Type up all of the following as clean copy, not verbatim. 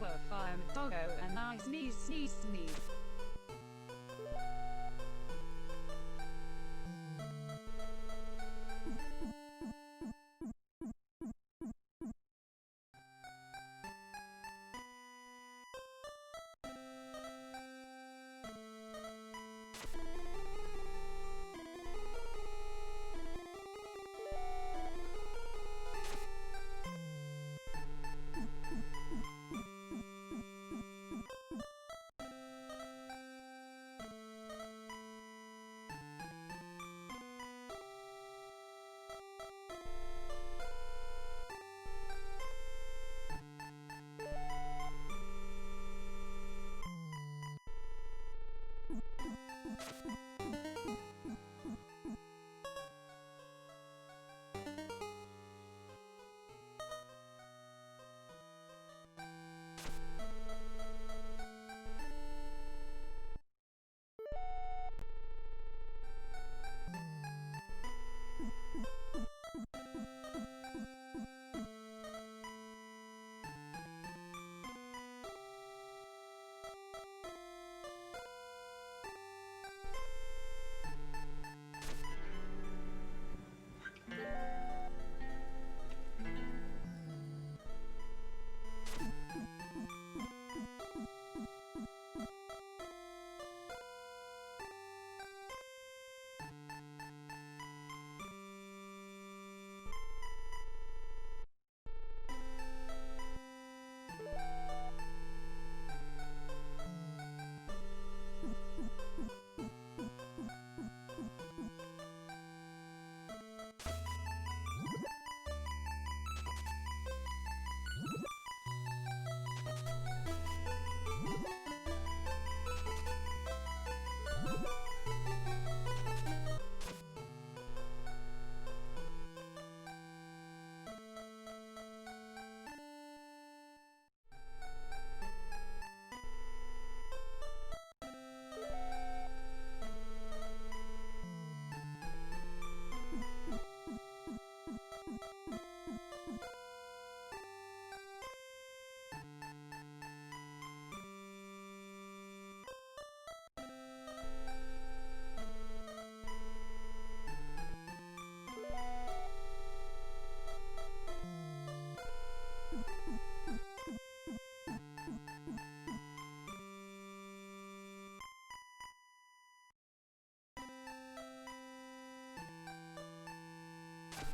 Well, I'm a doggo and I sneeze, sneeze, sneeze.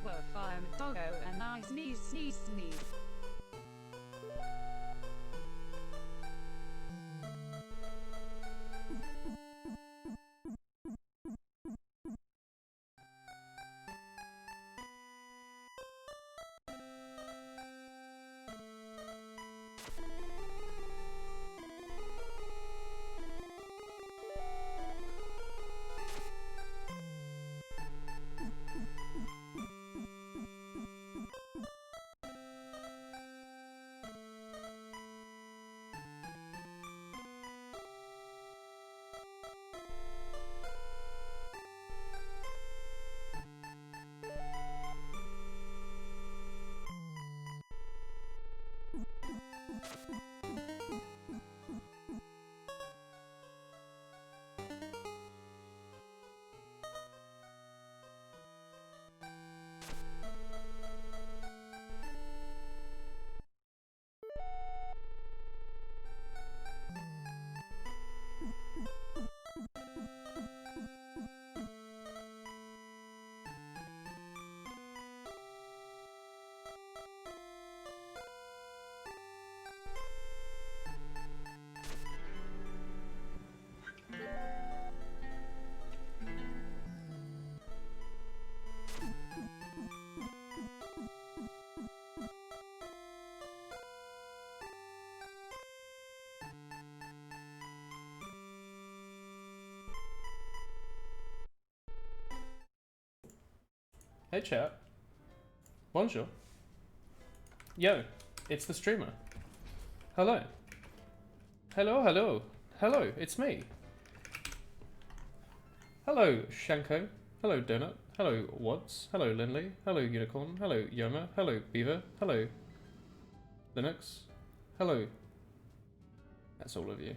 Well, I'm a doggo and I sneeze, sneeze, sneeze. Hey chat. Bonjour. Yo, it's the streamer. Hello. Hello, hello. Hello, it's me. Hello, Shanko. Hello, Donut. Hello, Wads. Hello, Lindley. Hello, Unicorn. Hello, Yoma. Hello, Beaver. Hello, Linux. Hello, That's all of you.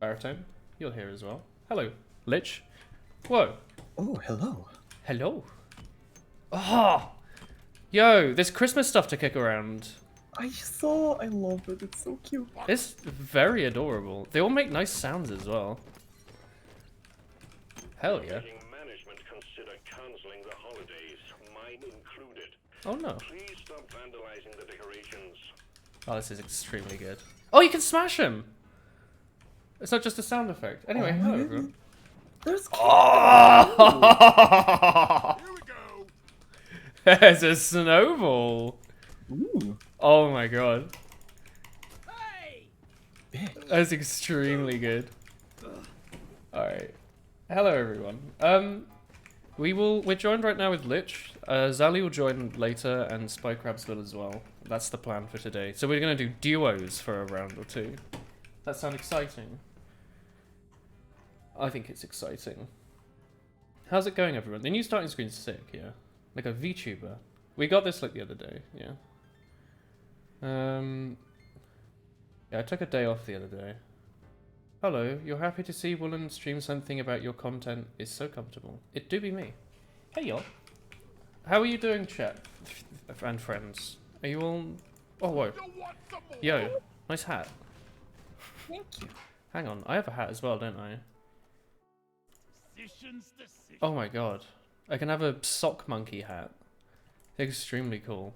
Baritone, you're here as well. Hello, Lich. Whoa. Oh, hello. Hello. Oh, yo, there's Christmas stuff to kick around. I saw. I love it. It's so cute. It's very adorable. They all make nice sounds as well. Hell yeah. Management consider canceling the holidays, mine included. Oh no. Please stop vandalizing the decorations. Oh, this is extremely good. Oh, you can smash him! It's not just a sound effect. Anyway, Oh my hello goodness. everyone. There's Oh! Here we go! There's a snowball! Ooh, Oh my god. big. That's extremely good. Alright. Hello everyone. We're joined right now with Lich. Zali will join later and Spy Crabs will as well. That's the plan for today. So we're gonna do duos for a round or two. That sound exciting? I think it's exciting. How's it going everyone? The new starting screen's sick, yeah. Like a VTuber. We got this like the other day, yeah. Yeah, I took a day off the other day. Hello, you're happy to see Woolen stream something about your content is so comfortable. It do be me. Hey y'all. How are you doing, chat? And friends? Are you all... Oh, whoa. Yo, nice hat. Thank you. Hang on, I have a hat as well, don't I? Oh my god. I can have a sock monkey hat. Extremely cool.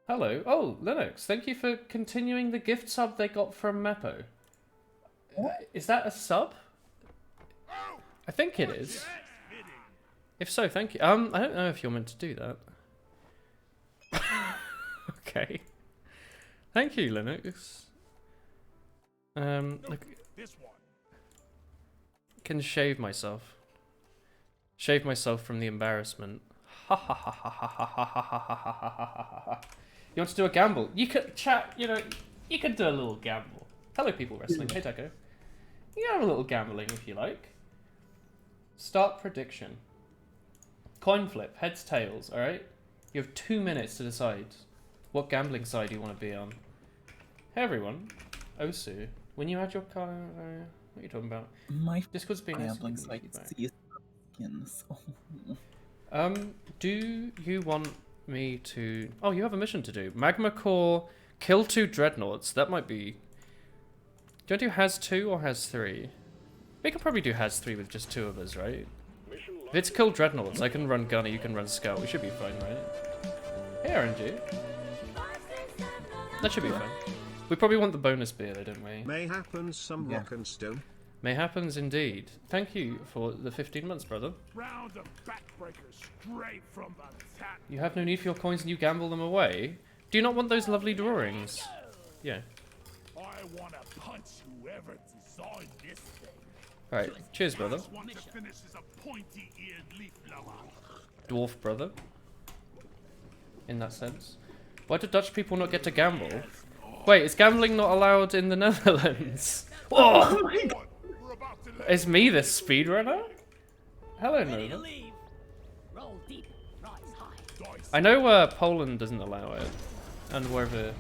Hello. Oh, Linux, thank you for continuing the gift sub they got from Meppo. Is that a sub? I think it is. If so, thank you. I don't know if you're meant to do that. Okay. Thank you, Linux. Look, can shave myself. Shave myself from the embarrassment. Ha ha ha ha ha ha ha ha ha ha ha ha. You want to do a gamble? You could chat. You know, you could do a little gamble. Hello, people wrestling. Hey, Taco. You can have a little gambling if you like. Start prediction. Coin flip. Heads, tails. All right. You have 2 minutes to decide what gambling side you want to be on. Hey, everyone. Osu, when you add your car, what are you talking about? My Discord's being gambling site sees skins. Do you want me to... Oh, you have a mission to do. Magma Core, kill 2 dreadnoughts. That might be... Do you want to do has 2 or has 3? We could probably do has 3 with just 2 of us, right? If it's kill dreadnoughts, I can run gunner, you can run scout. We should be fine, right? Hey, RNG. That should be fine. We probably want the bonus beer though, don't we? May happens some rock and stone. May happens indeed. Thank you for the 15 months, brother. Round of backbreakers straight from the tap. You have no need for your coins and you gamble them away. Do you not want those lovely drawings? Yeah. I want to punch whoever designed this thing. Alright, cheers, brother. Just want to finish as a pointy-eared leaf blower. Dwarf brother. In that sense. Why do Dutch people not get to gamble? Wait, is gambling not allowed in the Netherlands? Oh! We're about to Is me the speedrunner? Hello, Nova. Roll deep, rise high. I know Poland doesn't allow it. And wherever...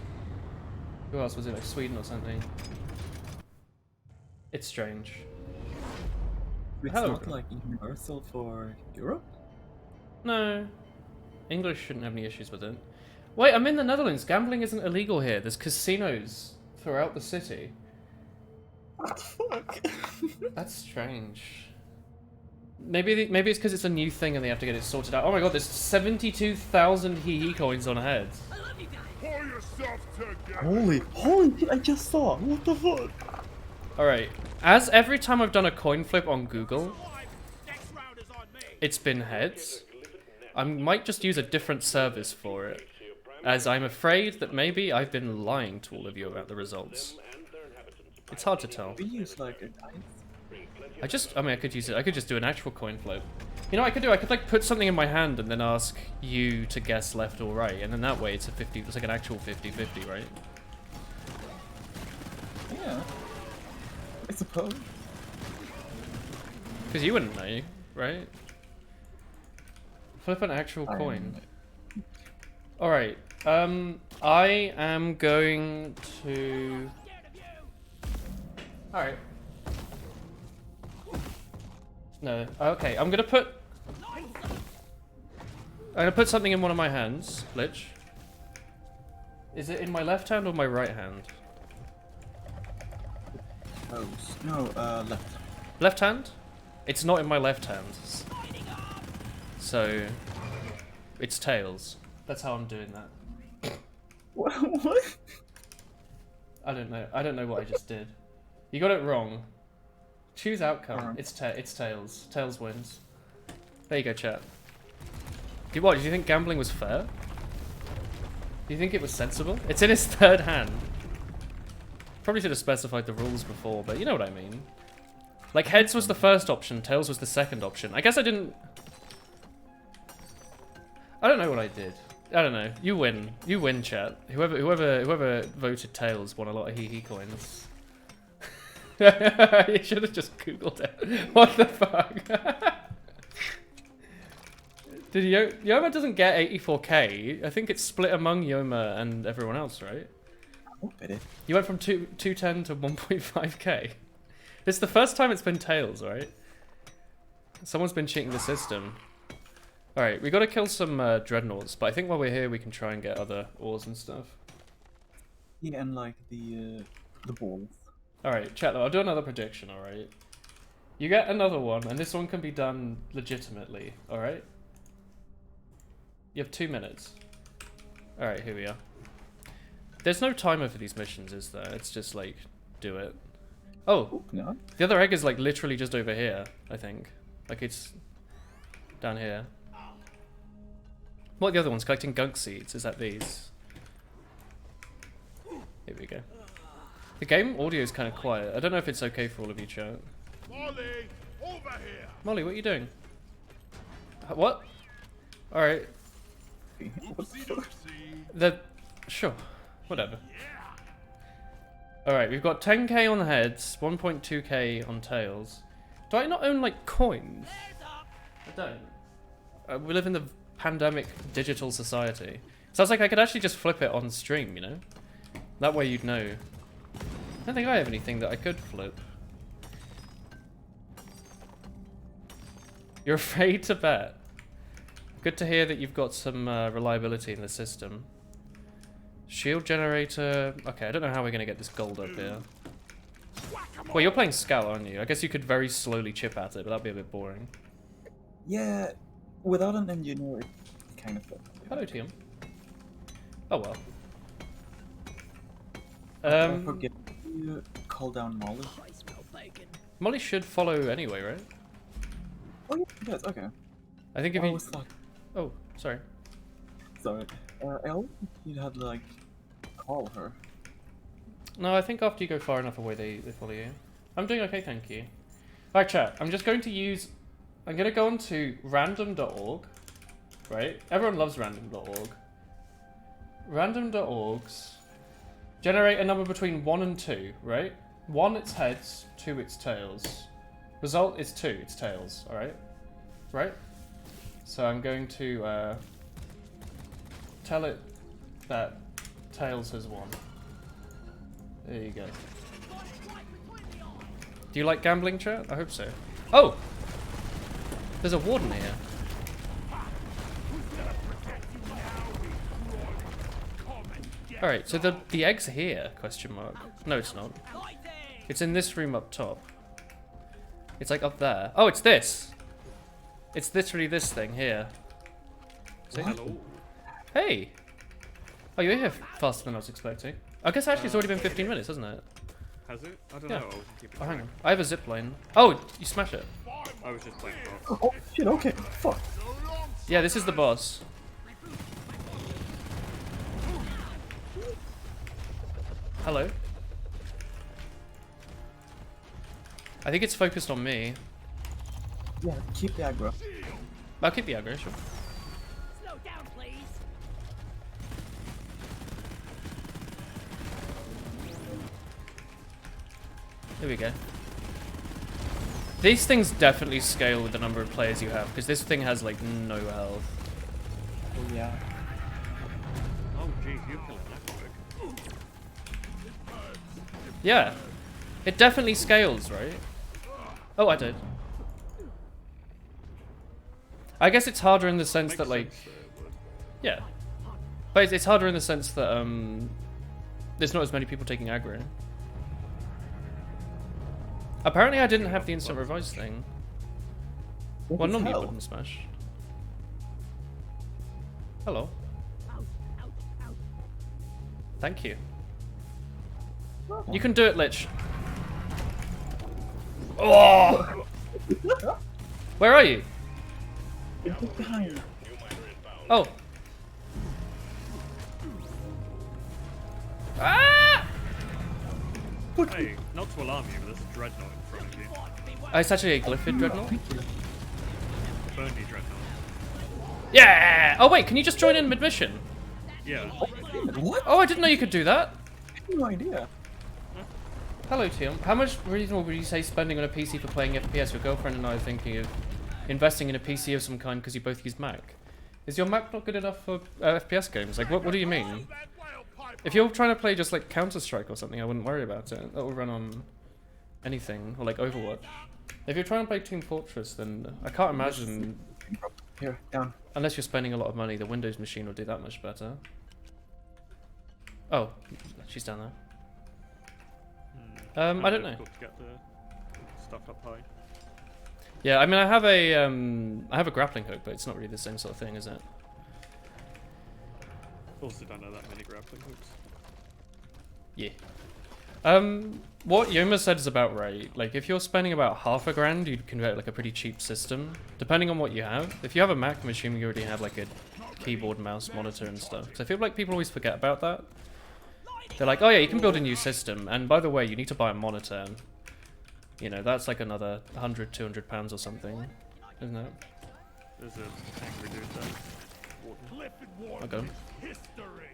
Who else was it? Like Sweden or something. It's strange. It's Hello. not like universal for Europe? No. English shouldn't have any issues with it. Wait, I'm in the Netherlands. Gambling isn't illegal here. There's casinos throughout the city. What the fuck? That's strange. Maybe it's because it's a new thing and they have to get it sorted out. Oh my god, there's 72,000 hee coins on heads. pull yourself together. Holy shit, I just saw. What the fuck? Alright, as every time I've done a coin flip on Google, Next round is on me. it's been heads. I might just use a different service for it, as I'm afraid that maybe I've been lying to all of you about the results. It's hard to tell. We use like a dice. I mean, I could use it. I could just do an actual coin flip. You know what I could do? I could like put something in my hand and then ask you to guess left or right, and then that way it's a 50. It's like an actual 50-50, right? Yeah. I suppose. Because you wouldn't know, right? Flip an actual I coin. am- Alright, I am going to... Alright. No. Okay, I'm gonna put something in one of my hands, Lich. Is it in my left hand or my right hand? Close. No, left. Left hand? It's not in my left hand. So it's tails. That's how I'm doing that. What? I don't know. I don't know what I just did. You got it wrong. Choose outcome. It's tails. Tails wins. There you go, chat. Did you think gambling was fair? Do you think it was sensible? It's in his third hand. Probably should have specified the rules before, but you know what I mean. Like, heads was the first option, tails was the second option. I guess I didn't... I don't know what I did. I don't know. You win. You win, chat. Whoever voted tails won a lot of hee-hee coins. You should have just googled it. What the fuck? Did Yoma doesn't get 84k. I think it's split among Yoma and everyone else, right? I hope it is. You went from 210 to 1.5k. It's the first time it's been tails, right? Someone's been cheating the system. Alright, we gotta kill some dreadnoughts, but I think while we're here we can try and get other ores and stuff. Yeah, and like the balls. Alright, chat though, I'll do another prediction, alright? You get another one, and this one can be done legitimately, alright? You have 2 minutes. Alright, here we are. There's no timer for these missions, is there? It's just like, do it. Oh, No. the other egg is like literally just over here, I think. Like it's down here. What are the other ones? Collecting gunk seeds? Is that these? Here we go. The game audio is kind of quiet. I don't know if it's okay for all of you, chat. Molly, over here. Molly, what are you doing? What? Alright. Oopsie doopsie. Sure. Whatever. Alright, we've got 10k on heads, 1.2k on tails. Do I not own, like, coins? I don't. We live in the pandemic digital society. Sounds like I could actually just flip it on stream, you know? That way you'd know. I don't think I have anything that I could flip. You're afraid to bet. Good to hear that you've got some reliability in the system. Shield generator. Okay, I don't know how we're going to get this gold up here. Well, you're playing Scout, aren't you? I guess you could very slowly chip at it, but that'd be a bit boring. Yeah, without an engineer, it kind of. Hello, Tim. Oh well. I forget to call down Molly. Molly should follow anyway, right? Oh yeah, it does. Okay. I think if I you... was like, Oh, sorry. sorry. I always think you'd have to like call her. No, I think after you go far enough away, they follow you. I'm doing okay, thank you. Alright, chat. I'm just going to use... I'm going to go on to random.org. Right? Everyone loves random.org. Random.org's... Generate a number between 1 and 2, right? 1, it's heads. 2, it's tails. Result is 2, it's tails, alright? Right? So I'm going to tell it that tails has won. There you go. Do you like gambling, chat? I hope so. Oh! There's a warden here. Alright, so the egg's here, question mark. No, it's not. It's in this room up top. It's like up there. Oh, it's this! It's literally this thing here. See? Hello. Hey! Oh, you're here faster than I was expecting. I guess actually it's already been 15 minutes, hasn't it? Has it? I don't Yeah. know. I wasn't keeping Oh, hang track. on. I have a zip line. Oh, you smash it. I was just playing. Oh shit! Okay. Fuck. Yeah, this is the boss. Hello. I think it's focused on me. Yeah. Keep the aggro. I'll keep the aggro, sure. Slow down, please. There we go. These things definitely scale with the number of players you have, because this thing has like no health. Oh yeah. Oh jeez, you killed that quick. Yeah. It definitely scales, right? Oh, I did. I guess it's harder in the sense Makes that, like, sense that it would. yeah. But it's harder in the sense that, there's not as many people taking aggro. Apparently I didn't have the instant revise thing. What Well, the normally you hell? wouldn't smash. Hello. Thank you. You can do it, Lich. Oh! Where are you? It's just behind. Oh. Ah! Hey, not to alarm you, but there's a dreadnought in front of you. Oh, it's actually a glyphid dreadnought? Burnley dreadnought. Yeah! Oh wait, can you just join in mid-mission? Yeah. What? Oh, I didn't know you could do that. I have no idea. Hello, Tim. How much reasonable would you say spending on a PC for playing FPS? Your girlfriend and I are thinking of investing in a PC of some kind because you both use Mac. Is your Mac not good enough for FPS games? Like, what do you mean? If you're trying to play just like Counter-Strike or something, I wouldn't worry about it. That will run on anything, or like Overwatch. If you're trying to play Team Fortress, then I can't imagine, Here, down. unless you're spending a lot of money, the Windows machine will do that much better. Oh, she's down there. I don't know. Difficult to get the stuff up high. Yeah, I mean, I have a grappling hook, but it's not really the same sort of thing, is it? Also don't know that many grappling hooks. Yeah. What Yoma said is about right. Like, if you're spending about $50,000, you can get like a pretty cheap system, depending on what you have. If you have a Mac, I'm assuming you already have like a keyboard, mouse, monitor, and stuff. Because I feel like people always forget about that. They're like, oh yeah, you can build a new system, and by the way, you need to buy a monitor. You know, that's like another 100, 200 pounds or something, isn't it? There's a angry dude there. Warden. Okay. History.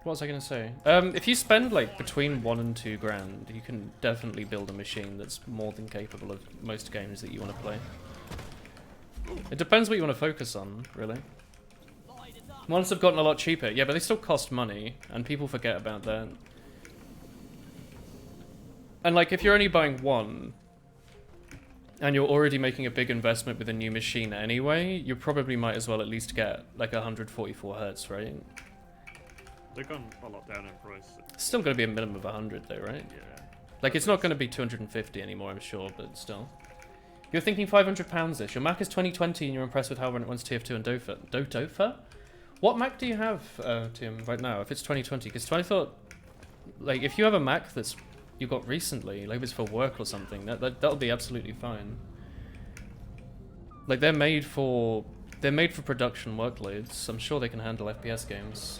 What was I gonna say? If you spend like between $1,000 and $2,000, you can definitely build a machine that's more than capable of most games that you want to play. It depends what you want to focus on, really. Ones have gotten a lot cheaper, yeah, but they still cost money, and people forget about that. And like, if you're only buying one, and you're already making a big investment with a new machine anyway, you probably might as well at least get like 144 Hz, right? They've gone a lot down in price. It's still going to be a minimum of 100 though, right? Yeah. Like, it's not going to be 250 anymore, I'm sure, but still. You're thinking £500-ish. Your Mac is 2020 and you're impressed with how it runs TF2 and Dofa? What Mac do you have, Tim, right now, if it's 2020? Because I thought, like, if you have a Mac that's you got recently, like if it's for work or something, that'll be absolutely fine. Like, they're made for production workloads. I'm sure they can handle FPS games.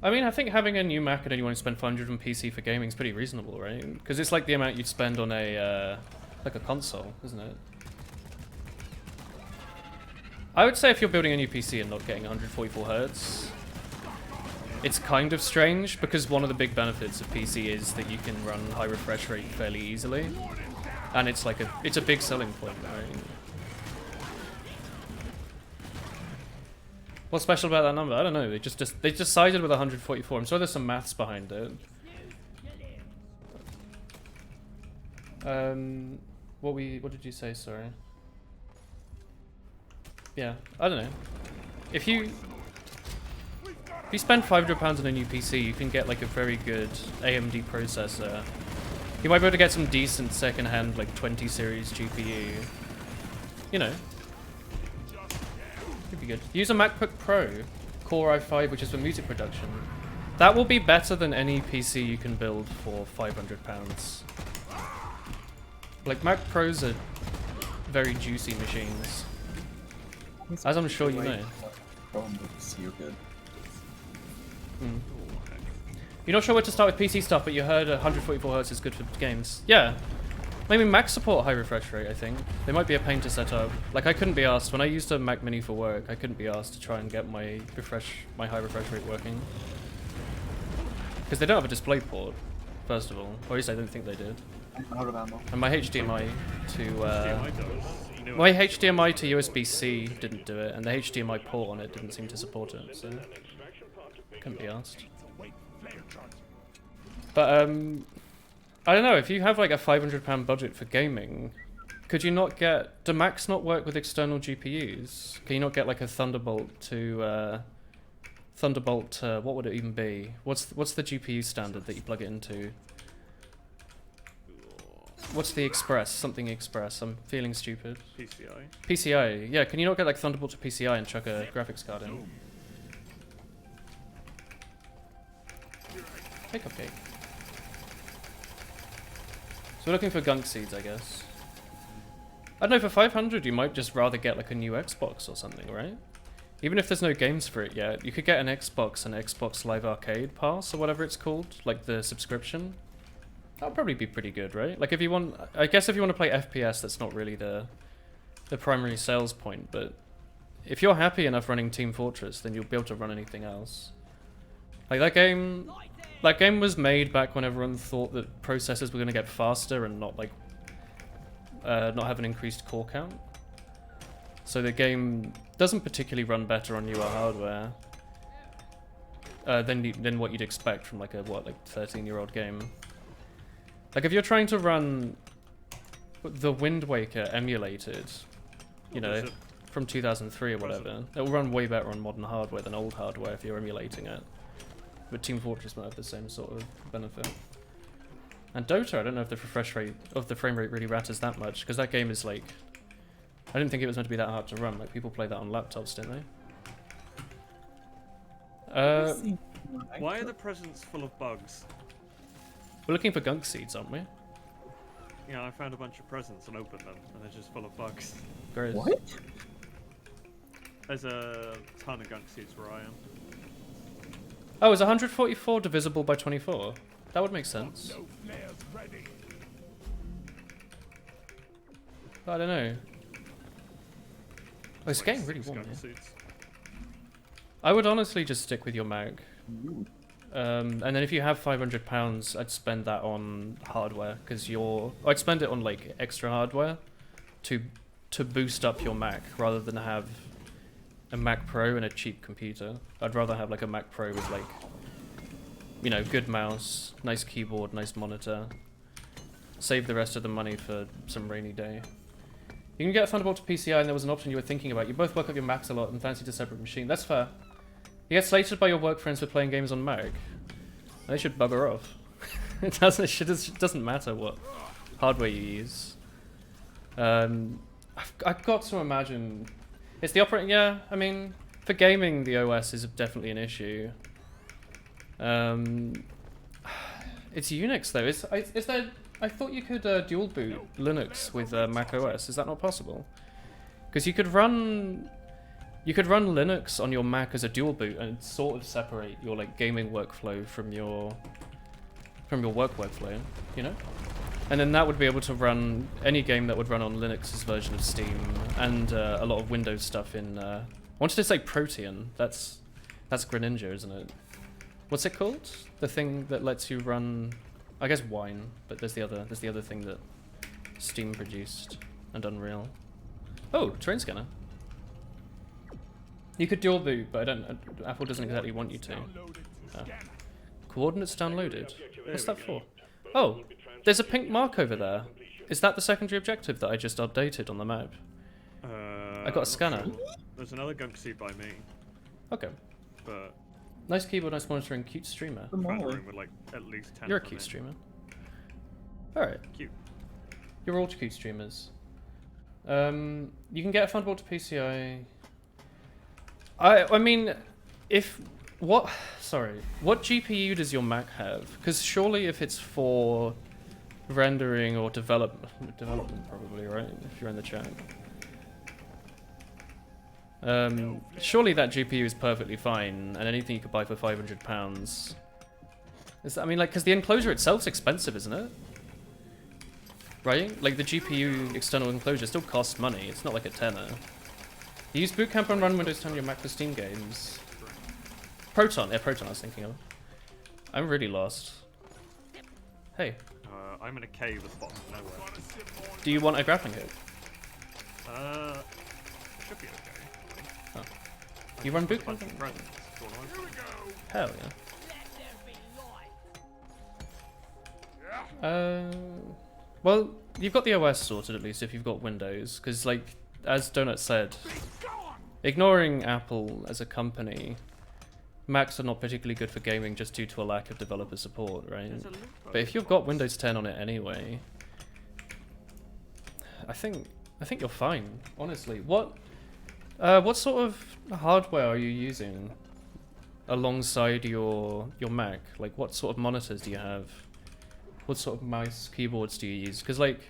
I mean, I think having a new Mac and only want to spend $500 on PC for gaming is pretty reasonable, right? Because it's like the amount you'd spend on a like a console, isn't it? I would say if you're building a new PC and not getting 144 Hz, it's kind of strange, because one of the big benefits of PC is that you can run high refresh rate fairly easily, and it's like it's a big selling point, right? What's special about that number? I don't know. They decided with 144. I'm sure there's some maths behind it. What did you say? Sorry. Yeah, I don't know. If you spend £500 on a new PC, you can get like a very good AMD processor. You might be able to get some decent second-hand like 20 series GPU. You know. Could be good. Use a MacBook Pro, Core i5, which is for music production. That will be better than any PC you can build for £500. Like, Mac Pros are very juicy machines, as I'm sure you know. You're good. You're not sure where to start with PC stuff, but you heard 144 Hz is good for games. Yeah. Maybe Mac support high refresh rate, I think. They might be a pain to set up. Like, I couldn't be asked, when I used a Mac Mini for work, I couldn't be asked to try and get my high refresh rate working. Because they don't have a display port, first of all. Or at least I don't think they did. I'm out of ammo. And my HDMI to HDMI does. You know, my HDMI to USB-C didn't do it, and the HDMI port on it didn't seem to support it, so couldn't be asked. But I don't know, if you have like a £500 budget for gaming, could you not get... Do Macs not work with external GPUs? Can you not get like a Thunderbolt to... what would it even be? What's the GPU standard that you plug it into? What's the Express? Something Express. I'm feeling stupid. PCI. PCI. Yeah, can you not get like Thunderbolt to PCI and chuck a graphics card in? Hey, Cupcake. So we're looking for gunk seeds, I guess. I don't know, for 500 you might just rather get like a new Xbox or something, right? Even if there's no games for it yet, you could get an Xbox and Xbox Live Arcade Pass or whatever it's called, like the subscription. That would probably be pretty good, right? Like if you want, I guess if you want to play FPS, that's not really the primary sales point, but if you're happy enough running Team Fortress, then you'll be able to run anything else. Like that game was made back when everyone thought that processors were going to get faster and not like, not have an increased core count. So the game doesn't particularly run better on newer hardware than what you'd expect from like a 13-year-old game. Like if you're trying to run the Wind Waker emulated, you know, from 2003 or whatever, it will run way better on modern hardware than old hardware if you're emulating it. But Team Fortress might have the same sort of benefit. And Dota, I don't know if the refresh rate of the frame rate really matters that much, because that game is like, I didn't think it was meant to be that hard to run. Like people play that on laptops, didn't they? Why are the presents full of bugs? We're looking for gunk seeds, aren't we? Yeah, I found a bunch of presents and opened them, and they're just full of bugs. Great. What? There's a ton of gunk seeds where I am. Oh, is 144 divisible by 24? That would make sense. No flares ready. I don't know. Oh, it's Like getting really six warm gunk here. seeds. I would honestly just stick with your mag. And then if you have £500, I'd spend that on hardware, because I'd spend it on like extra hardware to boost up your Mac rather than have a Mac Pro and a cheap computer. I'd rather have like a Mac Pro with like, you know, good mouse, nice keyboard, nice monitor. Save the rest of the money for some rainy day. You can get a Thunderbolt to PCI, and there was an option you were thinking about. You both work up your Macs a lot and fancied a separate machine. That's fair. You get slated by your work friends for playing games on Mac. They should bugger off. It doesn't matter what hardware you use. I've got to imagine it's the operating. Yeah, I mean, for gaming, the OS is definitely an issue. It's Unix though. Is there? I thought you could dual boot Linux with Mac OS. Is that not possible? Because you could run Linux on your Mac as a dual boot and sort of separate your like gaming workflow from your work workflow, you know? And then that would be able to run any game that would run on Linux's version of Steam and a lot of Windows stuff in. I wanted to say Protean. That's Greninja, isn't it? What's it called? The thing that lets you run, I guess Wine, but there's the other thing that Steam produced and Unreal. Oh, train scanner. You could dual boot, but Apple doesn't exactly want you to. Oh. Coordinates downloaded. What's that for? Oh, there's a pink mark over there. Is that the secondary objective that I just updated on the map? I got a scanner. Sure. There's another gunk seed by me, Okay. but Nice keyboard, nice monitor, and cute streamer. I found a room with like at least 10 You're a of them cute in. streamer. Alright. Cute. You're all cute streamers. You can get a Thunderbolt to PCI. I mean, what GPU does your Mac have? Because surely if it's for rendering or development probably, right? If you're in the chat. Surely that GPU is perfectly fine, and anything you could buy for £500. I mean, like, because the enclosure itself's expensive, isn't it? Right? Like, the GPU external enclosure still costs money. It's not like a tenner. You use Boot Camp and run Windows 10 on your Mac for Steam games. Proton. Yeah, Proton I was thinking of. I'm really lost. Hey, I'm in a cave at the bottom of nowhere. do you want a grappling hook? Should be okay. You run Boot A bunch Camp? of presents. That's all I want. Hell yeah. Well, you've got the OS sorted at least if you've got Windows, because like as Donut said, ignoring Apple as a company, Macs are not particularly good for gaming just due to a lack of developer support, right? But if you've got Windows 10 on it anyway, I think you're fine, honestly. What sort of hardware are you using alongside your Mac? Like, what sort of monitors do you have? What sort of mouse keyboards do you use? Because like,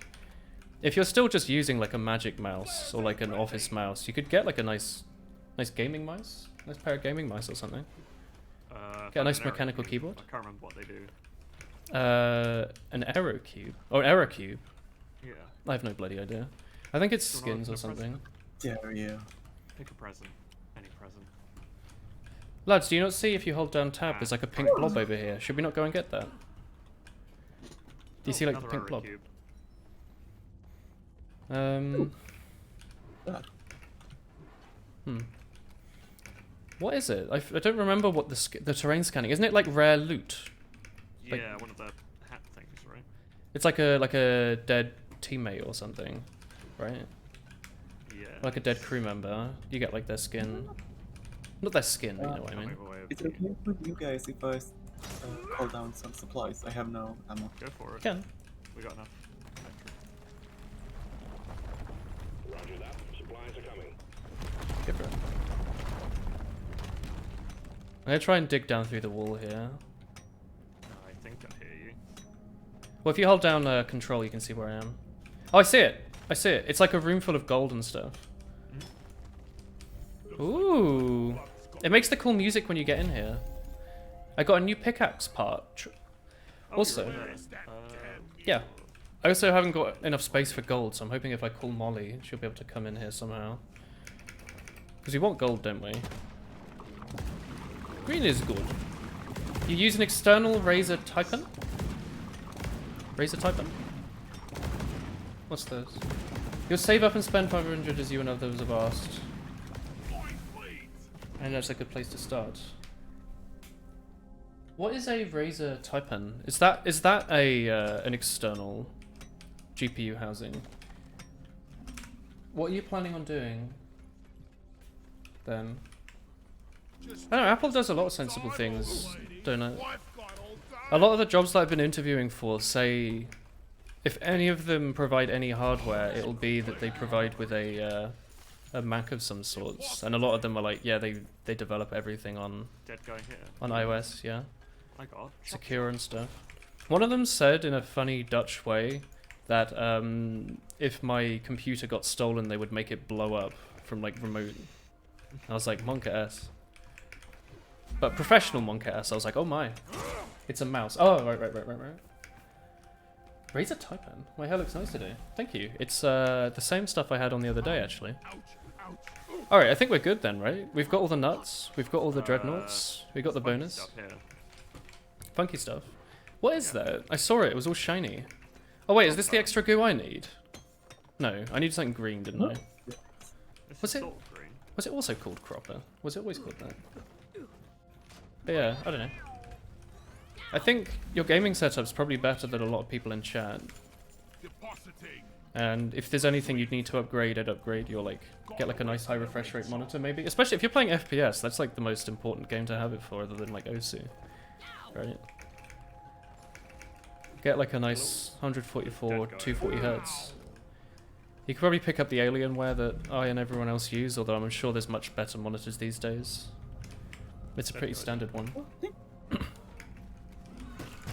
if you're still just using like a Magic Mouse or like an Office mouse, you could get like a nice gaming mouse, nice pair of gaming mice or something. Get a nice mechanical keyboard. I can't remember what they do. An arrow cube or an error cube. Yeah. I have no bloody idea. I think it's Do you wanna skins or open a something. Dare you? Pick a present. Any present. Lads, do you not see if you hold down tab, there's like a pink blob over here? Should we not go and get that? Do you see like the Another pink arrow blob? cube. What is it? I don't remember what the terrain scanning. Isn't it like rare loot? Like- Yeah, one of the hat things, right? It's like a dead teammate or something, right? Yeah. Like a dead crew member. You get like their skin. Not their skin, you know what I mean. It's okay with you guys if I call down some supplies. I have no ammo. Go for it. Can. We got enough. Roger that. Supplies are coming. Go for it. I'm gonna try and dig down through the wall here. I think I hear you. Well, if you hold down control, you can see where I am. Oh, I see it! I see it. It's like a room full of gold and stuff. Ooh. It makes the cool music when you get in here. I got a new pickaxe part. Also, yeah. I also haven't got enough space for gold, so I'm hoping if I call Molly, she'll be able to come in here somehow. Because we want gold, don't we? Green is good. You use an external razor typin? Razor typin? What's this? You'll save up and spend 500 as you and others have asked. And that's a good place to start. What is a razor typin? Is that a an external GPU housing? What are you planning on doing then? I don't know, Apple does a lot of sensible things, don't it? A lot of the jobs that I've been interviewing for say if any of them provide any hardware, it'll be that they provide with a Mac of some sorts. And a lot of them are like, yeah, they develop everything on Dead guy here. on iOS, yeah. My god. Secure and stuff. One of them said in a funny Dutch way that if my computer got stolen, they would make it blow up from like remote. I was like, Monka S. But professional Monka S, I was like, oh my. It's a mouse. Oh, right. Razer Typin. My hair looks nice today. Thank you. It's the same stuff I had on the other day, actually. Alright, I think we're good then, right? We've got all the nuts. We've got all the dreadnoughts. We got the bonus. Stuff here. Funky stuff. What is that? I saw it. It was all shiny. Oh wait, is this the extra goo I need? No, I need something green, didn't I? This Was is it- sort of green. Was it also called Cropper? Was it always called that? But yeah, I don't know. I think your gaming setup's probably better than a lot of people in chat. And if there's anything you'd need to upgrade, I'd upgrade your like, get like a nice high refresh rate monitor maybe. Especially if you're playing FPS, that's like the most important game to have it for other than like OSU. Right? Get like a nice 144, 240 Hz. You could probably pick up the Alienware that I and everyone else use, although I'm sure there's much better monitors these days. It's a pretty standard one.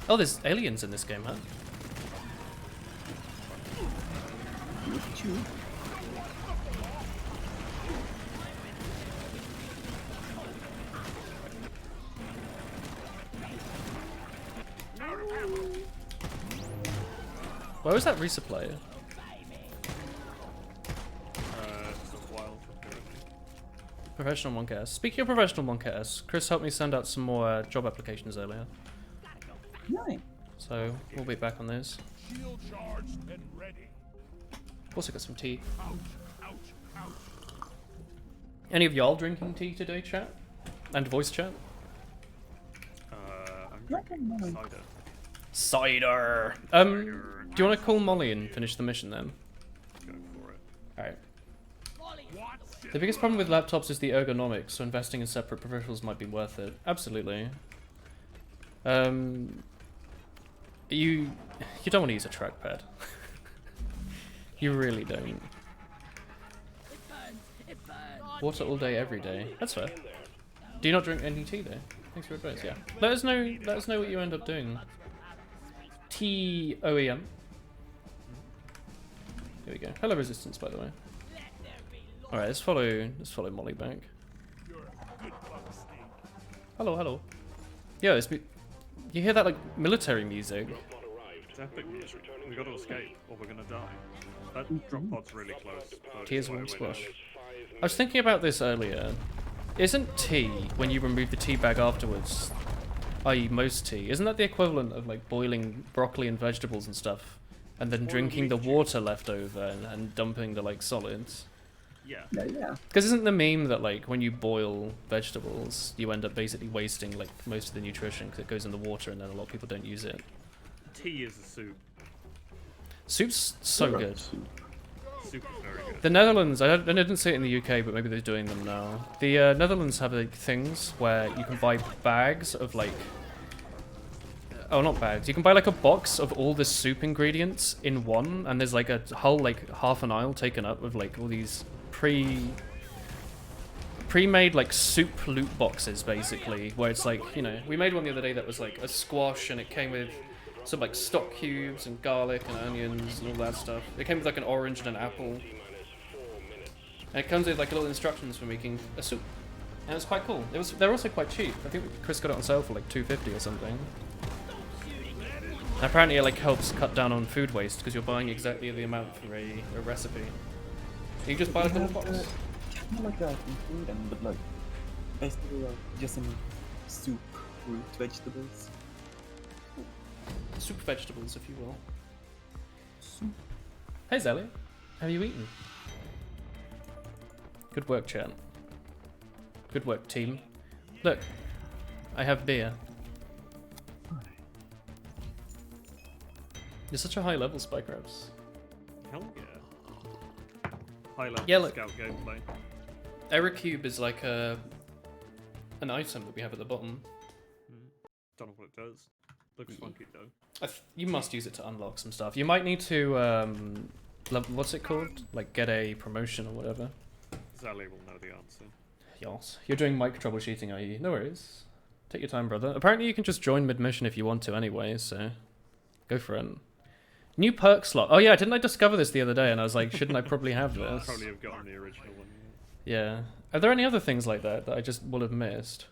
Oh, there's aliens in this game, huh? Where was that resupply? It's a while from here. Professional Monk S. Speaking of professional Monk S, Chris helped me send out some more job applications earlier. Nice. So we'll be back on those. Shield charged and ready. Also got some tea. Ouch, ouch. Any of y'all drinking tea today, chat? And voice chat? I'm drinking cider. Cider. Do you want to call Molly and finish the mission then? Go for it. Alright. The biggest problem with laptops is the ergonomics, so investing in separate peripherals might be worth it. Absolutely. You don't want to use a trackpad. You really don't. Water all day, every day. That's fair. Do you not drink any tea though? Thanks for your advice. Yeah. Let us know what you end up doing. TOEM. Here we go. Hello, Resistance, by the way. All right, let's follow Molly back. Hello, hello. Yeah, you hear that like military music? It's epic music. We got to escape, or we're gonna die. That drop pod's really close. Tears warm splash. I was thinking about this earlier. Isn't tea, when you remove the tea bag afterwards, i.e. most tea, isn't that the equivalent of like boiling broccoli and vegetables and stuff, and then drinking the water left over and dumping the like solids? Yeah. Yeah. Because isn't the meme that like when you boil vegetables, you end up basically wasting like most of the nutrition because it goes in the water and then a lot of people don't use it? Tea is a soup. Soup's so good. Soup is very good. The Netherlands, I didn't see it in the UK, but maybe they're doing them now. The Netherlands have like things where you can buy bags of like, oh not bags, you can buy like a box of all the soup ingredients in one, and there's like a whole like half an aisle taken up with like all these pre-made like soup loot boxes basically, where it's like, you know, we made one the other day that was like a squash and it came with some like stock cubes and garlic and onions and all that stuff. It came with like an orange and an apple. And it comes with like little instructions for making a soup. And it's quite cool. They're also quite cheap. I think Chris got it on sale for like $2.50 or something. And apparently it like helps cut down on food waste because you're buying exactly the amount for a recipe. You just buy like a little box. Not like that in Sweden, but like basically like just some soup, root vegetables. Soup vegetables, if you will. Hey Zelly, have you eaten? Good work, chat. Good work, team. Look, I have beer. You're such a high level, Spycrabs. Hell yeah. High level Yeah, look. scout gameplay. Ericube is like an item that we have at the bottom. Don't know what it does. Looks funky though. You must use it to unlock some stuff. You might need to, what's it called? Like get a promotion or whatever. Zally will know the answer. Yes. You're doing mic troubleshooting, are you? No worries. Take your time, brother. Apparently you can just join mid-mission if you want to anyway, so go for it. New perk slot. Oh yeah, didn't I discover this the other day and I was like, shouldn't I probably have this? Probably have gotten the original one. Yeah. Are there any other things like that that I just will have missed?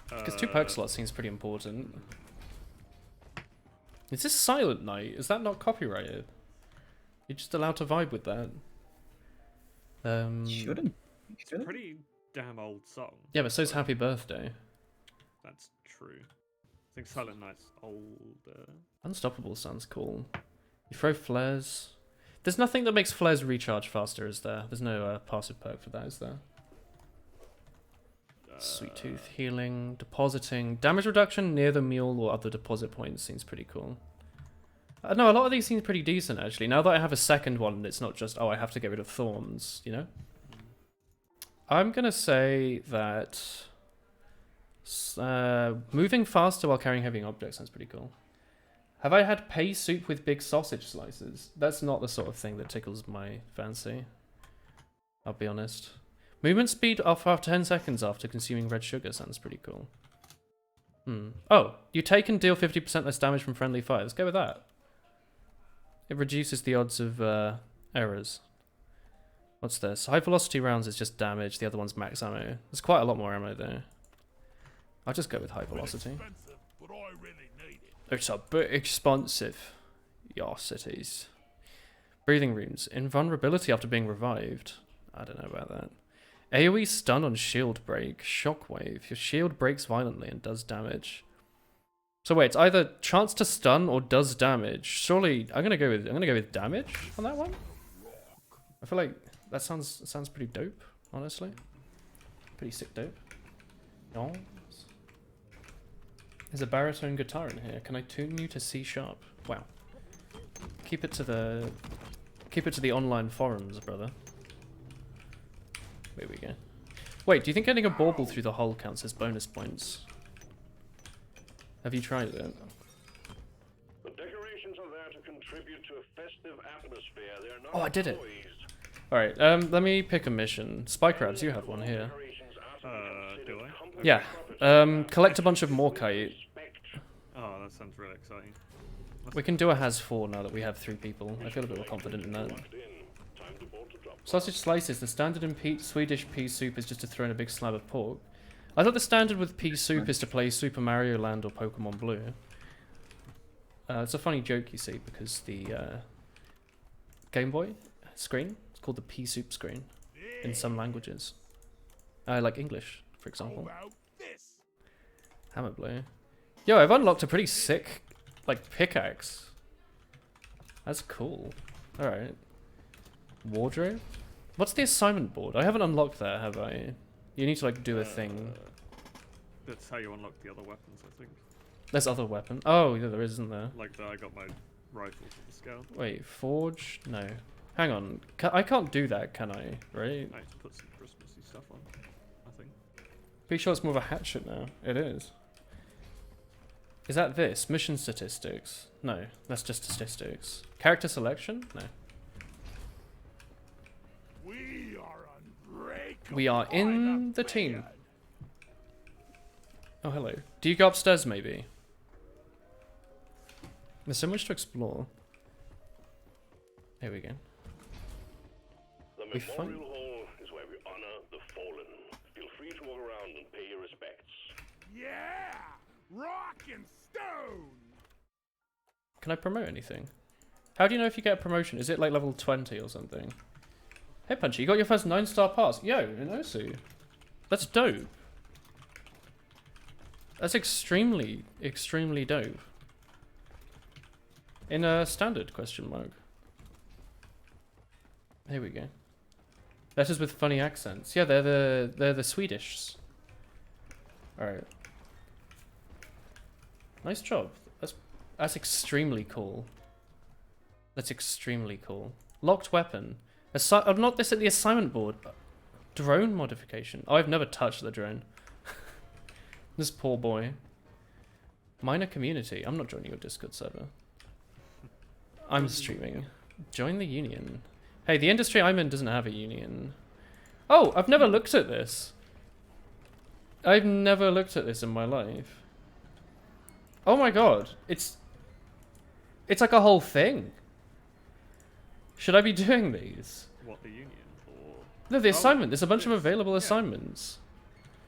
Because 2 perk slots seems pretty important. Is this Silent Night? Is that not copyrighted? You're just allowed to vibe with that. Shouldn't. It's a pretty damn old song. Yeah, but so's Happy Birthday. That's true. I think Silent Night's older. Unstoppable sounds cool. You throw flares. There's nothing that makes flares recharge faster, is there? There's no passive perk for that, is there? Sweet Tooth healing, depositing, damage reduction near the mule or other deposit points seems pretty cool. No, a lot of these seem pretty decent actually. Now that I have a second one, it's not just, oh, I have to get rid of thorns, you know? I'm gonna say that moving faster while carrying heavy objects sounds pretty cool. Have I had pea soup with big sausage slices? That's not the sort of thing that tickles my fancy. I'll be honest. Movement speed off after 10 seconds after consuming red sugar sounds pretty cool. Oh, you take and deal 50% less damage from friendly fire. Let's go with that. It reduces the odds of errors. What's this? High velocity rounds is just damage. The other one's max ammo. There's quite a lot more ammo though. I'll just go with high velocity. Expensive, but I really need it. It's a bit expensive. Yes, it is. Breathing runes. Invulnerability after being revived. I don't know about that. AoE stun on shield break. Shockwave. Your shield breaks violently and does damage. So wait, it's either chance to stun or does damage. Surely I'm gonna go with damage on that one. I feel like that sounds pretty dope, honestly. Pretty sick dope. No. There's a baritone guitar in here. Can I tune you to C sharp? Wow. Keep it to the online forums, brother. There we go. Wait, do you think getting a bauble through the hole counts as bonus points? Have you tried it? The decorations are there to contribute to a festive atmosphere. They're not Oh, I did it. toys. Alright, let me pick a mission. Spy crabs, you have one here. Do I? Yeah. Collect a bunch of morkite. Oh, that sounds really exciting. We can do a has 4 now that we have 3 people. I feel a bit more confident in that. Sausage slices. The standard in Swedish pea soup is just to throw in a big slab of pork. I thought the standard with pea soup is to play Super Mario Land or Pokemon Blue. It's a funny joke, you see, because the Game Boy screen, it's called the pea soup screen in some languages. Like English, for example. Hammer blow. Yo, I've unlocked a pretty sick, like, pickaxe. That's cool. Alright. Wardrobe? What's the assignment board? I haven't unlocked that, have I? You need to, like, do a thing. That's how you unlock the other weapons, I think. There's other weapon. Oh, yeah, there isn't there. Like that, I got my rifle for the scout. Wait, forge? No. Hang on. I can't do that, can I? Right? I put some Christmassy stuff on, I think. Pretty sure it's more of a hatchet now. It is. Is that this? Mission statistics? No, that's just statistics. Character selection? No. We are unbreakable. We are in the team. Oh, hello. Do you go upstairs, maybe? There's so much to explore. Here we go. The We find- memorial hall is where we honor the fallen. Feel free to walk around and pay your respects. Yeah! Rock and stone! Can I promote anything? How do you know if you get a promotion? Is it like level 20 or something? Hey Punchy, you got your first 9-star pass. Yo, in Osu. That's dope. That's extremely, extremely dope. In a standard question mark. Here we go. Letters with funny accents. Yeah, they're the Swedish. Alright. Nice job. That's extremely cool. That's extremely cool. Locked weapon. Not this at the assignment board. Drone modification. Oh, I've never touched the drone. This poor boy. Minor community. I'm not joining your Discord server. I'm streaming. Join the union. Hey, the industry I'm in doesn't have a union. Oh, I've never looked at this. I've never looked at this in my life. Oh my god. It's like a whole thing. Should I be doing these? What, the union? Or... No, the assignment. There's a bunch of this. available Yeah. assignments.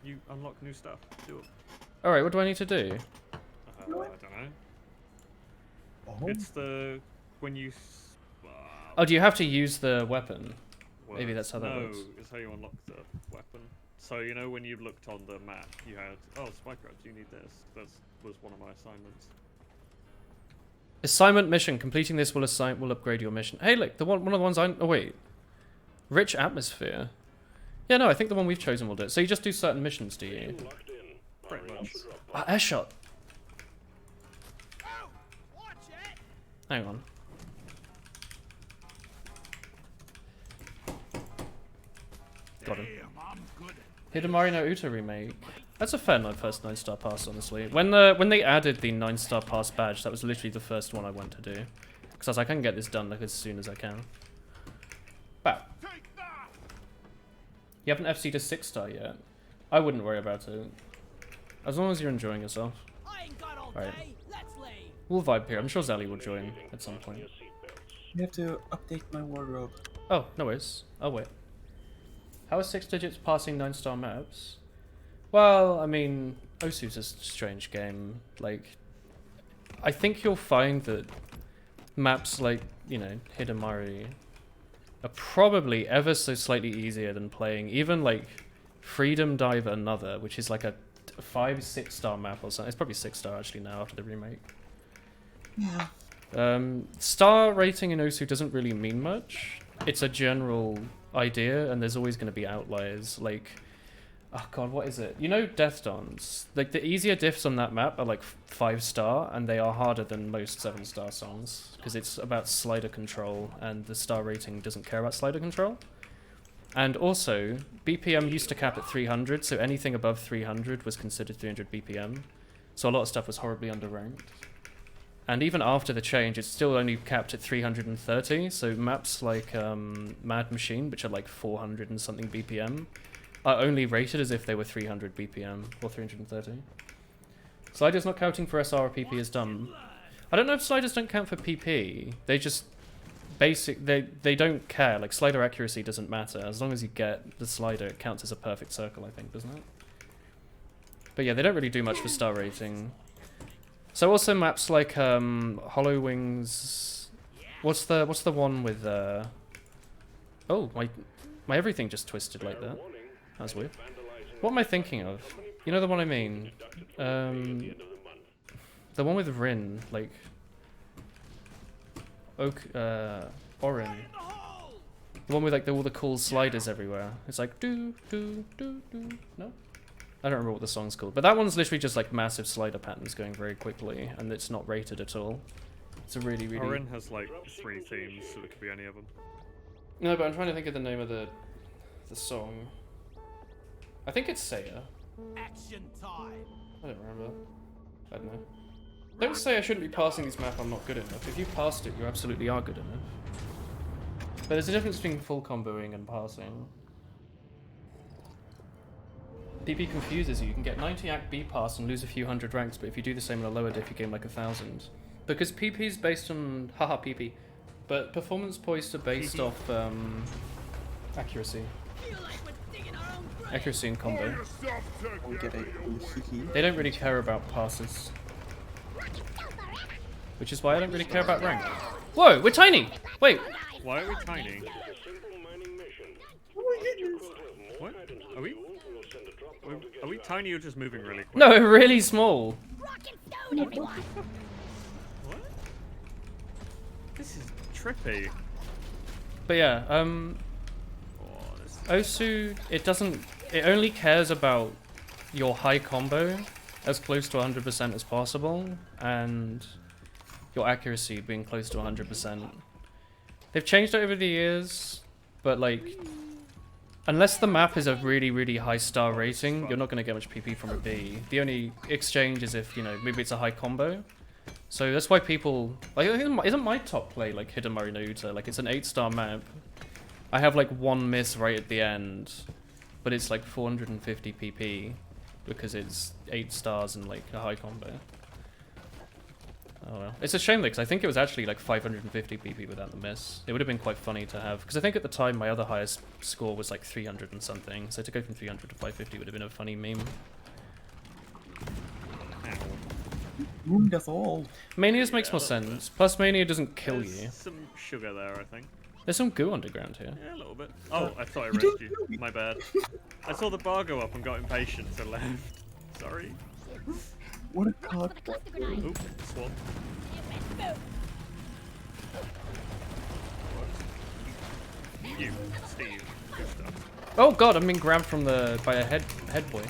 You unlock new stuff. Do it. Alright, what do I need to do? I don't know. Oh, It's the... when you... Oh, do you have to use the weapon? Maybe words. that's how that works. No, it's how you unlock the weapon. So, you know, when you looked on the map, you had, oh, spike crabs, you need this. That was one of my assignments. Assignment mission. Completing this will upgrade your mission. Hey, look, one of the ones oh wait. Rich atmosphere. Yeah, no, I think the one we've chosen will do it. So you just do certain missions, do you? Locked in. Pretty Powering up much. the drop Ah, pod. air shot. Oh, watch it! Hang on. Got him. Damn, I'm good at Hidamari no Uta remake. That's a fair first 9-star pass, honestly. When they added the 9-star pass badge, that was literally the first one I went to do. Because I was like, I can get this done like as soon as I can. Wow. Take that! You haven't FC'd a 6-star yet. I wouldn't worry about it. As long as you're enjoying yourself. I ain't got all Right. day. Let's leave. We'll vibe here. I'm sure Zelly will join at some point. Your seatbelts. you have to update my wardrobe. Oh, no worries. I'll wait. How are 6 digits passing 9-star maps? Well, I mean, Osu's a strange game. Like, I think you'll find that maps like, you know, Hidamari are probably ever so slightly easier than playing even like Freedom Dive Another, which is like a 5-6-star map or something. It's probably 6-star actually now after the remake. Yeah. Star rating in Osu doesn't really mean much. It's a general idea, and there's always going to be outliers. Like, Oh god, what is it? You know Death Dance? Like, the easier diffs on that map are like 5-star, and they are harder than most 7-star songs, because it's about slider control, and the star rating doesn't care about slider control. And also, BPM used to cap at 300, so anything above 300 was considered 300 BPM. So a lot of stuff was horribly underranked. And even after the change, it's still only capped at 330, so maps like Mad Machine, which are like 400 and something BPM, are only rated as if they were 300 BPM, or 330. Sliders not counting for SR or PP is dumb. I don't know if sliders don't count for PP, they just... they don't care, like slider accuracy doesn't matter, as long as you get the slider it counts as a perfect circle, I think, doesn't it? But yeah, they don't really do much for star rating. So also maps like Hollow Wings, what's the one with oh, my everything just twisted like that. That was weird. What am I thinking of? You know the one I mean? The one with Rin, like Orin. The one with like all the cool sliders everywhere. It's like do. No? I don't remember what the song's called. But that one's literally just like massive slider patterns going very quickly, and it's not rated at all. It's a really, really... Orin has like 3 themes, so it could be any of them. No, but I'm trying to think of the name of the song. I think it's Saya. Action time. I don't remember. I don't know. Don't say I shouldn't be passing this map, I'm not good enough. If you passed it, you absolutely are good enough. But there's a difference between full comboing and passing. PP confuses you. You can get 90 Act B pass and lose a few hundred ranks, but if you do the same in a lower diff, you gain like 1,000. Because PP is based on... Haha, PP. But performance points are based off accuracy. Accuracy and combo. We get a They don't really care about passes. Which is why I don't really care about rank. Whoa, we're tiny! Wait! Why are we tiny? What? Are we tiny or just moving really quick? No, really small! What? This is trippy. But yeah, Oh, this Osu, it only cares about your high combo as close to 100% as possible, and your accuracy being close to 100%. They've changed it over the years, but like, unless the map is a really, really high star rating, you're not going to get much PP from a B. The only exchange is if, you know, maybe it's a high combo. So that's why people, like, isn't my top play like Hidamari no Uta? Like, it's an 8-star map. I have like one miss right at the end, but it's like 450 PP because it's 8 stars and like a high combo. Oh well. It's a shame though, because I think it was actually like 550 PP without the miss. It would have been quite funny to have, because I think at the time my other highest score was like 300 and something, so to go from 300 to 550 would have been a funny meme. ruined us all. Mania's makes more sense, plus Mania doesn't kill There's you. some sugar there, I think. There's some goo underground here. Yeah, a little bit. Oh, I thought I You read didn't you. kill me. My bad. I saw the bar go up and got impatient, so left. Sorry. What a card. Oop, swan. You, Steve. Good stuff. Oh god, I'm being grabbed from by a head boy.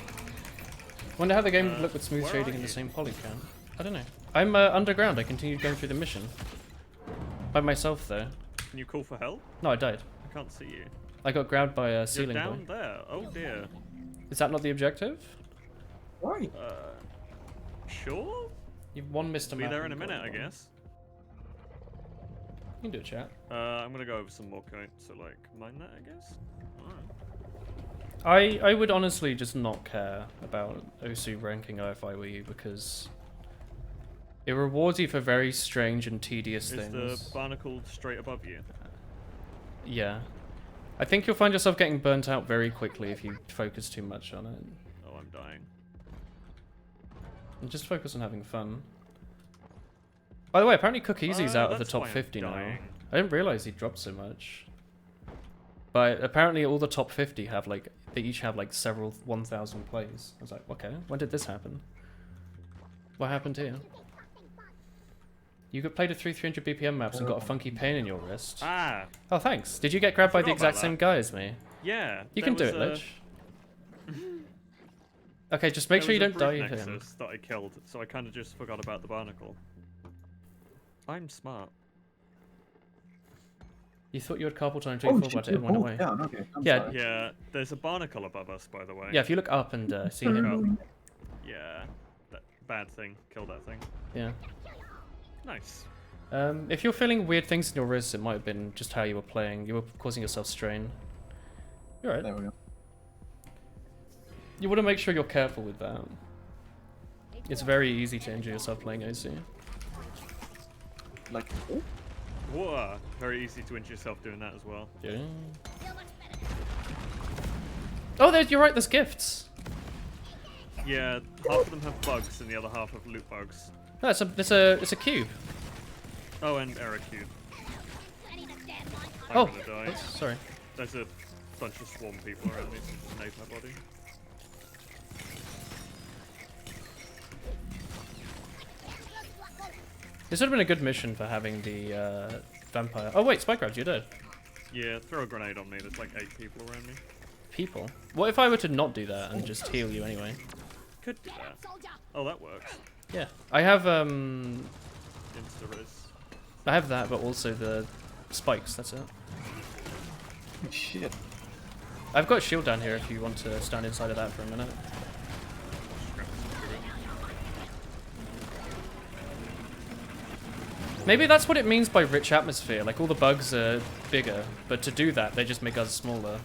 Wonder how the game would look with smooth where shading are in the you? same polycount. I don't know. I'm underground. I continued going through the mission. By myself though. Can you call for help? No, I died. I can't see you. I got grabbed by a You're ceiling down boy. there. Oh dear. Is that not the objective? Why? Sure? You've one missed a Be map. there in a and minute, I got one. guess. You can do a chat. I'm gonna go over some more coins, so like, mine that, I guess? Alright. I would honestly just not care about Osu ranking if I were you, because it rewards you for very strange and tedious Is things. the barnacle straight above you? Yeah. I think you'll find yourself getting burnt out very quickly if you focus too much on it. Oh, I'm dying. And just focus on having fun. By the way, apparently Cook Easy's out of the that's top why I'm 50 now. dying. I didn't realize he dropped so much. But apparently all the top 50 have like, they each have like several 1,000 plays. I was like, okay, when did this happen? What happened here? You played a 300 BPM maps and got a funky pain in your wrist. Ah! Oh, thanks. Did you get grabbed by the forgot exact about same that. guy as me? Yeah. You there can do was it, Lich. Okay, just make There sure you was don't a die brute him. nexus that I killed, so I kind of just forgot about the barnacle. I'm smart. You thought you had carpal tunnel, Oh you thought shit, about it you're and went both away. down. Okay, I'm Yeah. sorry. Yeah, there's a barnacle above us, by the way. Yeah, if you look up and see Look him. up. Yeah, that bad thing. Kill that thing. Yeah. Nice. If you're feeling weird things in your wrists, it might have been just how you were playing. You were causing yourself strain. You're right. There we go. You want to make sure you're careful with that. It's very easy to injure yourself playing OC. Like, oh, Whoa, very easy to injure yourself doing that as well. Yeah. Oh, you're right. There's gifts. Yeah, half of them have bugs and the other half have loot bugs. No, it's a cube. Oh, and error cube. I'm Oh, gonna die. oops, sorry. There's a bunch of swarm people around me, so nade my body. This would have been a good mission for having the vampire. Oh wait, Spike Crabs, you're dead. Yeah, throw a grenade on me. There's like 8 people around me. People. What if I were to not do that and just heal you anyway? Could do that. Oh, that works. Yeah, I have Insta-res. I have that, but also the spikes. That's it. shit. I've got a shield down here if you want to stand inside of that for a minute. Maybe that's what it means by rich atmosphere. Like all the bugs are bigger, but to do that, they just make us smaller.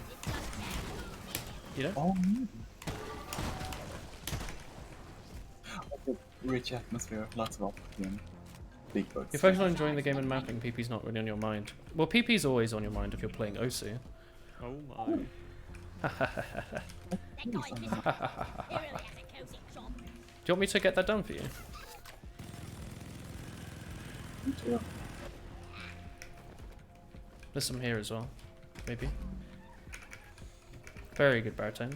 You know? Oh, rich atmosphere, lots of oxygen, big bugs. You're focused on enjoying the game and mapping. PP's not really on your mind. Well, PP's always on your mind if you're playing OC. Oh my. Do you want me to get that done for you? There's some here as well. Maybe. Very good baritone.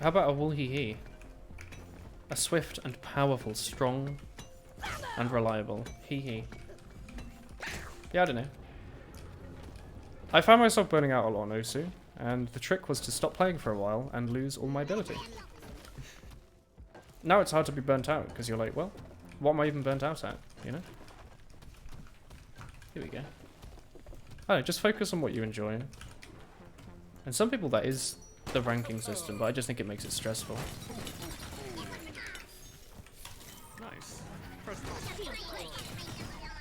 How about a wool hee hee? A swift and powerful, strong and reliable hee hee. Yeah, I don't know. I found myself burning out a lot on Osu, and the trick was to stop playing for a while and lose all my ability. Now it's hard to be burnt out, because you're like, well, what am I even burnt out at, you know? Here we go. I don't know, just focus on what you enjoy. And some people that is the ranking system, but I just think it makes it stressful. Nice.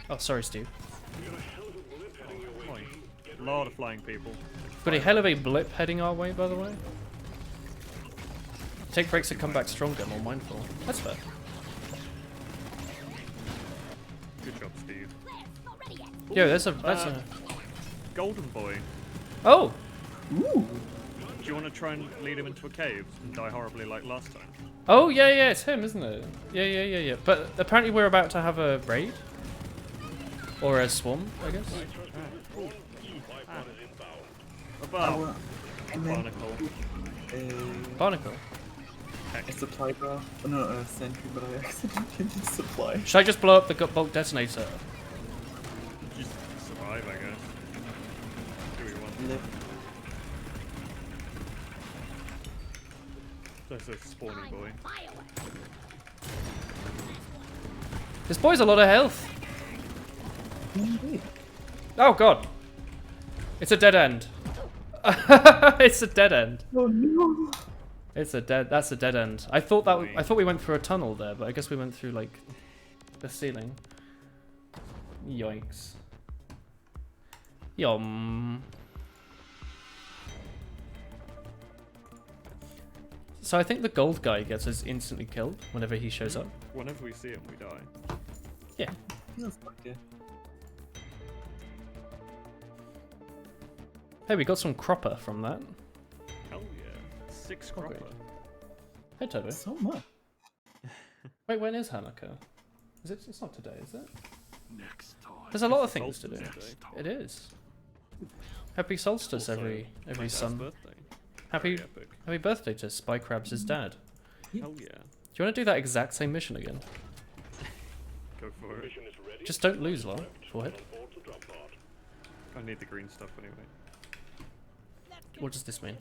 Oh, sorry, Steve. Boy. A lot of flying people. Got a hell of a blip heading our way, by the way. Take breaks to come back stronger, more mindful. That's fair. Good job, Steve. Yo, that's a... Golden boy. Oh! Ooh. Do you want to try and lead him into a cave and die horribly like last time? Oh, yeah, it's him, isn't it? Yeah. But apparently we're about to have a raid. Or a swarm, I guess. Above. And then Barnacle. Barnacle. a supply bar. Oh, no, a sentry, but I accidentally did supply. Should I just blow up the bulk detonator? Just survive, I guess. Do we want? Live. There's a spawny boy. This boy's a lot of health. Indeed. Oh god. It's a dead end. It's a dead end. Oh no. That's a dead end. I thought we went through a tunnel there, but I guess we went through like the ceiling. Yoinks. Yum. So I think the gold guy gets us instantly killed whenever he shows up. Whenever we see him, we die. Yeah. Feels like it. Hey, we got some cropper from that. Hell yeah. 6 Oh, cropper. great. Hey, Toby. So much. Wait, when is Hanukkah? Is it? It's not today, is it? Next time. There's a lot of things to do. Solstice today. It is. Happy solstice Also, every my dad's sun. birthday. Happy Very epic. happy birthday to Spy Crabs' dad. Hell yeah. Do you want to do that exact same mission again? Go for it. Mission is ready. Just don't lose, Laura. Forehead. On board to drop pod. I need the green stuff anyway. What does this mean?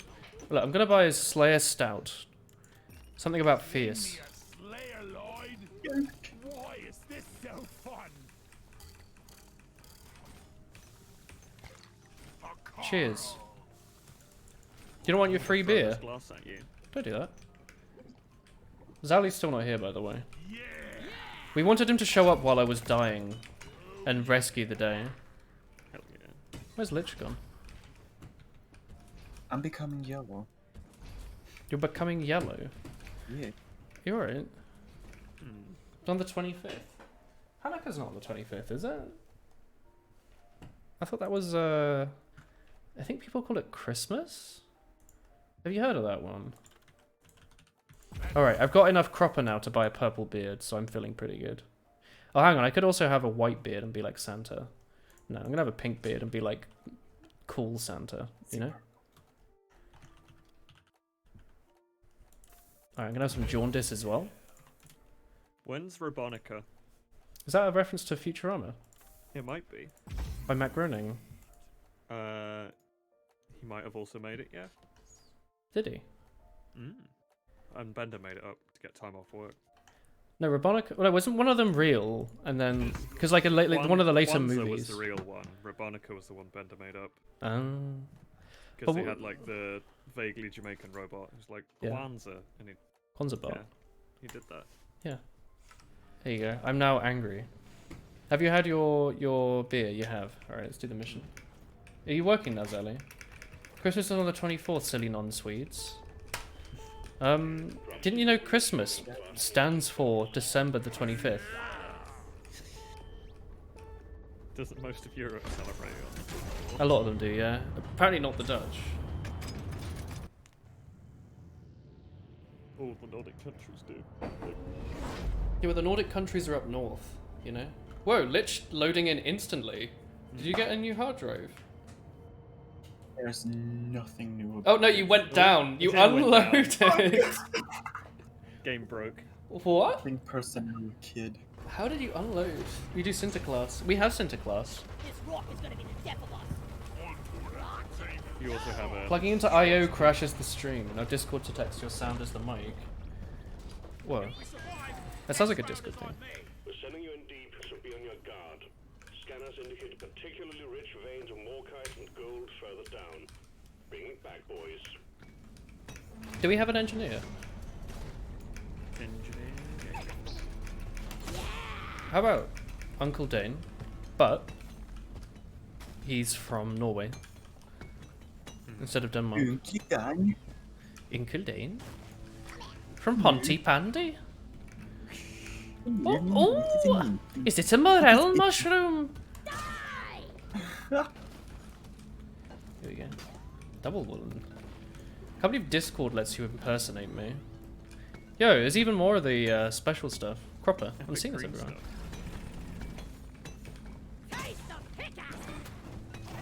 Look, I'm gonna buy his Slayer Stout. Something about fierce. Me a Slayer Lloyd? Why is this so fun? Cheers. You don't want your free Throw beer? this glass at you. Don't do that. Zali's still not here, by the way. We wanted him to show up while I was dying and rescue the day. Hell yeah. Where's Lich gone? I'm becoming yellow. You're becoming yellow. Yeah. You alright? It's on the 25th. Hanukkah's not on the 25th, is it? I thought that was, I think people call it Christmas? Have you heard of that one? Alright, I've got enough cropper now to buy a purple beard, so I'm feeling pretty good. Oh, hang on, I could also have a white beard and be like Santa. No, I'm gonna have a pink beard and be like cool Santa, you know? Alright, I'm gonna have some jaundice as well. When's Robonica? Is that a reference to Futurama? It might be. By Matt Groening? He might have also made it, yeah. Did he? And Bender made it up to get time off work. No, Robonica. Well, wasn't one of them real? And then, because like one of the later Kwanzaa movies. was the real one. Robonica was the one Bender made up. But Because they had like the vaguely Jamaican robot. It was like Yeah. Kwanzaa, and he Kwanzaa bar. yeah, he did that. Yeah. There you go. I'm now angry. Have you had your beer? You have. All right, let's do the mission. Are you working now, Zali? Christmas is on the 24th, silly non-Swedes. Didn't you know Christmas stands for December the 25th? Doesn't most of Europe celebrate it? A lot of them do, yeah. Apparently not the Dutch. All the Nordic countries do. Yeah, but the Nordic countries are up north, you know? Whoa, Lich loading in instantly. Did you get a new hard drive? There's nothing new about Oh no, you went down. You It went unloaded. Game broke. What? nothing personal, kid. How did you unload? We do Sinterklaas. We have Sinterklaas. This rock is gonna be the death of us. You also have a Plugging into I/O crashes the stream. Now Discord detects your sound as the mic. Whoa. That sounds like a Discord thing. We're sending you in deep, so be on your guard. Scanners indicate particularly rich veins of morkite and gold further down. Bring it back, boys. Do we have an engineer? engineer. How about Uncle Dane? But he's from Norway instead of Denmark. Uncle Dane? From Pontypandy? Oh, is it a morel mushroom? Here we go. Double woolen. Can't believe Discord lets you impersonate me. Yo, there's even more of the special stuff. Cropper, I'm seeing this everywhere.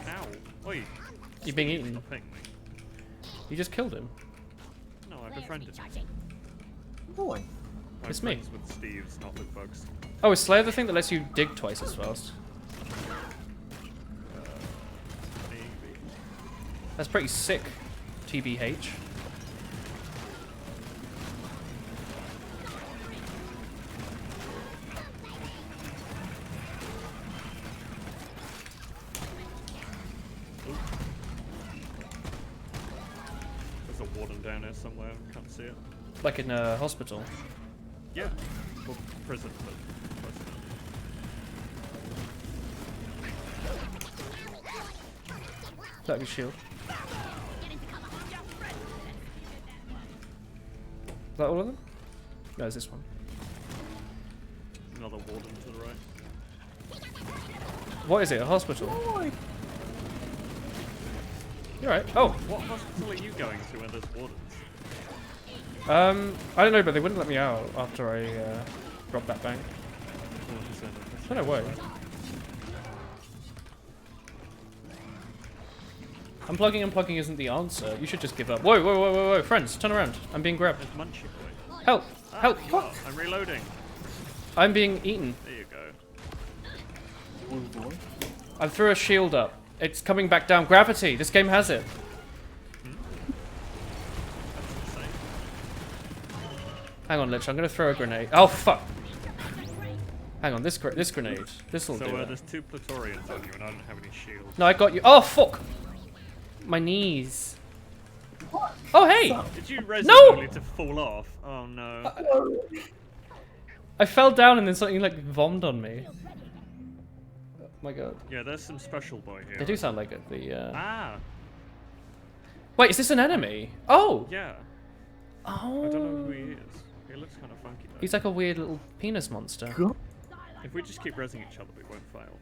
Ow! Oi! You're being eaten. Stop hitting me. You just killed him. No, I befriended him. Boy. I'm It's me. friends with Steve's, not with bugs. Oh, is Slayer the thing that lets you dig twice as fast? Maybe. That's pretty sick, TBH. There's a warden down there somewhere, can't see it. Like in a hospital. Yeah. Well, prison, but close enough. That'd be shield. Is that all of them? No, it's this one. Another warden to the right. What is it? A hospital? You're right. Oh, What hospital are you going to when there's wardens? I don't know, but they wouldn't let me out after I robbed that bank. I don't know why. Unplugging isn't the answer. You should just give up. Whoa, whoa, whoa, whoa, whoa, friends, turn around. I'm being grabbed. There's Munchie Boy. Help! Help! Oh, I'm reloading. I'm being eaten. There you go. I threw a shield up. It's coming back down. Gravity. This game has it. Hang on, Lich. I'm gonna throw a grenade. Oh fuck! Hang on, this grenade. This'll So do it. there's 2 Platorians on you, and I don't have any shields. No, I got you. Oh fuck! My knees. Oh hey! Did you res No! it only to fall off? Oh no. I fell down and then something like vommed on me. Oh my god. Yeah, there's some special boy here. They do sound like it. The Ah, Wait, is this an enemy? Oh! yeah. Oh. I don't know who he is. He looks kind of funky though. He's like a weird little penis monster. If we just keep resing each other, we won't fail.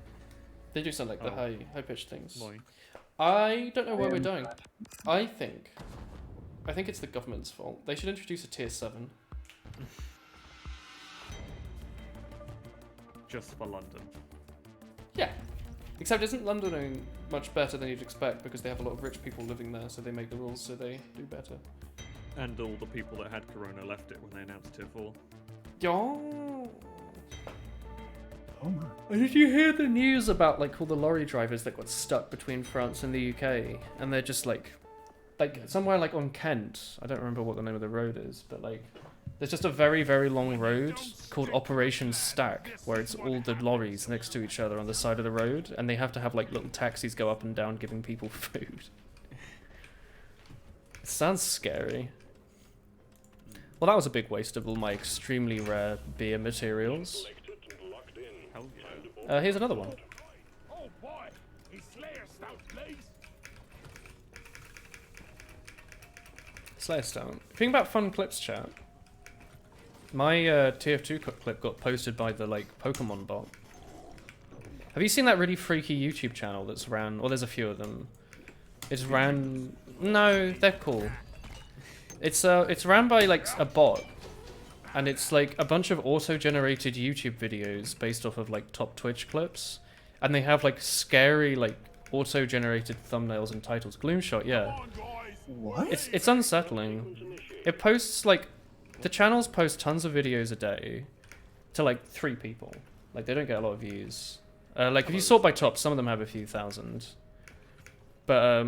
They do sound like the Oh. high pitched things. Annoying. I don't know what we're doing. I think it's the government's fault. They should introduce a tier 7. Just for London. Yeah. Except isn't London doing much better than you'd expect because they have a lot of rich people living there, so they make the rules so they do better. And all the people that had Corona left it when they announced tier 4. Yo. Oh my. Did you hear the news about like all the lorry drivers that got stuck between France and the UK, and they're just like somewhere like on Kent. I don't remember what the name of the road is, but like there's just a very, very long road called Operation Stack, where it's all the lorries next to each other on the side of the road, and they have to have like little taxis go up and down giving people food. It sounds scary. Well, that was a big waste of all my extremely rare beer materials. Hell yeah. Here's another one. Oh boy, is Slayer Stout, please? Slayer Stone. Thinking about fun clips, chat. My TF2 clip got posted by the like Pokemon bot. Have you seen that really freaky YouTube channel that's ran? Well, there's a few of them. It's ran. No, they're cool. It's ran by like a bot, and it's like a bunch of auto-generated YouTube videos based off of like top Twitch clips, and they have like scary like auto-generated thumbnails and titles. Gloomshot, yeah. What? It's unsettling. It posts like the channels post tons of videos a day to like 3 people. Like they don't get a lot of views. Like if you sort by top, some of them have a few thousand. But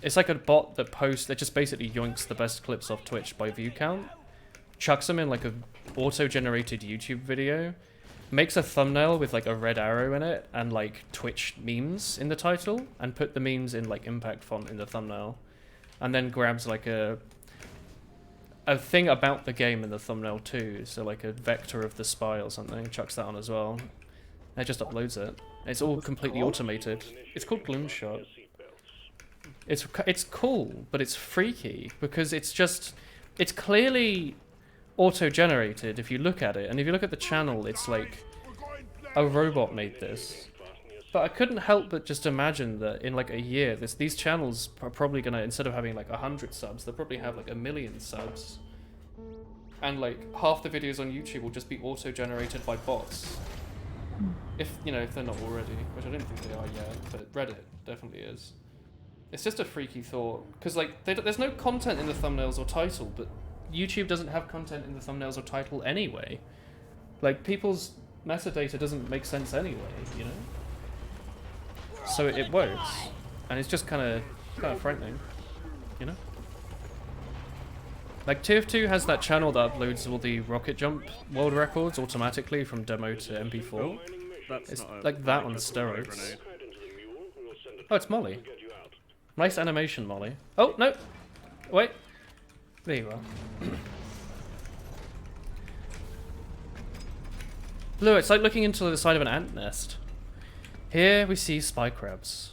it's like a bot that posts that just basically yoinks the best clips off Twitch by view count, chucks them in like a auto-generated YouTube video, makes a thumbnail with like a red arrow in it and like Twitch memes in the title, and put the memes in like impact font in the thumbnail, and then grabs like a thing about the game in the thumbnail too, so like a vector of the spy or something, chucks that on as well. And it just uploads it. It's all completely automated. It's called Gloomshot. It's cool, but it's freaky because it's clearly auto-generated if you look at it, and if you look at the channel, it's like a robot made this. But I couldn't help but just imagine that in like a year, these channels are probably gonna, instead of having like 100 subs, they'll probably have like 1 million subs, and like half the videos on YouTube will just be auto-generated by bots. If they're not already, which I don't think they are yet, but Reddit definitely is. It's just a freaky thought, because like there's no content in the thumbnails or title, but YouTube doesn't have content in the thumbnails or title anyway. Like people's metadata doesn't make sense anyway, you know. So it works, and it's just kind of frightening, you know. Like TF2 has that channel that uploads all the rocket jump world records automatically from demo to MP4. That's It's not a, like that on that's a grenade. steroids. Oh, it's Molly. Nice animation, Molly. Oh, no! Wait. There you are. Blue, it's like looking into the side of an ant nest. Here we see Spy Crabs,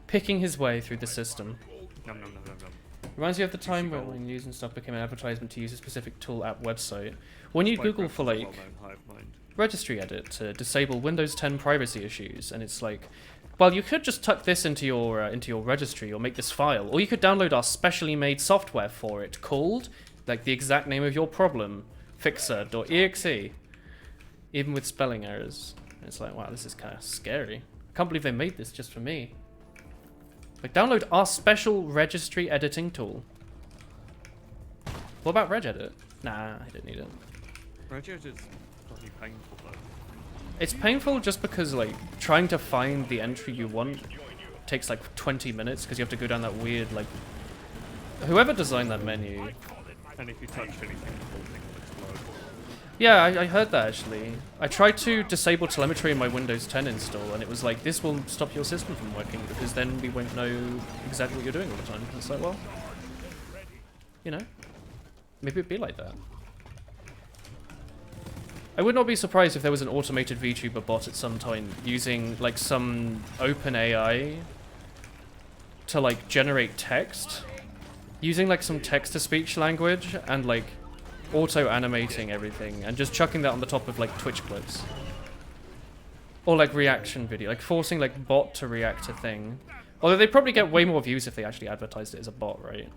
picking his way through the system. Nom, nom, nom, nom, nom. Reminds you of the time when news and stuff became an advertisement to use a specific tool app website. When you Google for like registry edit to disable Windows 10 privacy issues, and it's like, well, you could just tuck this into your registry or make this file, or you could download our specially made software for it called, like the exact name of your problem, fixer.exe, even with spelling errors. It's like, wow, this is kind of scary. I can't believe they made this just for me. Like, download our special registry editing tool. What about regedit? Nah, I don't need it. Regedit is bloody painful though. It's painful just because, like, trying to find the entry you want takes, like, 20 minutes because you have to go down that weird, like... Whoever designed that menu... And if you touch anything, the whole thing will explode. Yeah, I heard that actually. I tried to disable telemetry in my Windows 10 install, and it was like, this will stop your system from working, because then we won't know exactly what you're doing all the time. It's like, well, you know, maybe it'd be like that. I would not be surprised if there was an automated VTuber bot at some time using like some open AI to like generate text, using like some text-to-speech language and like auto-animating everything and just chucking that on the top of like Twitch clips. Or like reaction video, like forcing like bot to react to thing. Although they probably get way more views if they actually advertised it as a bot, right?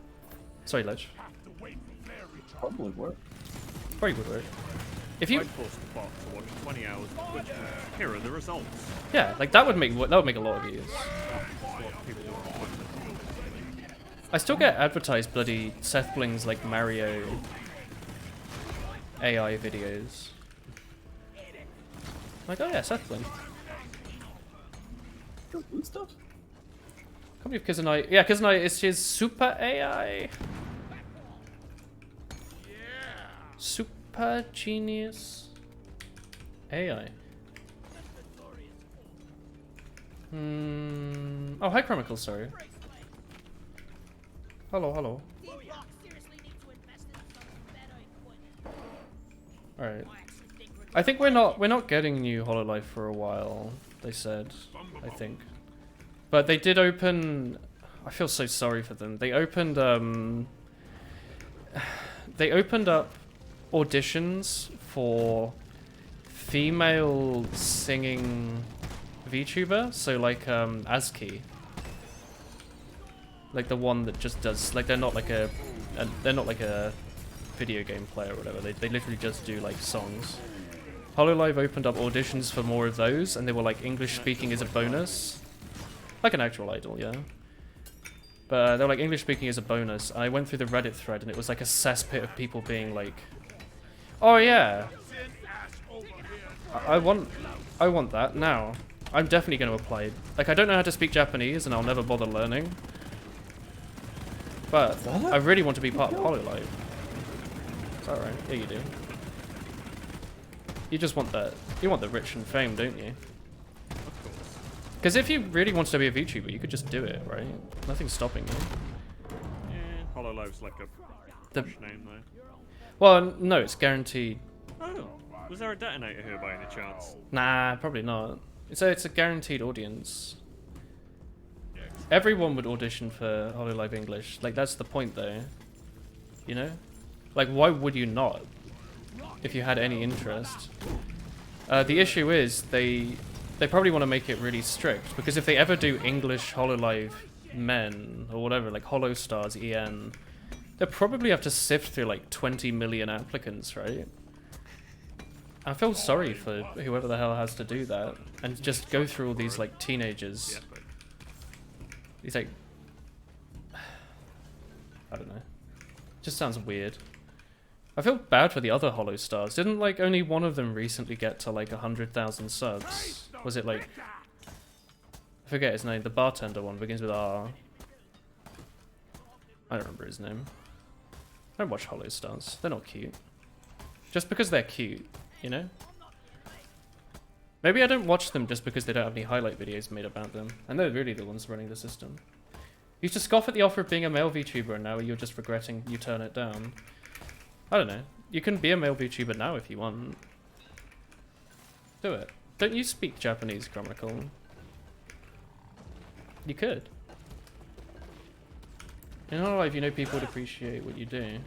Sorry, Ledge. Probably work. Probably would work. If you I'd force the bot to watch 20 hours of Twitch clips. Here are the results. yeah, like that would make a lot of views. That's what people do on Twitter. I still get advertised bloody Seth Bling's like Mario AI videos. Like, oh yeah, Seth Bling. Still blue stuff? Can't believe Kizunai. Yeah, Kizunai is his super AI. Super genius AI. Oh, hi Chronicle, sorry. Hello, hello. Rock seriously needs to invest in some better equipment. Alright. I think we're not getting new HoloLive for a while, they said. I think. But they did open, I feel so sorry for them. They opened up auditions for female singing VTuber, so like ASCII. Like the one that just does, like they're not like a video game player or whatever. They literally just do like songs. HoloLive opened up auditions for more of those, and they were like English speaking is a bonus. Like an actual idol, yeah. But they were like English speaking is a bonus. And I went through the Reddit thread, and it was like a cesspit of people being like, "Oh yeah, I want that now. I'm definitely going to apply." Like I don't know how to speak Japanese, and I'll never bother learning. But I really want to be part of HoloLive. It's alright. Yeah, you do. You just want that. You want the rich and fame, don't you? Because if you really wanted to be a VTuber, you could just do it, right? Nothing's stopping you. Yeah, HoloLive's like a The- push name though. Well, no, it's guaranteed. Oh, was there a detonator here by any chance? Nah, probably not. So it's a guaranteed audience. Everyone would audition for HoloLive English. Like, that's the point, though. You know? Like, why would you not? If you had any interest. The issue is, they probably want to make it really strict. Because if they ever do English HoloLive Men, or whatever, like HoloStars EN, they'll probably have to sift through, like, 20 million applicants, right? I feel sorry for whoever the hell has to do that. And just go through all these, like, teenagers. He's like, I don't know. Just sounds weird. I feel bad for the other HoloStars. Didn't like only one of them recently get to like 100,000 subs? Was it like, I forget his name. The bartender one begins with R. I don't remember his name. I don't watch HoloStars. They're not cute. Just because they're cute, you know? Maybe I don't watch them just because they don't have any highlight videos made about them. And they're really the ones running the system. You used to scoff at the offer of being a male VTuber, and now you're just regretting you turn it down. I don't know. You can be a male VTuber now if you want. Do it. Don't you speak Japanese, Chronicle? You could. In HoloLive, you know people would appreciate what you do.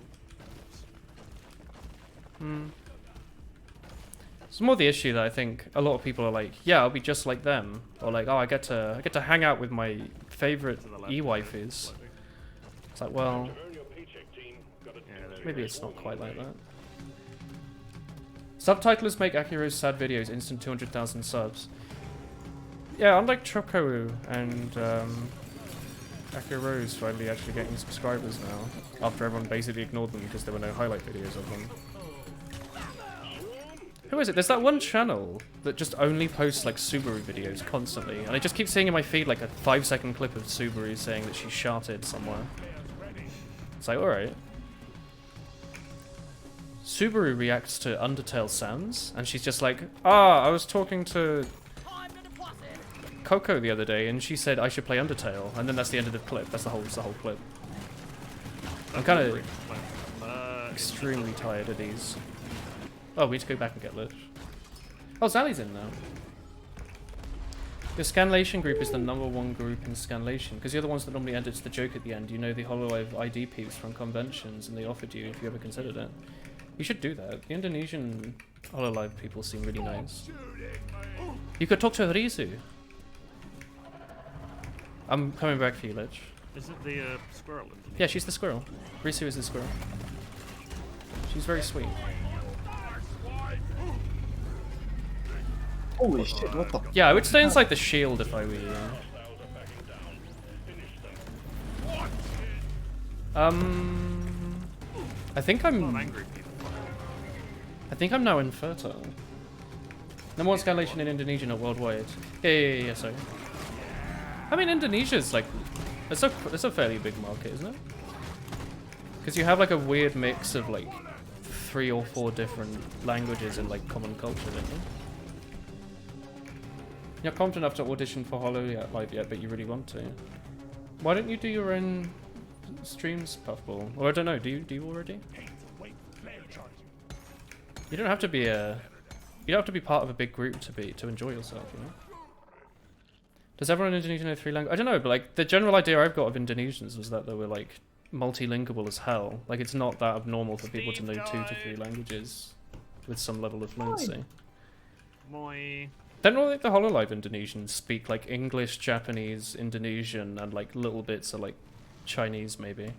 It's more the issue that I think a lot of people are like, yeah, I'll be just like them, or like, oh, I get to hang out with my favorite e-waifus. It's like, well, maybe it's not quite like that. Subtitlers make Akiro's sad videos instant 200,000 subs. Yeah, unlike Chokoru and Akiro's finally actually getting subscribers now, after everyone basically ignored them because there were no highlight videos of them. Who is it? There's that one channel that just only posts like Subaru videos constantly, and I just keep seeing in my feed like a 5-second clip of Subaru saying that she sharted somewhere. It's like, alright. Subaru reacts to Undertale sounds, and she's just like, I was talking to Time to deposit. Coco the other day, and she said I should play Undertale, and then that's the end of the clip. That's the whole clip. I'm kind of extremely tired of these. Oh, we need to go back and get lit. Oh, Sally's in now. Your Scanlation group is the #1 group in Scanlation, because you're the ones that normally end. It's the joke at the end. You know the HoloLive ID peeps from conventions, and they offered you if you ever considered it. You should do that. The Indonesian HoloLive people seem really nice. You could talk to Rizu. I'm coming back for you, Lich. Is it the squirrel? Yeah, she's the squirrel. Rizu is the squirrel. She's very sweet. Holy shit, what the? Yeah, I would stay inside the shield if I were you. I think I'm Angry people. I think I'm now infertile. #1 Scanlation in Indonesia, not worldwide. Yeah, sorry. I mean, Indonesia's like, it's a fairly big market, isn't it? Because you have like a weird mix of like 3 or 4 different languages and like common culture, don't you? You're not confident enough to audition for HoloLive yet, but you really want to. Why don't you do your own streams, Puffball? Or I don't know, do you already? You don't have to be you don't have to be part of a big group to enjoy yourself, you know? Does everyone in Indonesia know 3 languages? I don't know, but like the general idea I've got of Indonesians was that they were like multilingual as hell. Like it's not that abnormal for people to know 2 to 3 languages with some level of fluency. Don't like the HoloLive Indonesians speak like English, Japanese, Indonesian, and like little bits of like Chinese maybe.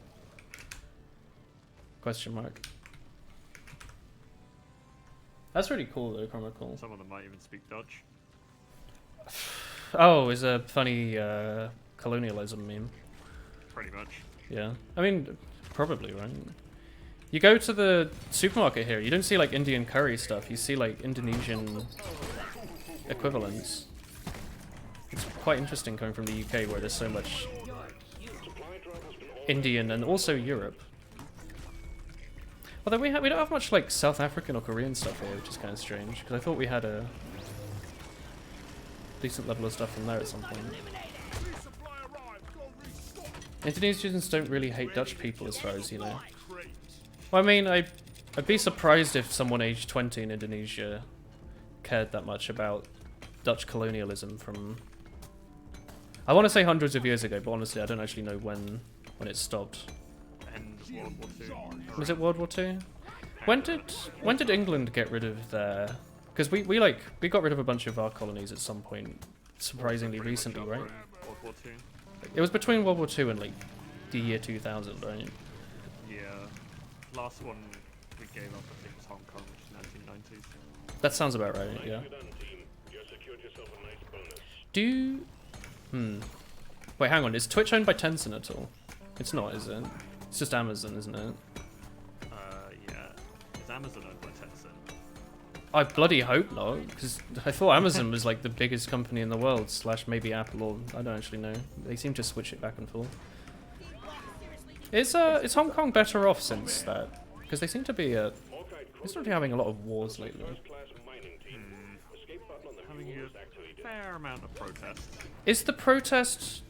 Question mark. That's really cool though, Chromical. Some of them might even speak Dutch. Oh, is a funny colonialism meme. Pretty much. Yeah. I mean, probably, right? You go to the supermarket here, you don't see like Indian curry stuff, you see like Indonesian equivalents. It's quite interesting coming from the UK where there's so much Indian and also Europe. Although we don't have much like South African or Korean stuff here, which is kind of strange, because I thought we had a decent level of stuff from there at some point. Indonesians don't really hate Dutch people as far as you know. Well, I mean, I'd be surprised if someone aged 20 in Indonesia cared that much about Dutch colonialism from... I want to say hundreds of years ago, but honestly I don't actually know when it stopped. End of World War II. Was it World War II? When did England get rid of their... Because we got rid of a bunch of our colonies at some point, surprisingly recently, right? World War II. It was between World War II and like the year 2000, right? Yeah. Last one we gave up, I think, was Hong Kong, which is 1990s. That sounds about right, yeah. Wait, hang on, is Twitch owned by Tencent at all? It's not, is it? It's just Amazon, isn't it? Yeah. Is Amazon owned by Tencent? I bloody hope not, because I thought Amazon was like the biggest company in the world, /, maybe Apple, or I don't actually know. They seem to switch it back and forth. Is Hong Kong better off since that? Because they seem to be having a lot of wars lately. Having a fair amount of protests. Is the protest...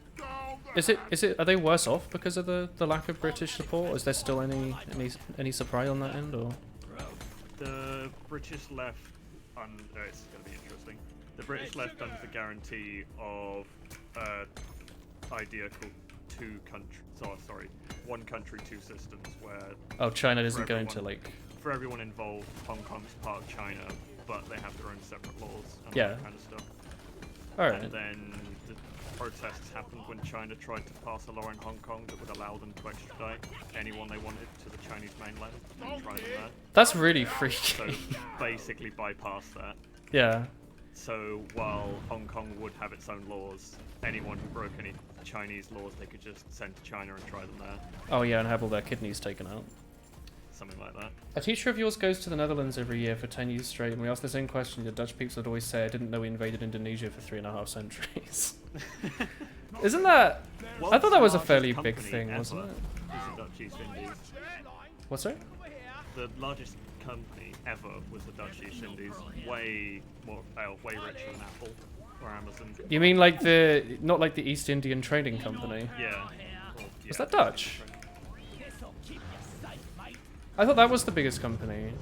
Are they worse off because of the lack of British support? Is there still any surprise on that end, or...? The British left it's going to be interesting. The British left under the guarantee of idea called one country, two systems, where... Oh, China isn't going to, like... For everyone involved, Hong Kong's part of China, but they have their own separate laws and all that kind of stuff. Alright. And then the protests happened when China tried to pass a law in Hong Kong that would allow them to extradite anyone they wanted to the Chinese mainland and try them there. That's really freaky. So basically bypass that. Yeah. So while Hong Kong would have its own laws, anyone who broke any Chinese laws they could just send to China and try them there. Oh yeah, and have all their kidneys taken out. Something like that. A teacher of yours goes to the Netherlands every year for 10 years straight, and we asked the same question. The Dutch people would always say, I didn't know we invaded Indonesia for 3.5 centuries. Isn't that... Well, I thought that was a fairly big thing, wasn't it? Is the Dutch East Indies. What's that? the largest company ever was the Dutch East Indies. Way richer than Apple or Amazon. You mean like not like the East Indian Trading Company? Yeah. Was that Dutch? I thought that was the biggest company.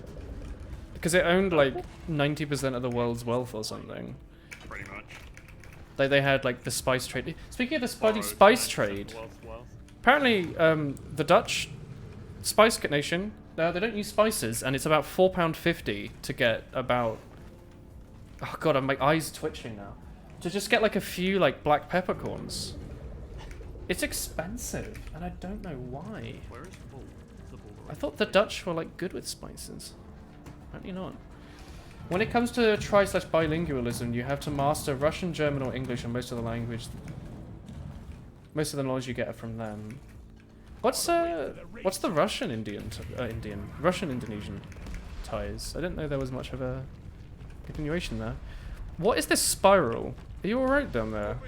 Because it owned like 90% of the world's wealth or something. Pretty much. Like they had like the spice trade. Speaking of the spice trade, apparently the Dutch spice nation, they don't use spices, and it's about £4.50 to get about. Oh god, my eyes twitching now. To just get like a few like black peppercorns. It's expensive, and I don't know why. Where is the ball? I thought the Dutch were like good with spices. Apparently not. When it comes to tri/bilingualism, you have to master Russian, German, or English, and most of the knowledge you get from them. What's the Russian Russian Indonesian ties? I didn't know there was much of a continuation there. What is this spiral? Are you alright down there?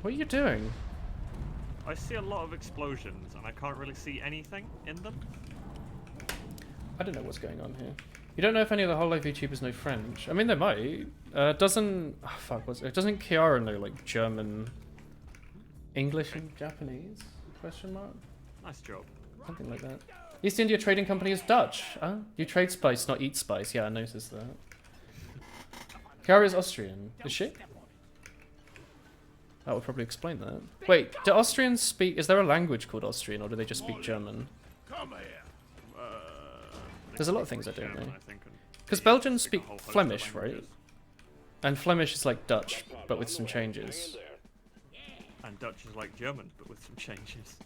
What are you doing? I see a lot of explosions, and I can't really see anything in them. I don't know what's going on here. You don't know if any of the Hololive YouTubers know French. I mean, they might. Doesn't Kiara know like German, English, and Japanese? Question mark. Nice job. Something like that. East India Trading Company is Dutch. Huh? You trade spice, not eat spice. Yeah, I noticed that. Kiara is Austrian. Is she? That would probably explain that. Wait, do Austrians speak... Is there a language called Austrian, or do they just speak German? There's a lot of things I don't know. Because Belgians speak Flemish, right? And Flemish is like Dutch, but with some changes. And Dutch is like German, but with some changes.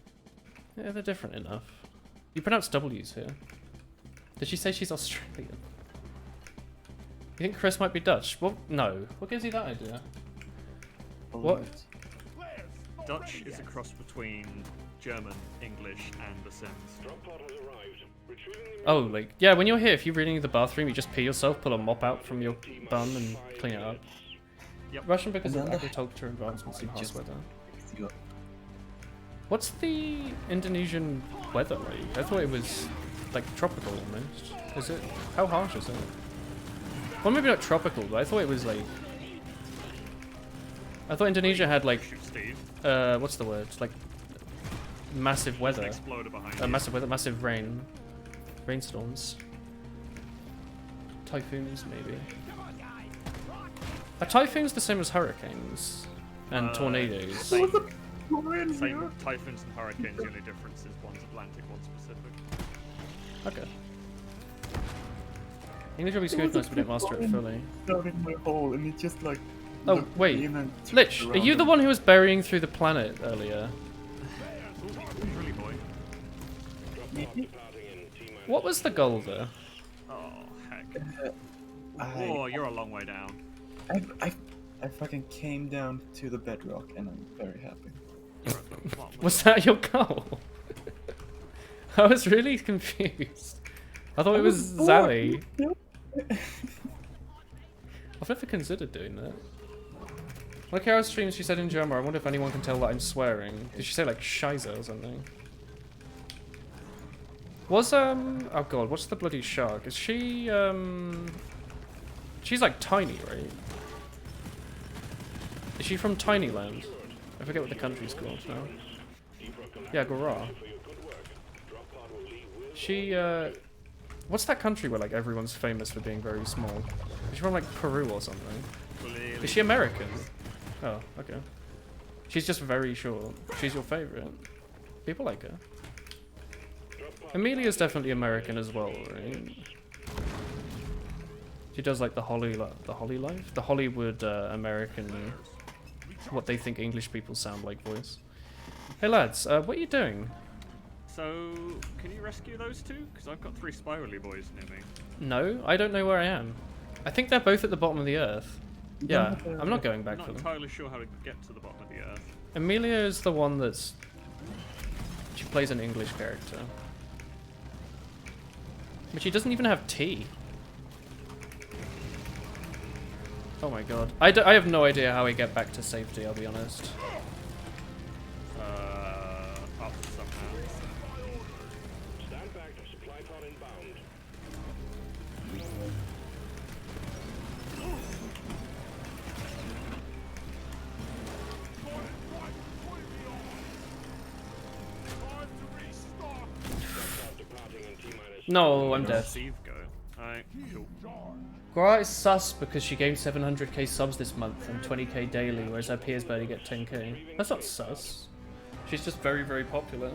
Yeah, they're different enough. You pronounce W's here. Did she say she's Australian? You think Chris might be Dutch? Well, no. What gives you that idea? What? Dutch is a cross between German, English, and The Sims. Oh, like, yeah, when you're here, if you really need the bathroom, you just pee yourself, pull a mop out from your bum and clean it up. Yep. Russian because of agriculture advancements and harsh weather. What's the Indonesian weather like? I thought it was, like, tropical almost. Is it? How harsh is it? Well, maybe not tropical, but I thought it was, like... I thought Indonesia had, like... what's the word? Like, massive weather. Massive weather, massive rain. Rainstorms. Typhoons, maybe. Are typhoons the same as hurricanes? And tornadoes? Same typhoons and hurricanes, the only difference is one's Atlantic, one's Pacific. Okay. English will be good, nice, but don't master it fully. Down in my hole, and it just like. Oh, wait. Lich, are you the one who was burying through the planet earlier? Really, boy. What was the goal there? Oh, heck. Whoa, you're a long way down. I fucking came down to the bedrock, and I'm very happy. Was that your goal? I was really confused. I thought it was Zally. I've never considered doing that. Like Kara's streams, she said in German, I wonder if anyone can tell that I'm swearing. Did she say like Scheiße or something? Was, oh god, what's the bloody shark? Is she, she's like tiny, right? Is she from Tiny Land? I forget what the country's called now. Yeah, Gora. She, what's that country where like everyone's famous for being very small? Is she from like Peru or something? Is she American? Oh, okay. She's just very short. She's your favorite. People like her. Amelia's definitely American as well, right? She does like the Hollywood American, what they think English people sound like voice. Hey lads, what are you doing? So, can you rescue those two? Because I've got 3 spirally boys near me. No, I don't know where I am. I think they're both at the bottom of the earth. Yeah, I'm not going back for them. I'm not entirely sure how to get to the bottom of the earth. Amelia is the one that's... She plays an English character. But she doesn't even have tea. Oh my god. I have no idea how we get back to safety, I'll be honest. Up somehow. Python inbound. No, I'm dead. Steve go. Alright, cool. Gra is sus because she gained 700k subs this month and 20k daily, whereas her peers barely get 10k. That's not sus. She's just very, very popular.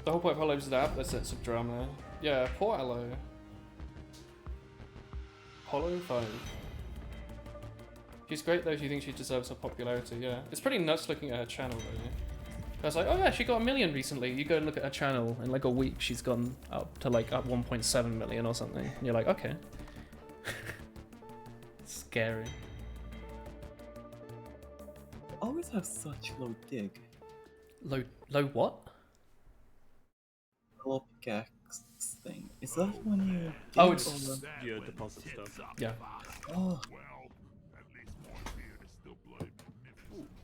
The whole point of Hollow is that there's sense of drama. Yeah, poor Hollow. Hollow 5. She's great though, she thinks she deserves her popularity, yeah. It's pretty nuts looking at her channel though. I was like, oh yeah, she got 1 million recently. You go and look at her channel, in like a week she's gone up to like up 1.7 million or something. And you're like, okay. Scary. Always have such low dig. Low what? Low pickaxe thing. Is that when you? Oh, dig it's all the- Your deposit stuff. yeah. Oh,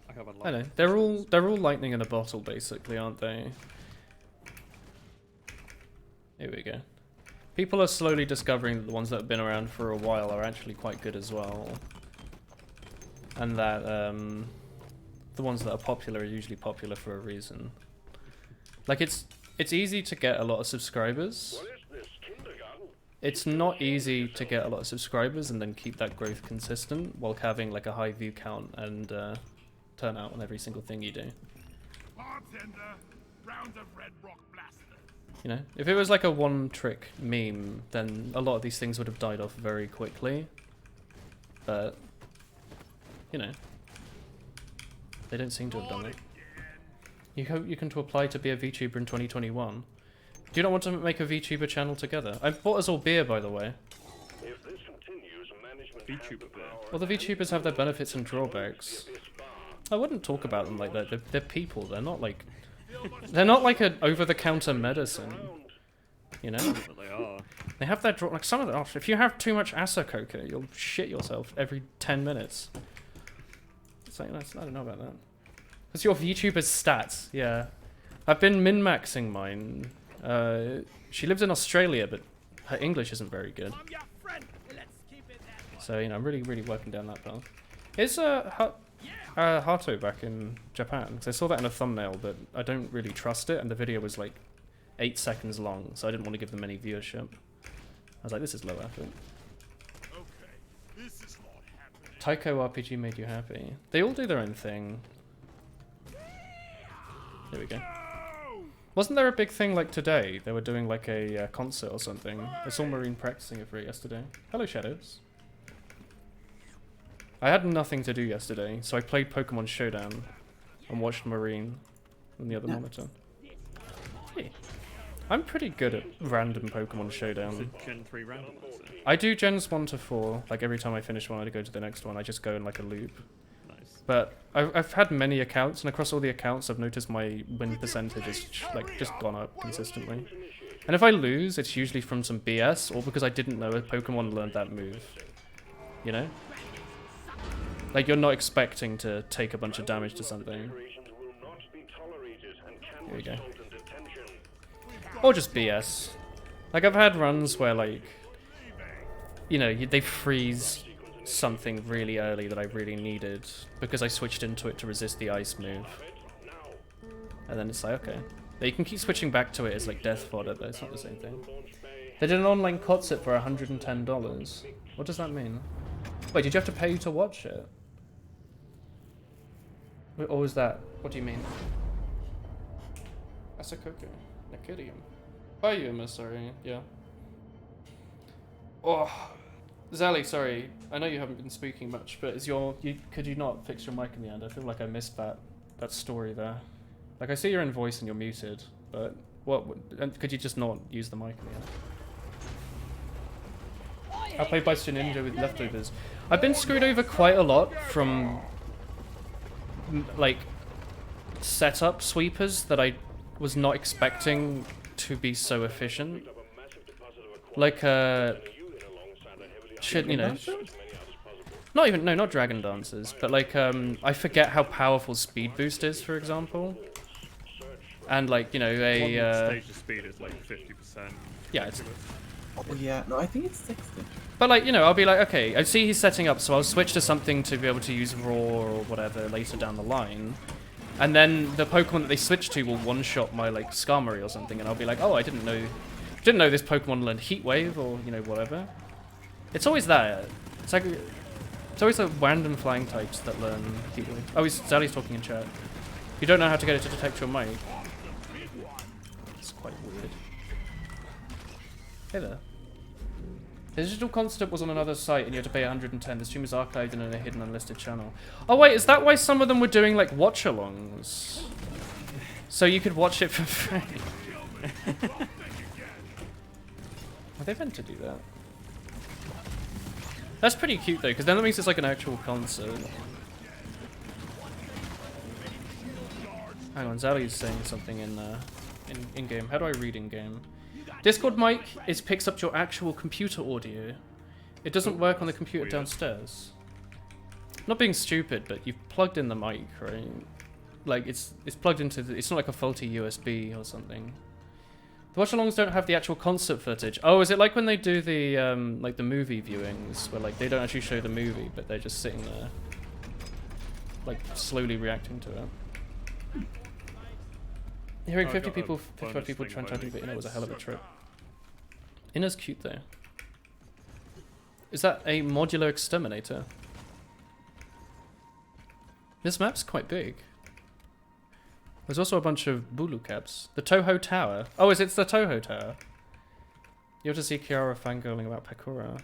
I have a I know. light. They're all lightning in a bottle, basically, aren't they? Here we go. People are slowly discovering that the ones that have been around for a while are actually quite good as well, and that the ones that are popular are usually popular for a reason. Like it's easy to get a lot of subscribers. What is this, kindergarten? It's not easy to get a lot of subscribers and then keep that growth consistent while having like a high view count and turn out on every single thing you do. Bartender, rounds of Red Rock Blaster. You know, if it was like a one-trick meme, then a lot of these things would have died off very quickly. But, you know, they don't seem to have done it. You hope you can to apply to be a VTuber in 2021. Do you not want to make a VTuber channel together? I bought us all beer, by the way. If this continues, management VTuber beer. Well, the VTubers have their benefits and drawbacks. I wouldn't talk about them like that. They're people. They're not like an over-the-counter medicine. You know? But they are. They have their like some of the. If you have too much Asacoca, you'll shit yourself every 10 minutes. It's like I don't know about that. It's your VTuber's stats. Yeah, I've been min-maxing mine. She lives in Australia, but her English isn't very good. I'm your friend. Let's keep it that way. So you know, I'm really working down that path. Is Hato back in Japan? Because I saw that in a thumbnail, but I don't really trust it, and the video was like 8 seconds long, so I didn't want to give them any viewership. I was like, this is low effort. Okay, this is not happening. Taiko RPG made you happy. They all do their own thing. There we go. Wasn't there a big thing like today? They were doing like a concert or something. I saw Marine practicing it for it yesterday. Hello, Shadows. I had nothing to do yesterday, so I played Pokemon Showdown and watched Marine on the other monitor. Hey. I'm pretty good at random Pokemon Is Showdown. it Gen 3 randomizer? I do gens 1 to 4. Like every time I finish one, I go to the next one. I just go in like a loop. Nice. But I've had many accounts, and across all the accounts, I've noticed my win percentage is like just gone up consistently. And if I lose, it's usually from some BS or because I didn't know a Pokemon learned that move. You know? Like you're not expecting to take a bunch of damage to something. Here we go. Or just BS. Like I've had runs where like, you know, they freeze something really early that I really needed because I switched into it to resist the ice move. And then it's like, okay. But you can keep switching back to it as like death fodder, but it's not the same thing. They did an online concert for $110. What does that mean? Wait, did you have to pay to watch it? Or was that? What do you mean? Asacoca. Nakidium. Bayuma, sorry. Yeah. Oh. Zally, sorry. I know you haven't been speaking much, but could you not fix your mic in the end? I feel like I missed that story there. Like I see your own voice and you're muted, but could you just not use the mic in the end? I played Bicycle Ninja with leftovers. I've been screwed over quite a lot from like setup sweepers that I was not expecting to be so efficient. Like shit, you know. Not even, no, not dragon dancers, but like, I forget how powerful speed boost is, for example. And like, you know, Stage of speed is like 50%. Yeah, it's... Oh yeah, no, I think it's 60. But like, you know, I'll be like, okay, I see he's setting up, so I'll switch to something to be able to use Roar or whatever later down the line. And then the Pokemon that they switch to will one-shot my, like, Skarmory or something, and I'll be like, oh, I didn't know this Pokemon learned Heat Wave or, you know, whatever. It's always that. It's like, it's always the random flying types that learn Heat Wave. Oh, Sally's talking in chat. You don't know how to get it to detect your mic. It's quite weird. Hey there. The digital concept was on another site and you had to pay 110. The stream is archived in a hidden unlisted channel. Oh wait, is that why some of them were doing like watch-alongs? So you could watch it for free. Are they meant to do that? That's pretty cute though, because then that means it's like an actual concert. Hang on, Zally's saying something in game. How do I read in game? Discord mic picks up your actual computer audio. It doesn't work on the computer downstairs. Not being stupid, but you've plugged in the mic, right? Like it's plugged into it's not like a faulty USB or something. The watch-alongs don't have the actual concert footage. Oh, is it like when they do the like the movie viewings where like they don't actually show the movie, but they're just sitting there, like slowly reacting to it. Hearing 55 people trying to do Inner was a hell of a trip. Inner's cute though. Is that a modular exterminator? This map's quite big. There's also a bunch of Bulu caps. The Toho Tower. Oh, it's the Toho Tower. You have to see Kiara fangirling about Pakura.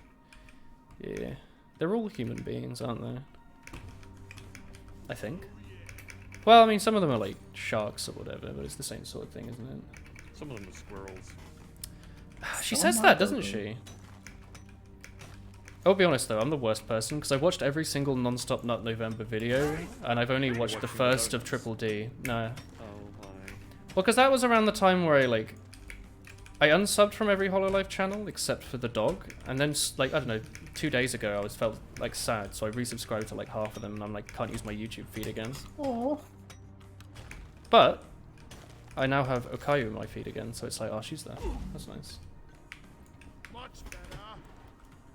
Yeah. They're all human beings, aren't they? I think. Well, I mean, some of them are like sharks or whatever, but it's the same sort of thing, isn't it? Some of them are squirrels. She says that, doesn't she? I'll be honest though, I'm the worst person, because I watched every single Non-Stop Nut November video, and I've only watched the first of Triple D. No. Oh my. Well, because that was around the time where I unsubbed from every Hololive channel, except for the dog, and then, like, I don't know, 2 days ago I felt, like, sad, so I resubscribed to, like, half of them, and I'm like, can't use my YouTube feed again. Aww. But I now have Okayu in my feed again, so it's like, oh, she's there. That's nice.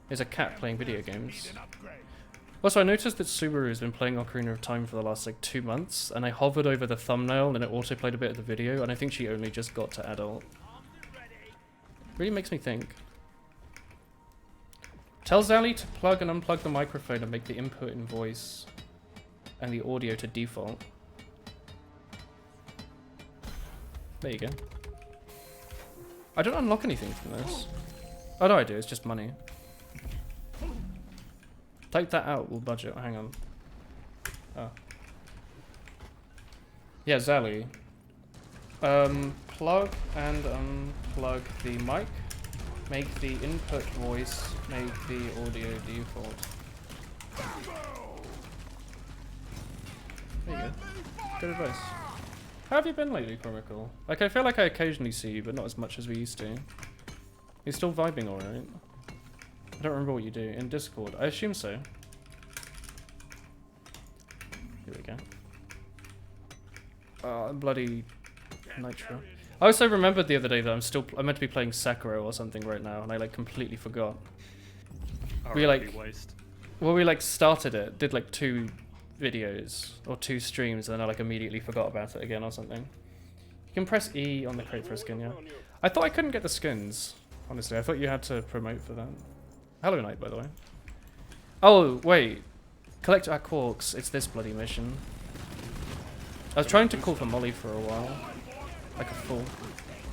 There's a cat playing video games. Also, I noticed that Subaru has been playing Ocarina of Time for the last, like, 2 months, and I hovered over the thumbnail, and it autoplayed a bit of the video, and I think she only just got to adult. Really makes me think. Tell Zally to plug and unplug the microphone and make the input in voice and the audio to default. There you go. I don't unlock anything from this. Oh no, I do. It's just money. Take that out. We'll budget. Hang on. Oh. Yeah, Zally. Plug and unplug the mic. Make the input voice. Make the audio default. There you go. Good advice. How have you been lately, Chronicle? Like, I feel like I occasionally see you, but not as much as we used to. You're still vibing alright? I don't remember what you do. In Discord? I assume so. Here we go. Bloody Nitro. I also remembered the other day that I'm meant to be playing Sekiro or something right now, and I, like, completely forgot. We, like... Well, we, like, started it, did, like, 2 videos or 2 streams, and then I like immediately forgot about it again or something. You can press E on the crate for a skin, yeah. I thought I couldn't get the skins, honestly. I thought you had to promote for that. Hello Night, by the way. Oh, wait. Collect our quarks. It's this bloody mission. I was trying to call for Molly for a while. Like a fool.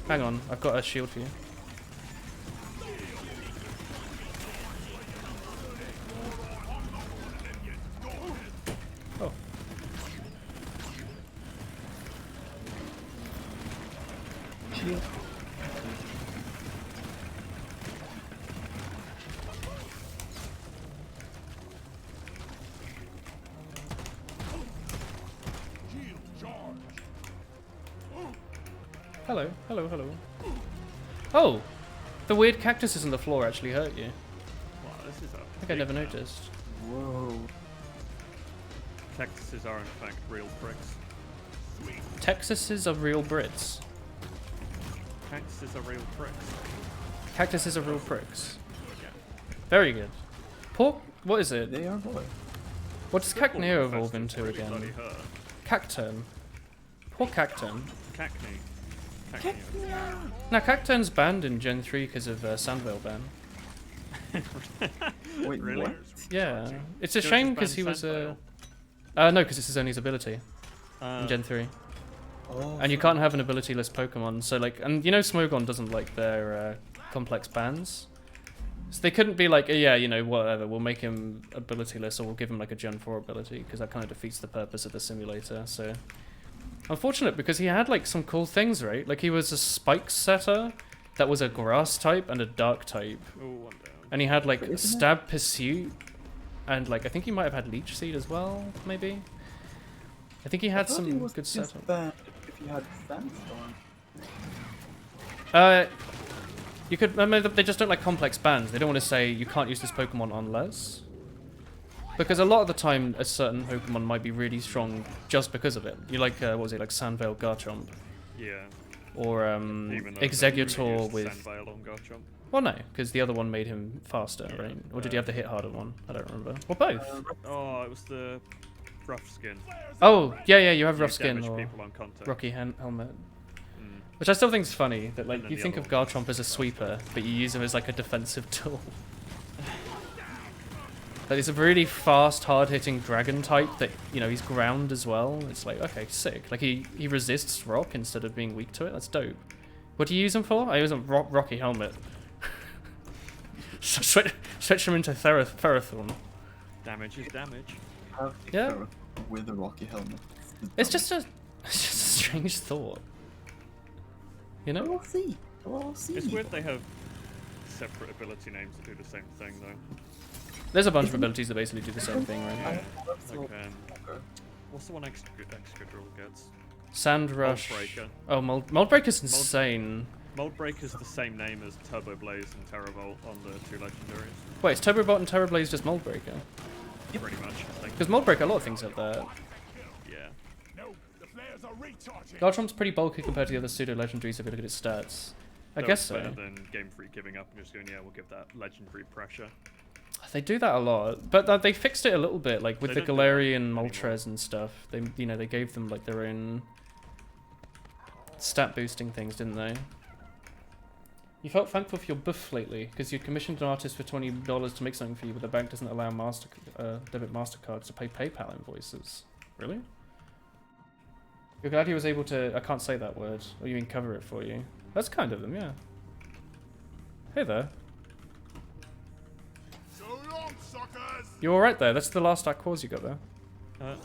Hang on, I've got a shield for you. Oh. Shield. Hello, hello, hello. Oh! The weird cactuses on the floor actually hurt you. Wow, this is I think I never noticed. Whoa. Cactuses are in fact real pricks. Texases are real Brits. Cactuses are real pricks. Cactuses are real pricks. Very good. Pork. What is it? They are boy. What does Cacneo evolve Infestors into really again? bloody hurt. Cacturn. Poor Cacturn. Cackney. Cackney. Now Cacturn's banned in Gen 3 because of Sandvale ban. Wait, Really? what? Yeah. It's a Don't shame just ban because he was Sandvale. no, because this is only his ability in Gen 3. Oh, And you can't have an ability-less Pokemon, so like, and you know Smogon doesn't like their complex bans. So they couldn't be like, yeah, you know, whatever, we'll make him ability-less or we'll give him like a Gen 4 ability, because that kind of defeats the purpose of the simulator, so... Unfortunate, because he had like some cool things, right? Like he was a Spike Setter that was a Grass type and a Dark type. Oh, one down. And he had like But isn't Stab Pursuit, and like, I think he might have had Leech Seed as well, maybe? I think he had some good just setup. bad if you had Sandstorm. You could. I mean, they just don't like complex bans. They don't want to say you can't use this Pokemon unless, because a lot of the time a certain Pokemon might be really strong just because of it. You like what was it, like Sandvale Garchomp, Yeah. or Even though Exeggutor used with. Sandvale on Garchomp. Well, no, because the other one made him faster, Yeah, right? Or did you have the hit harder one? I don't remember. Or both. Oh, it was the rough skin. Oh, yeah, you have You rough skin damage or people on contact. Rocky Helmet. Mm. Which I still think is funny, that like then you the think other of one. Garchomp as a sweeper, but you use him as like a defensive tool. Like it's a really fast, hard-hitting dragon type that, you know, he's ground as well. It's like, okay, sick. Like he resists rock instead of being weak to it. That's dope. What do you use him for? I use him Rocky Helmet. Switch him into Ferrothorn. Damage is damage. Have Yeah. Ferrothorn with a Rocky helmet. It's just a strange thought. You know? We'll see. We'll see. It's weird they have separate ability names that do the same thing, though. There's a bunch of abilities that basically do the same thing, right? Like, what's the one Excadrill gets? Sand Rush. Moldbreaker. Oh, Moldbreaker's insane. Moldbreaker's the same name as Turbo Blaze and Terravolt on the two legendaries. Wait, is Turbobolt and Terrablaze just Moldbreaker? Pretty much, I think. Because Moldbreaker, a lot of things have that. Yeah. No, the flares are recharging. Garchomp's pretty bulky compared to the other pseudo-legendaries if you look at its stats. I That guess was so. better than Game Freak giving up and just going, yeah, we'll give that legendary pressure. They do that a lot, but they fixed it a little bit, like with They the don't do that Galarian anymore. Moltres and stuff. They, you know, they gave them like their own stat boosting things, didn't they? You felt thankful for your buff lately because you commissioned an artist for $20 to make something for you, but the bank doesn't allow debit Mastercards to pay PayPal invoices. Really? You're glad he was able to. I can't say that word. Or you mean cover it for you? That's kind of them, yeah. Hey there. So long, suckers. You all right there? That's the last Aquos you got there. Oh,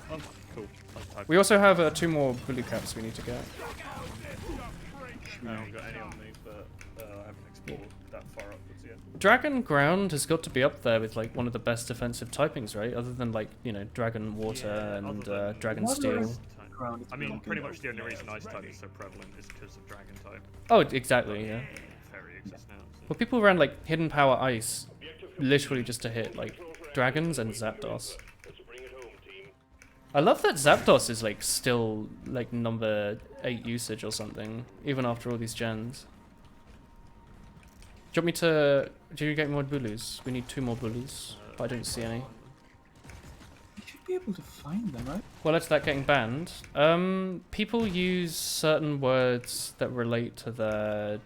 cool. I'll type. We also have 2 more blue caps we need to get. I haven't got any on me, but I haven't explored that far upwards yet. Dragon Ground has got to be up there with like one of the best defensive typings, right? Other than like, you know, Dragon Water Yeah, and other than Dragon Water Steel. is- Ground is I mean, broken. pretty much the only reason Ice type is so prevalent is because of Dragon type. Oh, exactly, yeah. Fairy exists now. So. Well, people ran like Hidden Power Ice literally just to hit like dragons and Zapdos. Let's bring it home, team. I love that Zapdos is like still like number 8 usage or something, even after all these gens. Do you want me to... Do you get more Bulus? We need 2 more Bulus, but I don't see any. You should be able to find them, right? Well, it's that getting banned. People use certain words that relate to their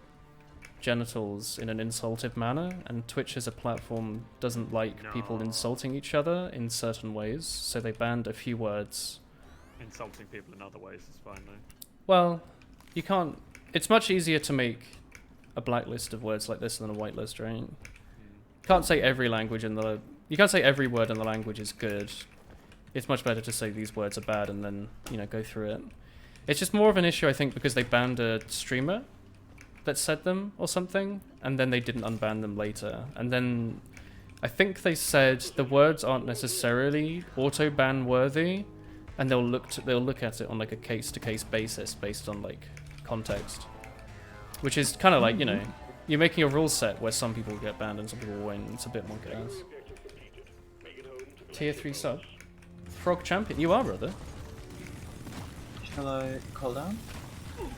genitals in an insultive manner, and Twitch as a platform doesn't like people No. insulting each other in certain ways, so they banned a few words. Insulting people in other ways is fine though. Well, you can't... It's much easier to make a blacklist of words like this than a whitelist, right? You can't say every language in the... You can't say every word in the language is good. It's much better to say these words are bad and then, you know, go through it. It's just more of an issue, I think, because they banned a streamer that said them or something, and then they didn't unban them later. And then I think they said the words aren't necessarily auto-ban worthy, and they'll look at it on like a case-to-case basis based on like context. Which is kind of like, you know, you're making a rule set where some people get banned and some people won't. It's a bit monkey ass. Objective completed. Make it home to Tier 3 sub. Frog champion. You are, brother. Shall I call down?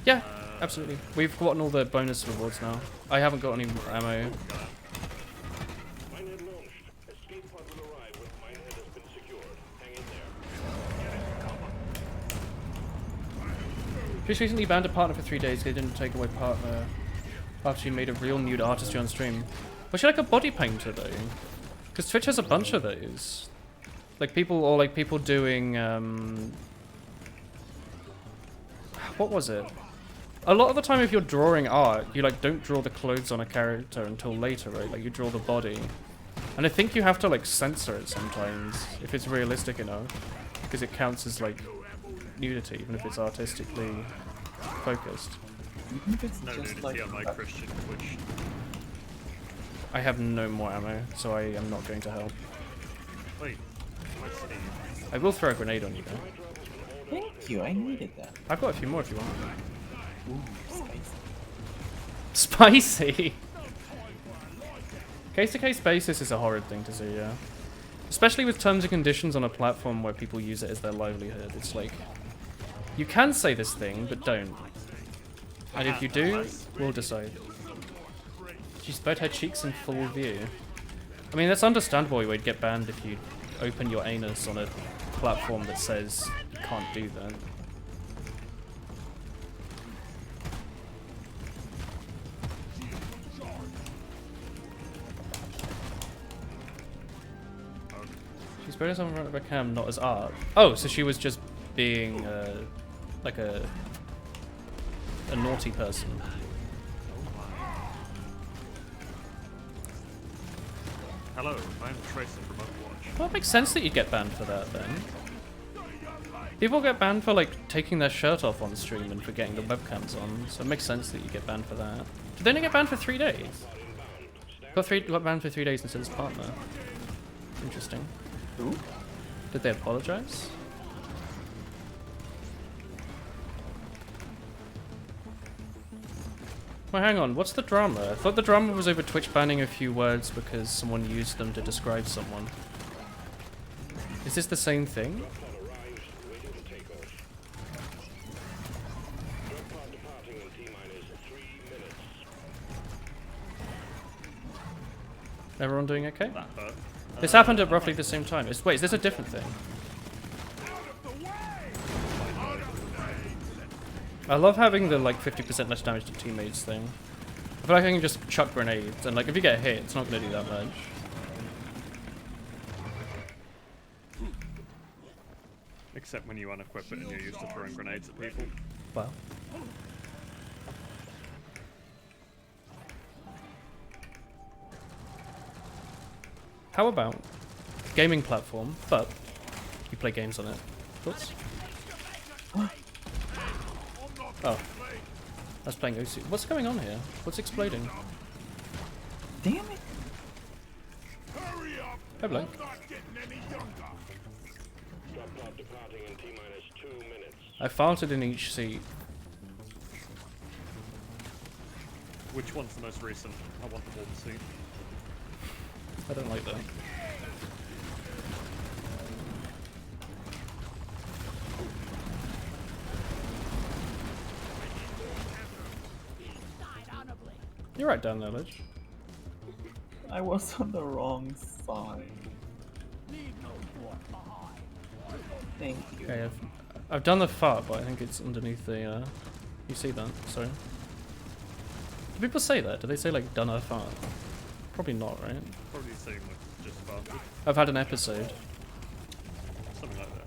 Yeah, absolutely. We've gotten all the bonus rewards now. I haven't got any ammo. Minehead launched. Escape pod will arrive when Minehead has been secured. Hang in there. Twitch recently banned a partner for 3 days. They didn't take away partner after she made a real nude artistry on stream. Was she like a body painter though? Because Twitch has a bunch of those. Like people, or like people doing, what was it? A lot of the time if you're drawing art, you like don't draw the clothes on a character until later, right? Like you draw the body. And I think you have to like censor it sometimes, if it's realistic enough. Because it counts as like nudity, even if it's artistically focused. Even if it's No just nudity like on my Christian Twitch. I have no more ammo, so I am not going to help. Wait, where's Steve? I will throw a grenade on you though. Thank you, I needed that. I've got a few more if you want. Ooh, spicy. Spicy! Case-to-case basis is a horrid thing to see, yeah. Especially with terms and conditions on a platform where people use it as their livelihood. It's like, you can say this thing, but don't. And if you do, we'll decide. She spread her cheeks in full view. I mean, that's understandable why you'd get banned if you open your anus on a platform that says you can't do that. She spread herself in front of her cam, not as art. Oh, so she was just being, like a naughty person. Hello, I'm Tracer from Overwatch. Well, it makes sense that you'd get banned for that then. People get banned for like taking their shirt off on stream and forgetting the webcams on, so it makes sense that you get banned for that. Did they only get banned for 3 days? Got banned for 3 days instead of his partner. Interesting. Ooh. Did they apologize? Well, hang on, what's the drama? I thought the drama was over Twitch banning a few words because someone used them to describe someone. Is this the same thing? Everyone doing okay? This happened at roughly the same time. Wait, is this a different thing? I love having the like 50% less damage to teammates thing. I feel like I can just chuck grenades and like if you get hit, it's not going to do that much. Except when you unequip it and you're used to throwing grenades at people. Wow. How about gaming platform, but you play games on it? Thoughts? Oh. I was playing Osu. What's going on here? What's exploding? Damn it! Hey, Blake. I farted in each seat. Which one's the most recent? I want the whole seat. I don't like that. You're right down there, Ledge. I was on the wrong side. Thank you. Okay, I've done the fart, but I think it's underneath the, you see that? Sorry. Do people say that? Do they say, like, done a fart? Probably not, right? Probably the same with just farted. I've had an episode. Something like that.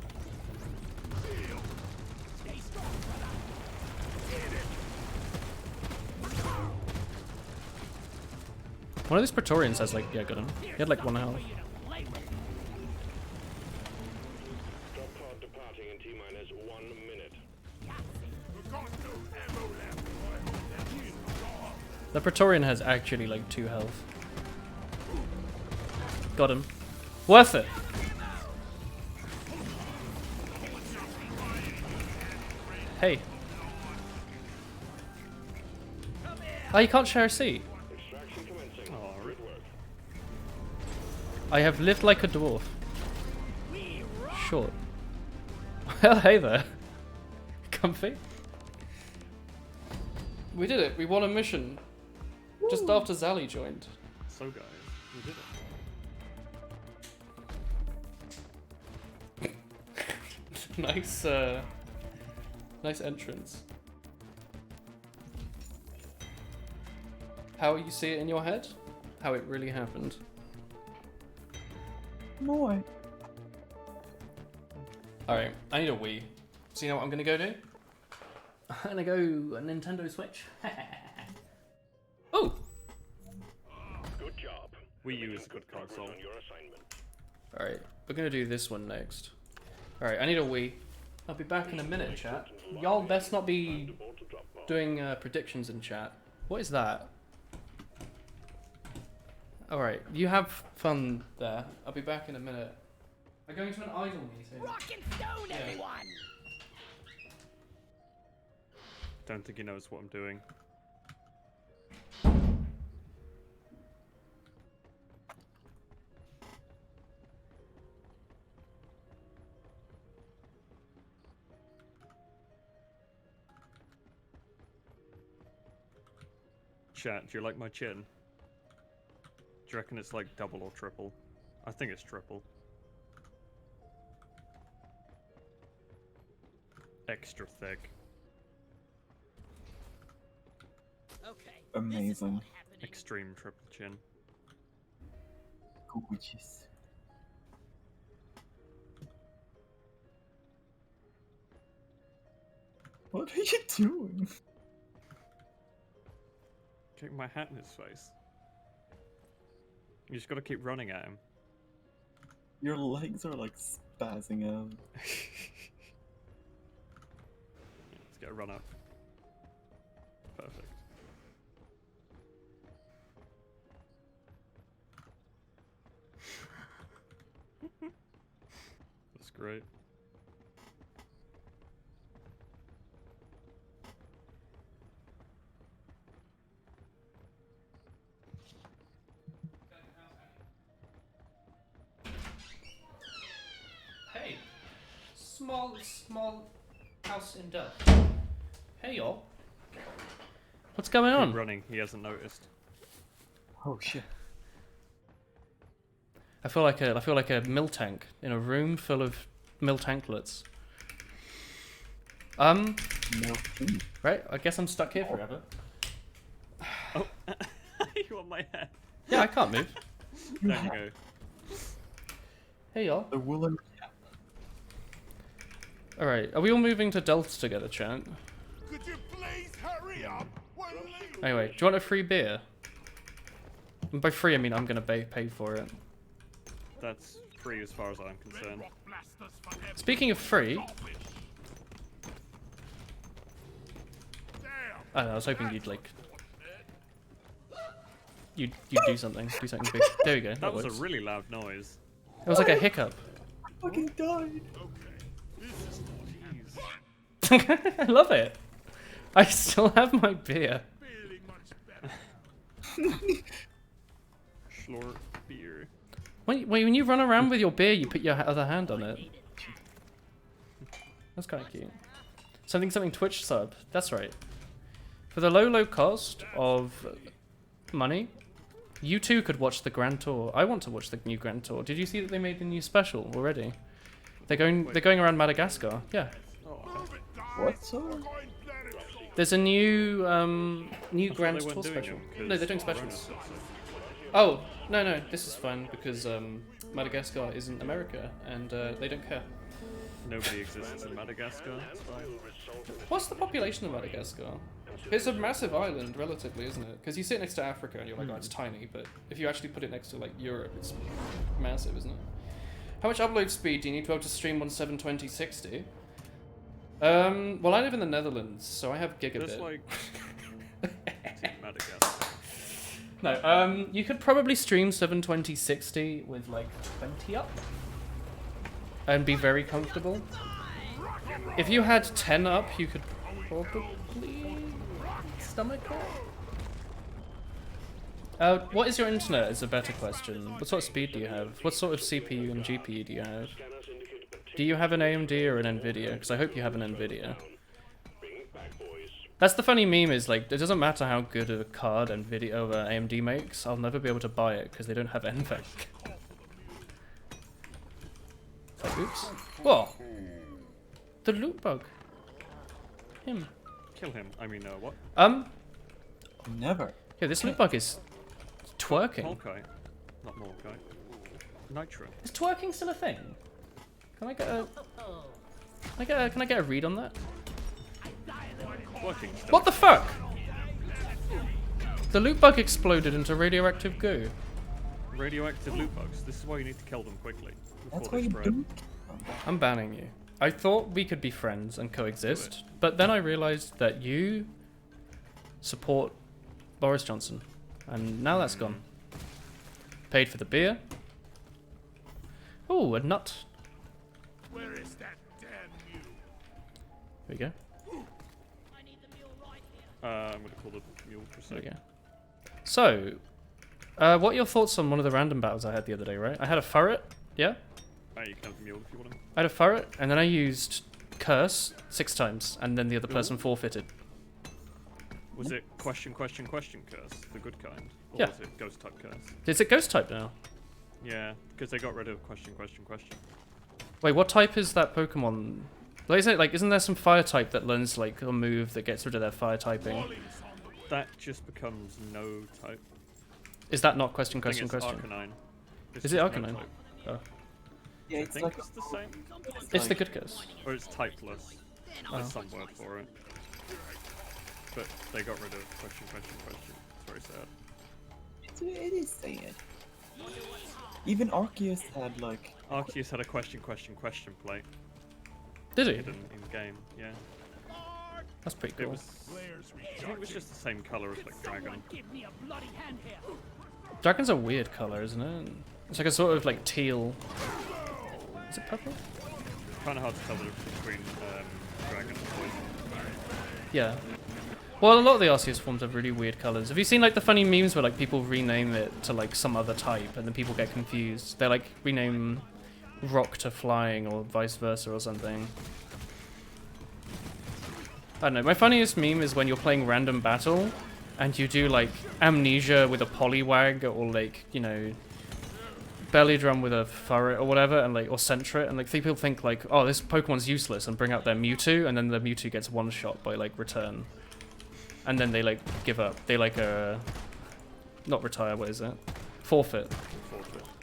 One of these Praetorians has, like, yeah, got him. He had, like, 1 health. The Praetorian has actually like 2 health. Got him. Worth it! Hey. Oh, you can't share a seat. I have lived like a dwarf. short. Well, hey there. Comfy? We did it. We won a mission. Just after Zally joined. So guys, we did it. Nice, nice entrance. How you see it in your head? How it really happened? No way. Alright, I need a Wii. So you know what I'm gonna go do? I'm gonna go a Nintendo Switch. Oh! Good job. Wii U is a good console. On your assignment. Alright, we're gonna do this one next. Alright, I need a Wii. I'll be back in a minute, chat. Y'all best not be doing predictions in chat. What is that? Alright, you have fun there. I'll be back in a minute. I'm going to an idol meeting. Rock and stone, everyone! Don't think he knows what I'm doing. Chat, do you like my chin? Do you reckon it's like double or triple? I think it's triple. Extra thick. Okay. Amazing. Extreme triple chin. Goochies. What are you doing? Kick my hat in his face. You just gotta keep running at him. Your legs are like spazzing out. Let's get a run up. Perfect. That's great. Hey, small house in Dell. Hey y'all. What's going on? Keep running, he hasn't noticed. Oh shit. I feel like a mill tank in a room full of mill tanklets. No. Right? I guess I'm stuck here forever. Oh, you on my head? Yeah, I can't move. There you go. Hey y'all. The woolen. Alright, are we all moving to Delft together, chat? Could you please hurry up? We're leaving. Anyway, do you want a free beer? And by free, I mean I'm gonna pay for it. That's free as far as I'm concerned. Rock blasters forever. Speaking of free, Damn. I don't know, I was hoping you'd like... You'd do something big. There we go, That was works. a really loud noise. It was like a hiccup. I fucking died. I love it. I still have my beer. Feeling much better. Schlorp beer. When you run around with your beer, you put your other hand on it. That's kind of cute. Something Twitch sub. That's right. For the low cost of money, you too could watch the Grand Tour. I want to watch the new Grand Tour. Did you see that they made the new special already? They're going around Madagascar. Yeah. What? So? There's a new I thought Grand they Tour weren't doing special. them, No, they're 'cause doing Corona specials. stuff. Oh, no, this is fun because Madagascar isn't America and they don't care. Nobody exists in Madagascar. It's fine. What's the population of Madagascar? It's a massive island, relatively, isn't it? Because you sit next to Africa and you're like, oh, it's tiny, but if you actually put it next to like Europe, it's massive, isn't it? How much upload speed do you need to be able to stream on 720 60? Well, I live in the Netherlands, so I have gigabit. There's like Madagascar. No, you could probably stream 720 60 with like 20 up and be very comfortable. If you had 10 up, you could probably stomach it. What is your internet is a better question. What sort of speed do you have? What sort of CPU and GPU do you have? Scanners indicate a Do you have an AMD or an Nvidia? Because I hope you have an Nvidia. Bring it back, boys. That's the funny meme is like, it doesn't matter how good of a card Nvidia or AMD makes, I'll never be able to buy it because they don't have NVENC. Oops. Whoa! The loot bug. Him. Kill him. I mean, what? Never. Yeah, this loot bug is twerking. Molkai. Not Molkai. Nitro. Is twerking still a thing? Can I get a... Can I get a read on that? Working stuff. What the fuck? The loot bug exploded into radioactive goo. Radioactive loot bugs. This is why you need to kill them quickly. That's Before why they you spread. don't. I'm banning you. I thought we could be friends and coexist, but then I realized that you support Boris Johnson, and now that's gone. Paid for the beer. Oh, a nut. Where is that damn mule? There we go. I need the mule right here. I'm gonna call the mule for a There we second. go. So, what are your thoughts on one of the random battles I had the other day, right? I had a ferret, yeah? You can have the mule if you want him. I had a ferret, and then I used curse 6 times, and then the other person forfeited. Was it question curse, the good kind? Or Yeah. was it ghost type curse? Is it ghost type now? Yeah, because they got rid of question. Wait, what type is that Pokemon? Like, isn't there some fire type that learns like a move that gets rid of their fire typing? That just becomes no type. Is that not question? I think it's Arcanine. Is it Arcanine? type. Oh. Yeah, I it's think like it's the same. It's the good curse. Or it's typeless. There's some word for it. But they got rid of question. It's very sad. it is sad. Even Arceus had like. Arceus had a question plate Did he? hidden in the game. Yeah, That's pretty it cool. was. I think it was just the same color as like dragon. Give me a bloody hand here. Dragon's a weird color, isn't it? It's like a sort of like teal. Is it purple? Kind of hard to tell the difference between dragon and poison. Yeah. Well, a lot of the Arceus forms have really weird colors. Have you seen like the funny memes where like people rename it to like some other type and then people get confused? They like rename rock to flying or vice versa or something. I don't know. My funniest meme is when you're playing random battle and you do like amnesia with a Poliwag or like, you know, belly drum with a ferret or whatever, and like, or Sentret, and like people think like, oh, this Pokemon's useless, and bring out their Mewtwo, and then the Mewtwo gets one shot by like return. And then they like give up. They like not retire, what is it? Forfeit.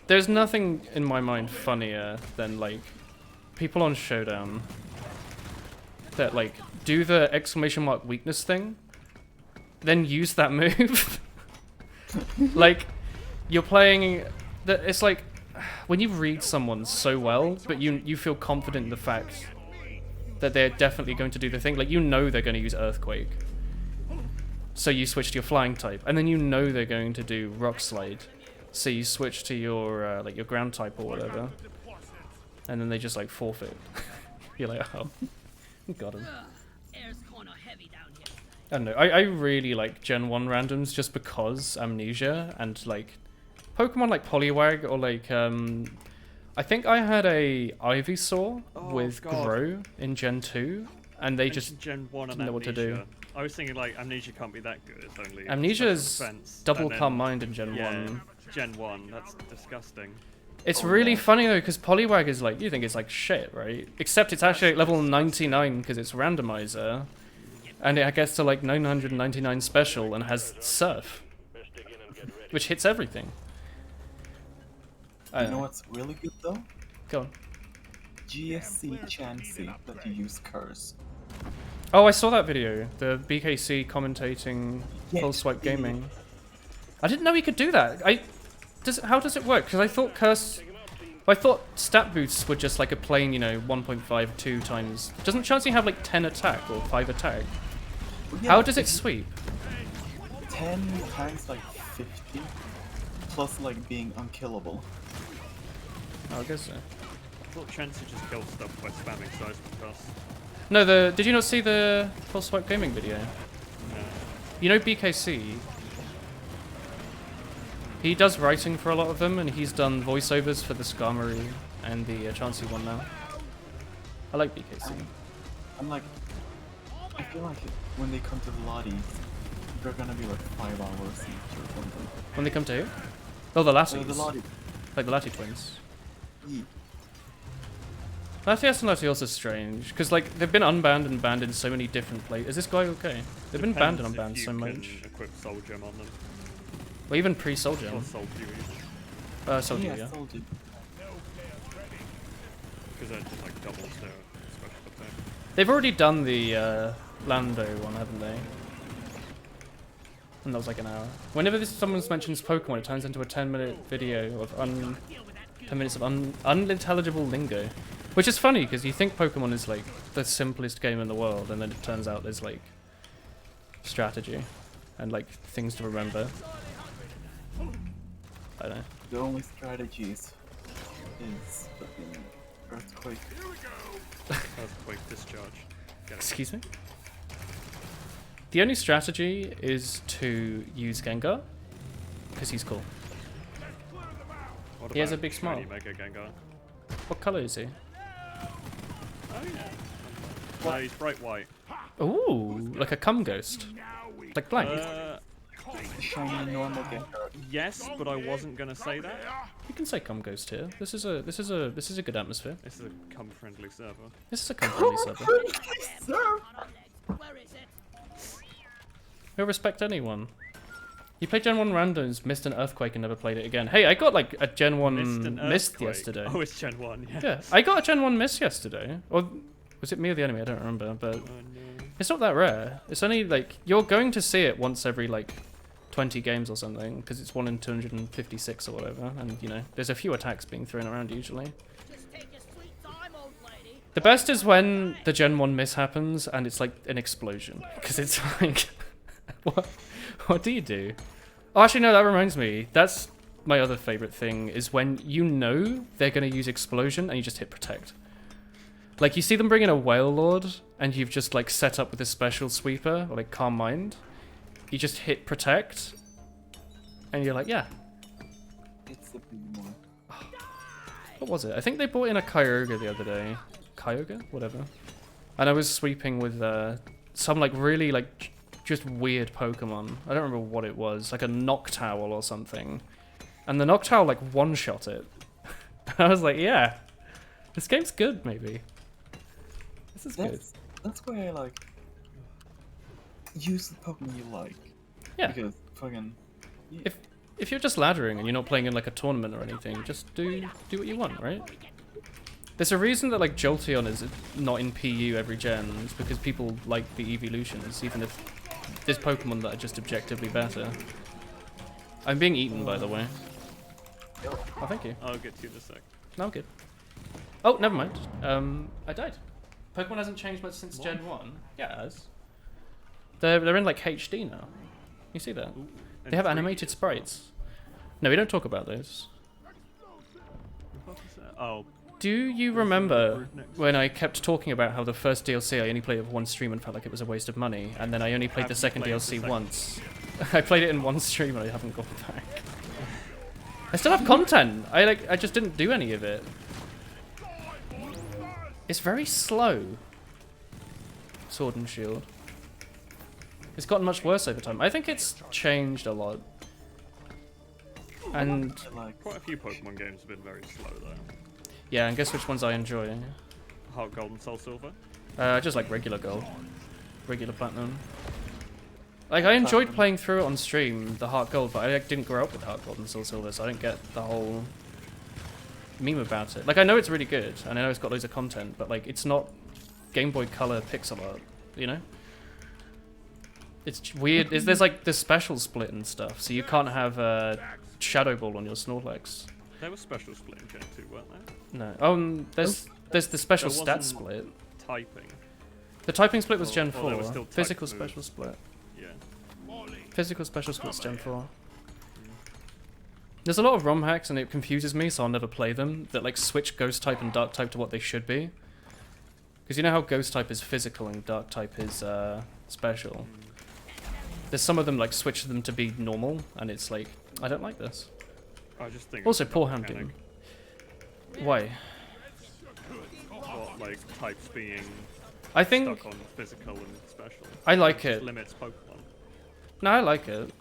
There's nothing in my mind funnier than like people on Showdown that like do the exclamation mark weakness thing, then use that move. Like you're playing it's like when you read someone so well, but you feel confident in the fact that they're definitely going to do the thing. Like you know they're going to use Earthquake. So you switch to your flying type, and then you know they're going to do rock slide, so you switch to your like your ground type or whatever, and then they just like forfeit. You're like, oh, got him. Air's kinda heavy down here. I don't know. I really like Gen 1 randoms just because amnesia and like Pokemon like Poliwag or like I think I had a Ivysaur with God. Grow in Gen 2, and they just Gen 1 and didn't know what to do. Amnesia. I was thinking like Amnesia can't be that good. It's only Amnesia's special defense, double and then- calm mind in Gen Yeah, 1. Gen 1. That's disgusting. It's really funny though, because Poliwag is like, you think it's like shit, right? Except it's actually at level 99 because it's randomizer. And it gets to like 999 special and has Surf, Best dig in and get ready. which hits everything. I You don't know know. what's really good though? Go on. GSC Chansey that you use curse. Oh, I saw that video. The BKC commentating Yeah, Full Swipe yeah. Gaming. I didn't know he could do that. How does it work? Because I thought I thought stat boosts were just like a plain, you know, 1.52 times. Doesn't Chansey have like 10 attack or 5 attack? Well, yeah, How does it it's sweep? 10 times like 50, plus like being unkillable. Oh, I guess so. I thought Chansey just killed stuff by spamming seismic dust. No, did you not see the Full Swipe Gaming video? No. You know BKC? He does writing for a lot of them, and he's done voiceovers for the Skarmory and the Chansey one now. I like BKC. I'm like, I feel like when they come to the Lotties, they're gonna be like 5 hours each or something. When they come to who? Oh, the Latties. The Lottie. Like the Lattie twins. Yeah. Latias and Latios are strange, because like they've been unbanned and banned in so many different places. Is this guy okay? They've been banned and unbanned so much. Equip Soul Gem on them. Well, even pre-Soul Gem. Or Soul Fury. Soul Gem, yeah. Soul Gem. Because that just like doubles their special attack. They've already done the Lando one, haven't they? And that was like an hour. Whenever someone mentions Pokemon, it turns into a 10-minute video of 10 minutes of unintelligible lingo. Which is funny, because you think Pokemon is like the simplest game in the world, and then it turns out there's like strategy and like things to remember. I don't know. The only strategies is fucking Earthquake. Earthquake discharge. Excuse me? The only strategy is to use Gengar, because he's cool. What He has a about big smile. shiny Mega Gengar? What colour is he? Oh yeah. No, he's bright white. Ooh, like a cum ghost. Like blank. Shiny normal Gengar. Yes, but I wasn't gonna say that. You can say cum ghost here. This is a good atmosphere. This is a cum-friendly server. This is a cum friendly server. Where is it? We'll respect anyone. You played Gen 1 randoms, missed an earthquake and never played it again. Hey, I got like a Gen 1 missed yesterday. Oh, it's Gen 1, yeah. Yeah, I got a Gen 1 miss yesterday. Or was it me or the enemy? I don't remember, but Oh, no. it's not that rare. It's only like, you're going to see it once every like 20 games or something, because it's 1 in 256 or whatever, and you know, there's a few attacks being thrown around usually. Just take your sweet time, old lady. The best is when the Gen 1 miss happens and it's like an explosion, because it's like, what do you do? Oh, actually, no, that reminds me. That's my other favorite thing, is when you know they're going to use explosion and you just hit protect. Like, you see them bring in a Whale Lord and you've just like set up with a special sweeper, or like Calm Mind. You just hit protect and you're like, yeah. It's a big one. What was it? I think they brought in a Kyogre the other day. Kyogre? Whatever. And I was sweeping with some like really like just weird Pokemon. I don't remember what it was. Like a Noctowl or something. And the Noctowl like one-shot it. I was like, yeah. This game's good, maybe. This is good. That's why I like use the Pokemon you like. Yeah. Because fucking yeah. If you're just laddering and you're not playing in like a tournament or anything, just do what you want, right? There's a reason that like Jolteon is not in PU every gen. It's because people like the evolutions, even if there's Pokemon that are just objectively better. I'm being eaten, by the way. Oh, thank you. I'll get to you in a sec. No, I'm good. Oh, never mind. I died. Pokemon hasn't changed much since Gen 1. Yeah, it has. They're in like HD now. You see that? Ooh, They have 3D animated as sprites. No, we don't talk about those. well. What was that? Oh, Do you remember when I kept talking about how the first DLC I only played it with one stream and felt like it was a waste of money, and then I only played the second DLC once? I played it in one stream and I haven't gone back. I still have content. I just didn't do any of it. It's very slow. Sword and Shield. It's gotten much worse over time. I think it's changed a lot. And quite a few Pokemon games have been very slow though. yeah, and guess which ones I enjoy? Heart Gold and Soul Silver? Just like regular gold. Regular platinum. Like, I enjoyed playing through it on stream, the Heart Gold, but I didn't grow up with Heart Gold and Soul Silver, so I didn't get the whole meme about it. Like, I know it's really good, and I know it's got loads of content, but like, it's not Game Boy Color pixel art, you know? It's weird. There's like the special split and stuff, so you can't have Shadow Ball on your Snorlax. There was special split in Gen 2, weren't there? No. There's the special There stat wasn't split. Typing. The typing split was Gen Or there 4. was still type Physical moves. special split. Yeah. Physical special split's Gen 4. There's a lot of ROM hacks and it confuses me, so I'll never play them, that like switch Ghost type and Dark type to what they should be. Because you know how Ghost type is physical and Dark type is special. There's some of them like switch them to be normal, and it's like, I don't like this. I just think Also, it's poor not handling. mechanic. Why? Well, like types being I think stuck on physical and special. I like it. Limits Pokemon. No, I like it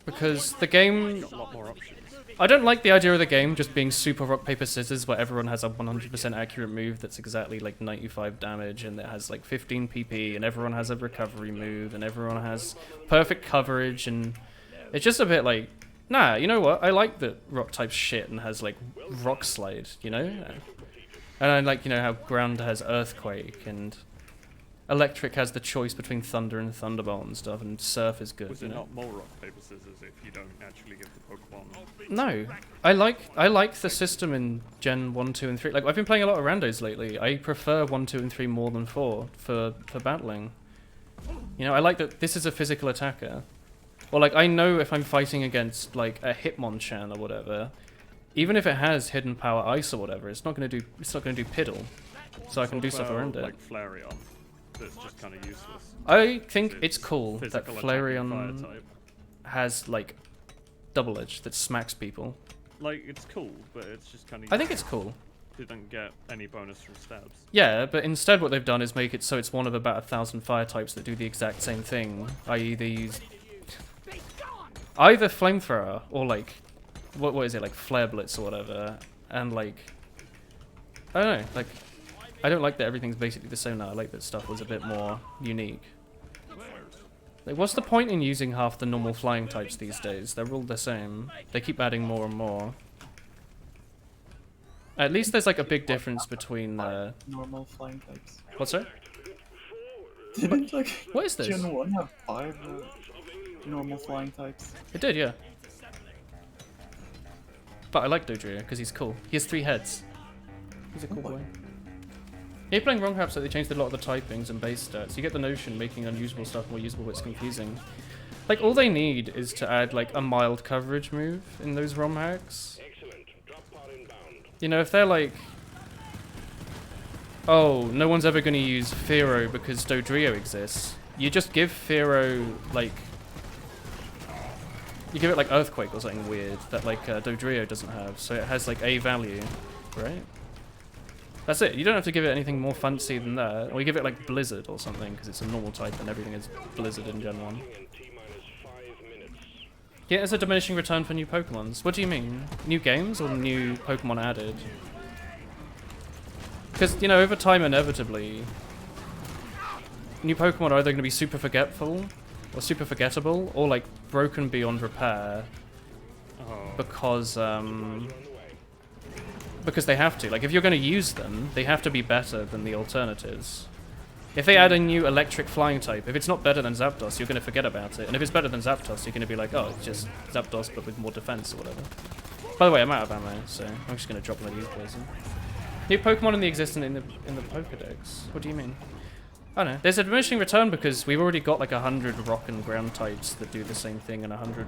because the game. Got a lot more options. I don't like the idea of the game just being super rock paper scissors where everyone has a 100% accurate move that's exactly like 95 damage and it has like 15 PP and everyone has a recovery move and everyone has perfect coverage and it's just a bit like, nah, you know what? I like that rock type's shit and has like rock slide, you know? And I like, you know, how ground has earthquake and electric has the choice between thunder and thunderbolt and stuff and surf is good. Was it not more rock paper scissors if you don't actually give the Pokemon? No, I like the system in Gen 1, 2, and 3. Like I've been playing a lot of randos lately. I prefer 1, 2, and 3 more than 4 for battling. You know, I like that this is a physical attacker. Or like I know if I'm fighting against like a Hitmonchan or whatever, even if it has hidden power ice or whatever, it's not gonna do piddle. So I can do stuff around it. Like Flareon, that's just kind of useless. I think it's cool that Physical attacking Flareon fire type. has like double edge that smacks people. Like it's cool, but it's just kind of. I think it's cool. Didn't get any bonus from stabs. Yeah, but instead what they've done is make it so it's one of about 1,000 fire types that do the exact same thing. I.e. they use either flamethrower or like what is it, like flare blitz or whatever, and like I don't know, like I don't like that everything's basically the same now. I like that stuff was a bit more unique. Like what's the point in using half the normal flying types these days? They're all the same. They keep adding more and more. At least there's like a big difference between normal flying types. What's that? Didn't like What is this? Gen 1 have 5 normal flying types? It did, yeah. But I like Dodrio because he's cool. He has 3 heads. He's a cool boy. Yeah, playing wrong perhaps, so they changed a lot of the typings and base stats. You get the notion making unusable stuff more usable, but it's confusing. Like all they need is to add like a mild coverage move in those ROM hacks. You know, if they're like, oh, no one's ever going to use Fearow because Dodrio exists, you just give Fearow like, you give it like Earthquake or something weird that like Dodrio doesn't have, so it has like a value, right? That's it. You don't have to give it anything more fancy than that. Or you give it like Blizzard or something because it's a normal type and everything is Blizzard in Gen 1. Yeah, it's a diminishing return for new Pokemons. What do you mean? New games or new Pokemon added? Because, you know, over time, inevitably, new Pokemon are either going to be super forgetful or super forgettable or like broken beyond repair because they have to. Like, if you're going to use them, they have to be better than the alternatives. If they add a new electric flying type, if it's not better than Zapdos, you're going to forget about it. And if it's better than Zapdos, you're going to be like, oh, it's just Zapdos but with more defense or whatever. By the way, I'm out of ammo, so I'm just going to drop one of these places. New Pokemon in the existence in the Pokedex. What do you mean? I don't know. There's a diminishing return because we've already got like 100 rock and ground types that do the same thing and 100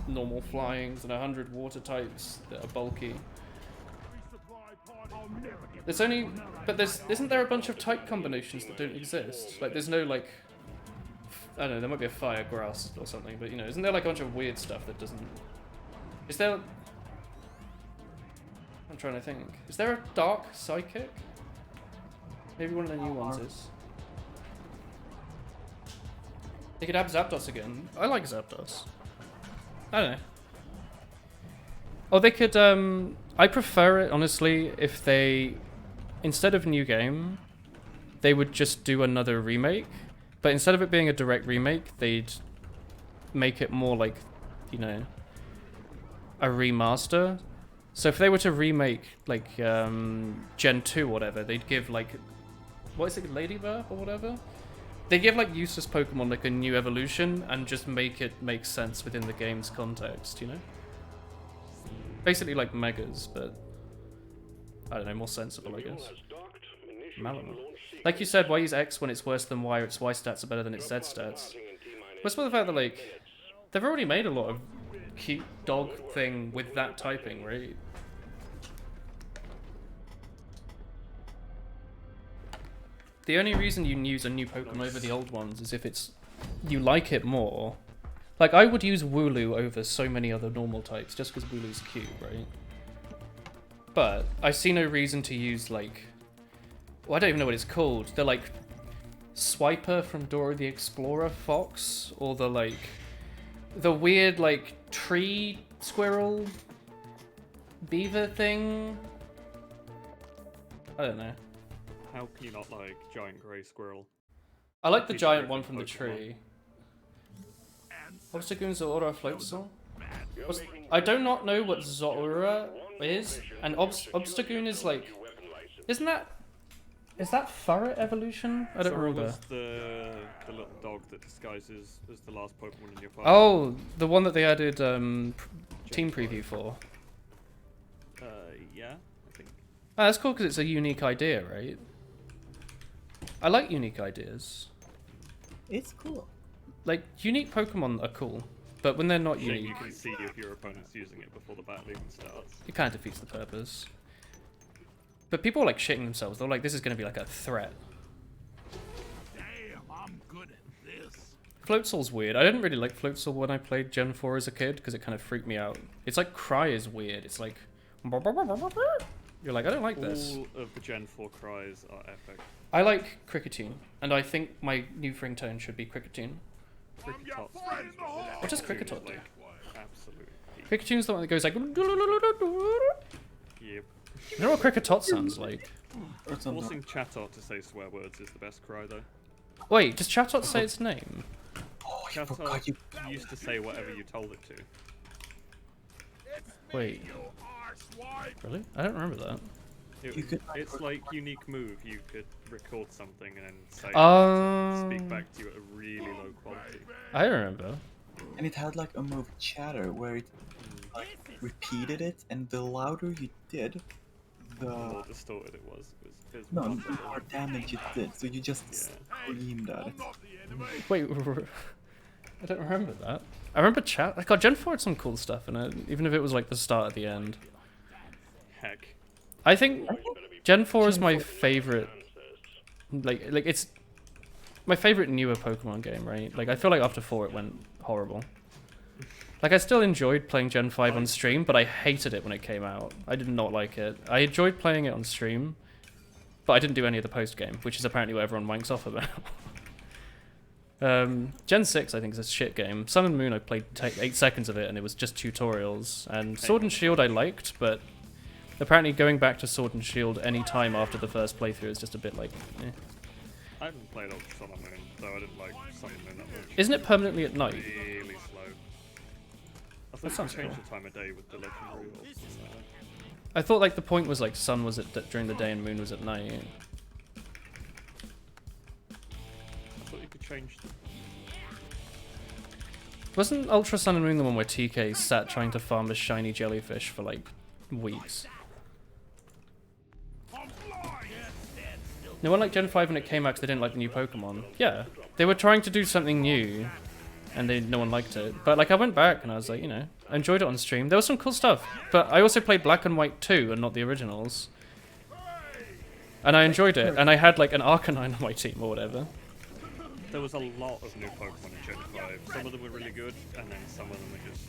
normal flyings and 100 water types that are bulky. There's only, but isn't there a bunch of type combinations that don't exist? Like there's no like, I don't know, there might be a fire grass or something, but you know, isn't there like a bunch of weird stuff that doesn't, is there, I'm trying to think, is there a dark psychic? Maybe one of the new ones is. They could have Zapdos again. I like Zapdos. I don't know. Or they could, I prefer it, honestly, if they, instead of new game, they would just do another remake. But instead of it being a direct remake, they'd make it more like, you know, a remaster. So if they were to remake, like, Gen 2 or whatever, they'd give, like, what is it, Ladybird or whatever? They give, like, useless Pokemon, like, a new evolution and just make it make sense within the game's context, you know? Basically like Megas, but I don't know, more sensible, I guess. Malamar. Like you said, why use X when it's worse than Y, or its Y stats are better than its Z stats? What's with the fact that, like, they've already made a lot of cute dog thing with that typing, right? The only reason you use a new Pokemon over the old ones is if it's you like it more. Like, I would use Wooloo over so many other normal types just because Wooloo's cute, right? But I see no reason to use, like, Well, I don't even know what it's called. They're like Swiper from Dora the Explorer Fox, or the like the weird like tree squirrel beaver thing. I don't know. How can you not like giant grey squirrel? I like the giant one from the tree. Obstagoon's Zora float song? I do not know what Zora is, and Obstagoon is like... Isn't that... Is that Furret evolution? I don't remember. Was the little dog that disguises as the last Pokemon in your party. Oh, the one that they added team preview for. Yeah, I think. Oh, that's cool because it's a unique idea, right? I like unique ideas. It's cool. Like, unique Pokemon are cool, but when they're not You unique, can see if your opponent's using it before the battle even starts. it kind of defeats the purpose. But people are like shitting themselves. They're like, this is going to be like a threat. Damn, I'm good at this. Floatzel's weird. I didn't really like Floatzel when I played Gen 4 as a kid because it kind of freaked me out. It's like Cry is weird. It's like... You're like, I don't like this. All of the Gen 4 cries are epic. I like Cricketune, and I think my new ringtone should be Cricketune. What does Cricketot do? Absolutely. Cricketune's the one that goes like... Yep. You know what Cricketot sounds like? Forcing Chatot to say swear words is the best cry though. Wait, does Chatot say its name? Oh, I Chatot forgot you. used to say whatever you told it to. Wait. Really? I don't remember that. It's like unique move. You could record something and then say speak back to you at a really low quality. I remember. And it had like a move Chatter where it like repeated it, and the louder you did, The more distorted it was. It was no, the wonderful. more damage it did. So you just screamed at it. Wait, I don't remember that. I remember chat. I got Gen 4 had some cool stuff in it, even if it was like the start at the end. Heck. I think Gen 4 is my favorite. Like it's my favorite newer Pokemon game, right? Like I feel like after 4 it went horrible. Like I still enjoyed playing Gen 5 on stream, but I hated it when it came out. I did not like it. I enjoyed playing it on stream, but I didn't do any of the post game, which is apparently what everyone wanks off about. Gen 6 I think is a shit game. Sun and Moon I played 8 seconds of it and it was just tutorials. And Sword and Shield I liked, but apparently going back to Sword and Shield any time after the first playthrough is just a bit like, eh. I haven't played Sun and Moon, though I didn't like Sun and Moon that much. Isn't it permanently at night? Really slow. I thought sounds you could change cool. the time of day with the legendary or something like that. I thought like the point was like sun was during the day and moon was at night. I thought you could change the... Wasn't Ultra Sun and Moon the one where TK sat trying to farm a shiny jellyfish for like weeks? No one liked Gen 5 when it came out because they didn't like the new Pokemon. Yeah, they were trying to do something new, and no one liked it. But like I went back and I was like, you know, I enjoyed it on stream. There was some cool stuff, but I also played Black and White 2 and not the originals. And I enjoyed it, and I had like an Arcanine on my team or whatever. There was a lot of new Pokemon in Gen 5. Some of them were really good, and then some of them were just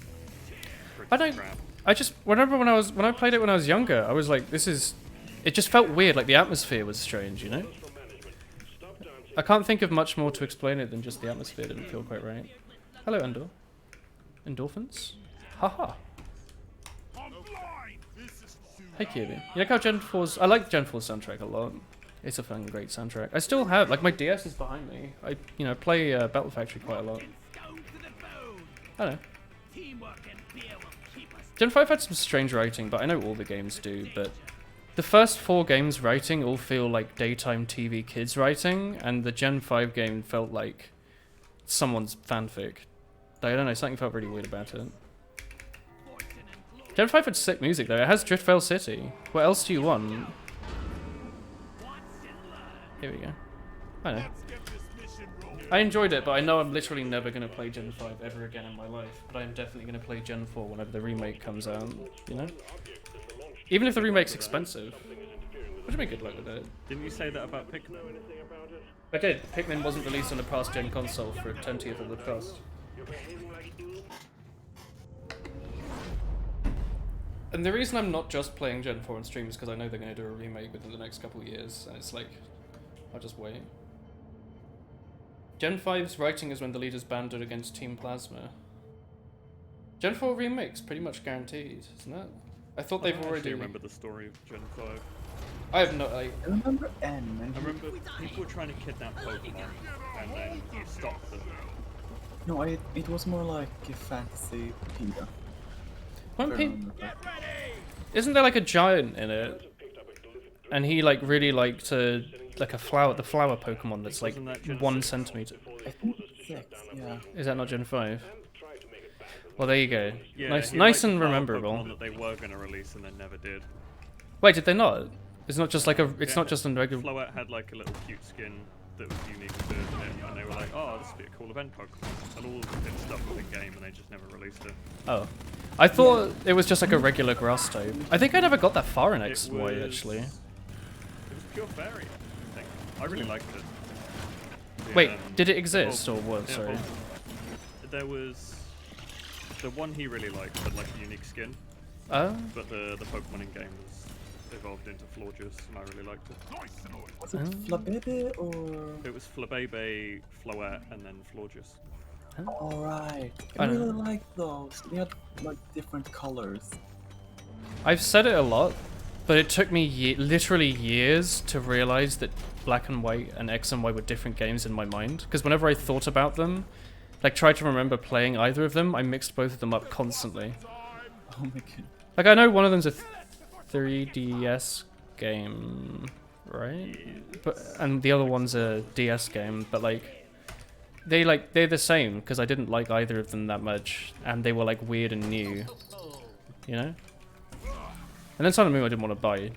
freaking crap. I just remember when I played it when I was younger, I was like, this is... It just felt weird, like the atmosphere was strange, you know? I can't think of much more to explain it than just the atmosphere didn't feel quite right. Hello, Endor. Endorphins? Haha. Hey, Kirby. You like how Gen 4's... I like Gen 4's soundtrack a lot. It's a fucking great soundtrack. I still have... Like, my DS is behind me. I, you know, play Battle Factory quite a lot. I don't know. Gen 5 had some strange writing, but I know all the games do, but... The first 4 games writing all feel like daytime TV kids writing, and the Gen 5 game felt like someone's fanfic. I don't know, something felt really weird about it. Gen 5 had sick music though, it has Driftvale City. What else do you want? Here we go. I know. I enjoyed it, but I know I'm literally never going to play Gen 5 ever again in my life. But I'm definitely going to play Gen 4 whenever the remake comes out, you know? Even if the remake's expensive. What do you mean good luck with it? Didn't you say that about Pikmin? I did. Pikmin wasn't released on a past gen console for a 20th of the cost. And the reason I'm not just playing Gen 4 on stream is because I know they're going to do a remake within the next couple of years, and it's like, I'll just wait. Gen 5's writing is when the leaders banded against Team Plasma. Gen 4 remake's pretty much guaranteed, isn't it? I thought they've already... I remember the story of Gen 5. I have no... I remember N. I remember people were trying to kidnap Pokemon, and then you stopped them. No, it was more like a fantasy PETA. Isn't there like a giant in it? And he like really liked the flower Pokemon that's like 1 centimeter. I think 6, yeah. Is that not Gen 5? Well, there you go. Yeah, nice and the memorable. Pokemon that they were going to release and then never did. Wait, did they not? It's not just like a. It's not just a regular. Floette had like a little cute skin that was unique to him, and they were like, "Oh, this would be a cool event Pokemon." And all of the stuff was in game, and they just never released it. Oh, I thought it was just like a regular grass type. I think I never got that far in X and Y actually. It was pure fairy, I think. I really liked it. The, Wait, did it exist or what? Yeah, Sorry. There was the one he really liked had like a unique skin. Oh. But the Pokemon in game was evolved into Florges, and I really liked it. Was it Flabébé or...? It was Flabébé, Floette, and then Florges. Alright. I really like those. They had like different colors. I've said it a lot, but it took me literally years to realize that Black and White and X and Y were different games in my mind. Because whenever I thought about them, like tried to remember playing either of them, I mixed both of them up constantly. Oh my god. Like I know one of them's a 3DS game, right? And the other one's a DS game, but like they're the same because I didn't like either of them that much, and they were like weird and new, you know. And then Sun and Moon I didn't want to buy.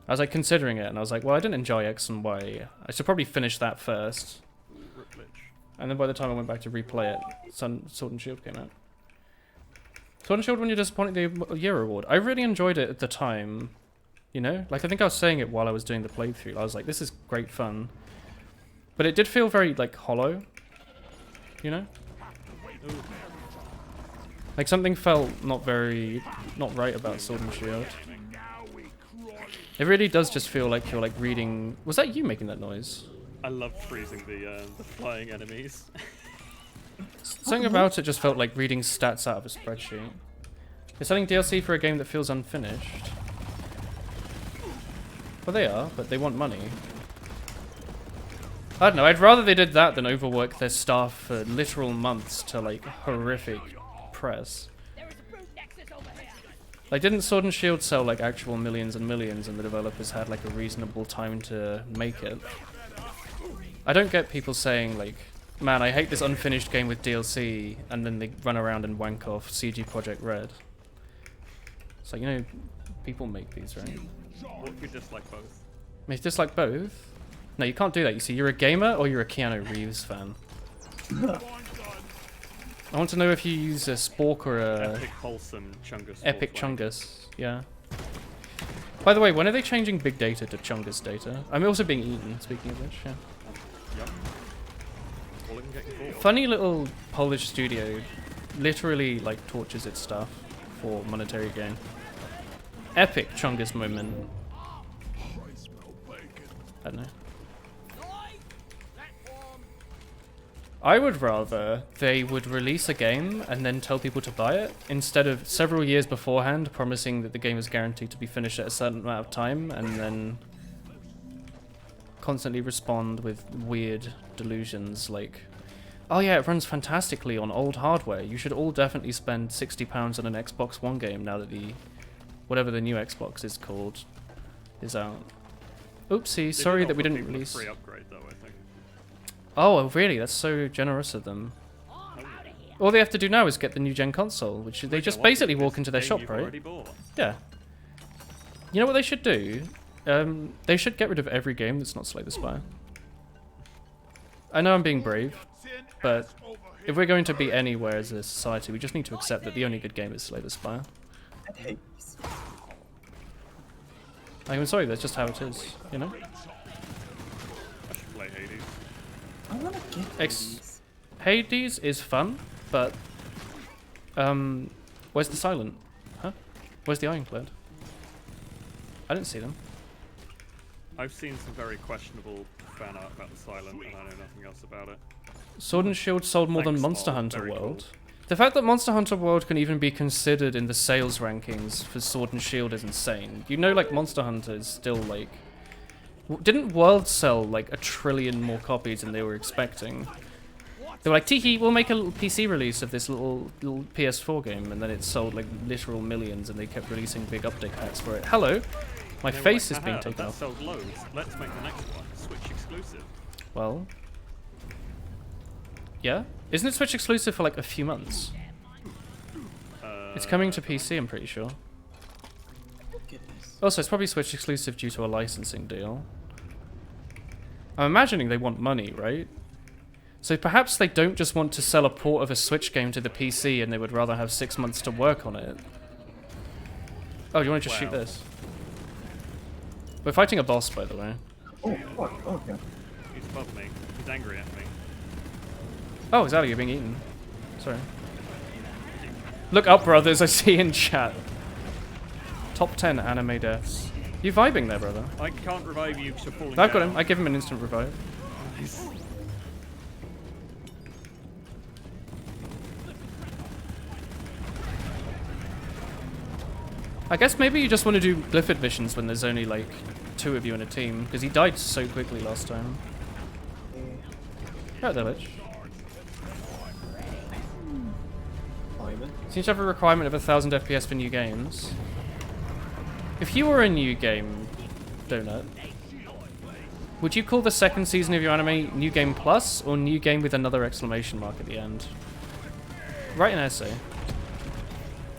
I was like considering it, and I was like, well, I didn't enjoy X and Y. I should probably finish that first. And then by the time I went back to replay it, Sword and Shield came out. Sword and Shield won your Disappointing the Year award. I really enjoyed it at the time, you know? Like, I think I was saying it while I was doing the playthrough. I was like, this is great fun. But it did feel very, like, hollow, you know? Like, something felt not right about Sword and Shield. It really does just feel like you're, like, reading... Was that you making that noise? I love freezing the flying enemies. Something about it just felt like reading stats out of a spreadsheet. They're selling DLC for a game that feels unfinished. Well, they are, but they want money. I don't know, I'd rather they did that than overwork their staff for literal months to, like, horrific press. Like, didn't Sword and Shield sell, like, actual millions and millions and the developers had, like, a reasonable time to make it? I don't get people saying, like, man, I hate this unfinished game with DLC, and then they run around and wank off CG Project Red. It's like, you know, people make these, right? What if you dislike both? I mean, dislike both? No, you can't do that. You see, you're a gamer or you're a Keanu Reeves fan. I want to know if you use a Spork or a... Epic Wholesome Chungus. Epic Chungus, yeah. By the way, when are they changing big data to Chungus data? I'm also being eaten, speaking of which, yeah. Yep. Funny little Polish studio literally like tortures its staff for monetary gain. Epic Chungus moment. I don't know. I would rather they would release a game and then tell people to buy it instead of several years beforehand promising that the game is guaranteed to be finished at a certain amount of time and then constantly respond with weird delusions like, oh yeah, it runs fantastically on old hardware. You should all definitely spend £60 on an Xbox One game now that whatever the new Xbox is called is out. Oopsie, sorry that we didn't release. Free upgrade though, I think. Oh, really? That's so generous of them. All they have to do now is get the new gen console, which they just basically walk into their shop, right? Yeah. You know what they should do? They should get rid of every game that's not Slay the Spire. I know I'm being brave, but if we're going to be anywhere as a society, we just need to accept that the only good game is Slay the Spire. I'm sorry, that's just how it is, you know? I should play Hades. I wanna get Hades is fun, but where's the silent? Huh? Where's the Ironclad? I didn't see them. I've seen some very questionable fan art about the Silent, and I know nothing else about it. Sword and Shield sold more than Thanks, Monster Lol. Hunter Very World. cool. The fact that Monster Hunter World can even be considered in the sales rankings for Sword and Shield is insane. You know, like, Monster Hunter is still, like... Didn't World sell, like, 1 trillion more copies than they were expecting? They were like, teehee, we'll make a little PC release of this little PS4 game, and then it sold, like, literal millions, and they kept releasing big update packs for it. Hello! My And they were face like, is being "Haha, taken that off. sold loads. Let's make the next one. Switch exclusive. Well... Yeah? Isn't it Switch exclusive for, like, a few months? It's coming to PC, I'm pretty sure. Goodness. Also, it's probably Switch exclusive due to a licensing deal. I'm imagining they want money, right? So perhaps they don't just want to sell a port of a Switch game to the PC and they would rather have 6 months to work on it. Oh, do you want to just shoot Wow. this? We're fighting a boss, by the way. Oh, fuck. Okay. He's above me. He's angry at me. Oh, Zally, you're being eaten. Sorry. Look up, brothers, I see in chat. Top 10 anime deaths. You vibing there, brother? I can't revive you to falling I've got down. him. I give him an instant revive. Nice. I guess maybe you just want to do Glyphid missions when there's only like 2 of you in a team, because he died so quickly last time. Right there, Lich. Seems to have a requirement of 1000 FPS for new games. If you were a new game, Donut, would you call the 2nd season of your anime New Game Plus or New Game with another exclamation mark at the end? Write an essay.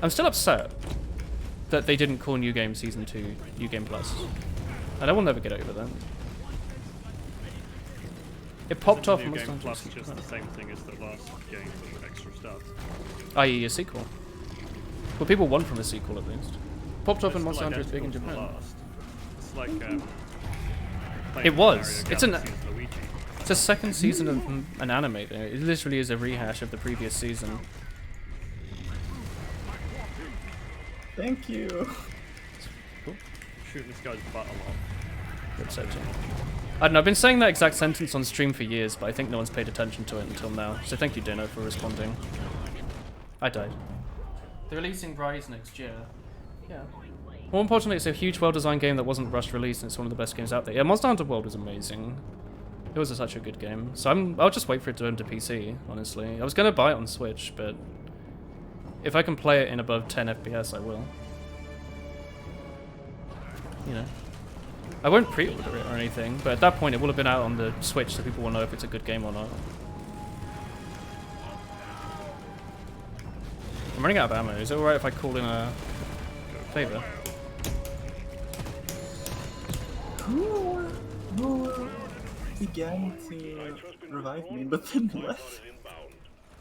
I'm still upset that they didn't call New Game Season 2 New Game Plus. And I will never get over that. It popped off New Monster Game Hunter. Plus just the same thing as the last game but with extra stuff. i.e. a sequel. What people want from a sequel, at least. Popped off in It's Monster Hunter is identical big in to the Japan. last. It's like playing It was. Mario It's an- Galaxy as Luigi. It's a 2nd season of an anime, though. It literally is a rehash of the previous season. Thank you. Shooting this guy's butt a lot. Good so too. I don't know, I've been saying that exact sentence on stream for years, but I think no one's paid attention to it until now. So thank you, Dino, for responding. I died. They're releasing Rise next year. Yeah. More importantly, it's a huge, well-designed game that wasn't rushed release, and it's one of the best games out there. Yeah, Monster Hunter World was amazing. It was such a good game. So I'll just wait for it to come to PC, honestly. I was going to buy it on Switch, but if I can play it in above 10 FPS, I will. You know. I won't pre-order it or anything, but at that point it will have been out on the Switch, so people will know if it's a good game or not. I'm running out of ammo. Is it alright if I call in a favor? Who began to revive me, but then left?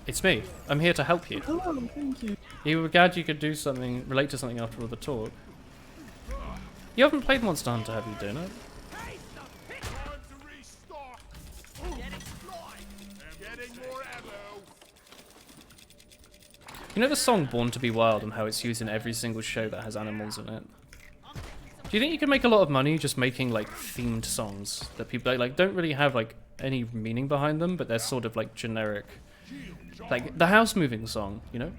It's me. I'm here to help you. Hello, thank you. You were glad you could do something, relate to something after all the talk. You haven't played Monster Hunter, have you, Donut? Time to restock. Getting more ammo. You know the song Born to be Wild and how it's used in every single show that has animals in it? Do you think you could make a lot of money just making like themed songs that people like don't really have like any meaning behind them, but they're sort of like generic, like the house moving song, you know?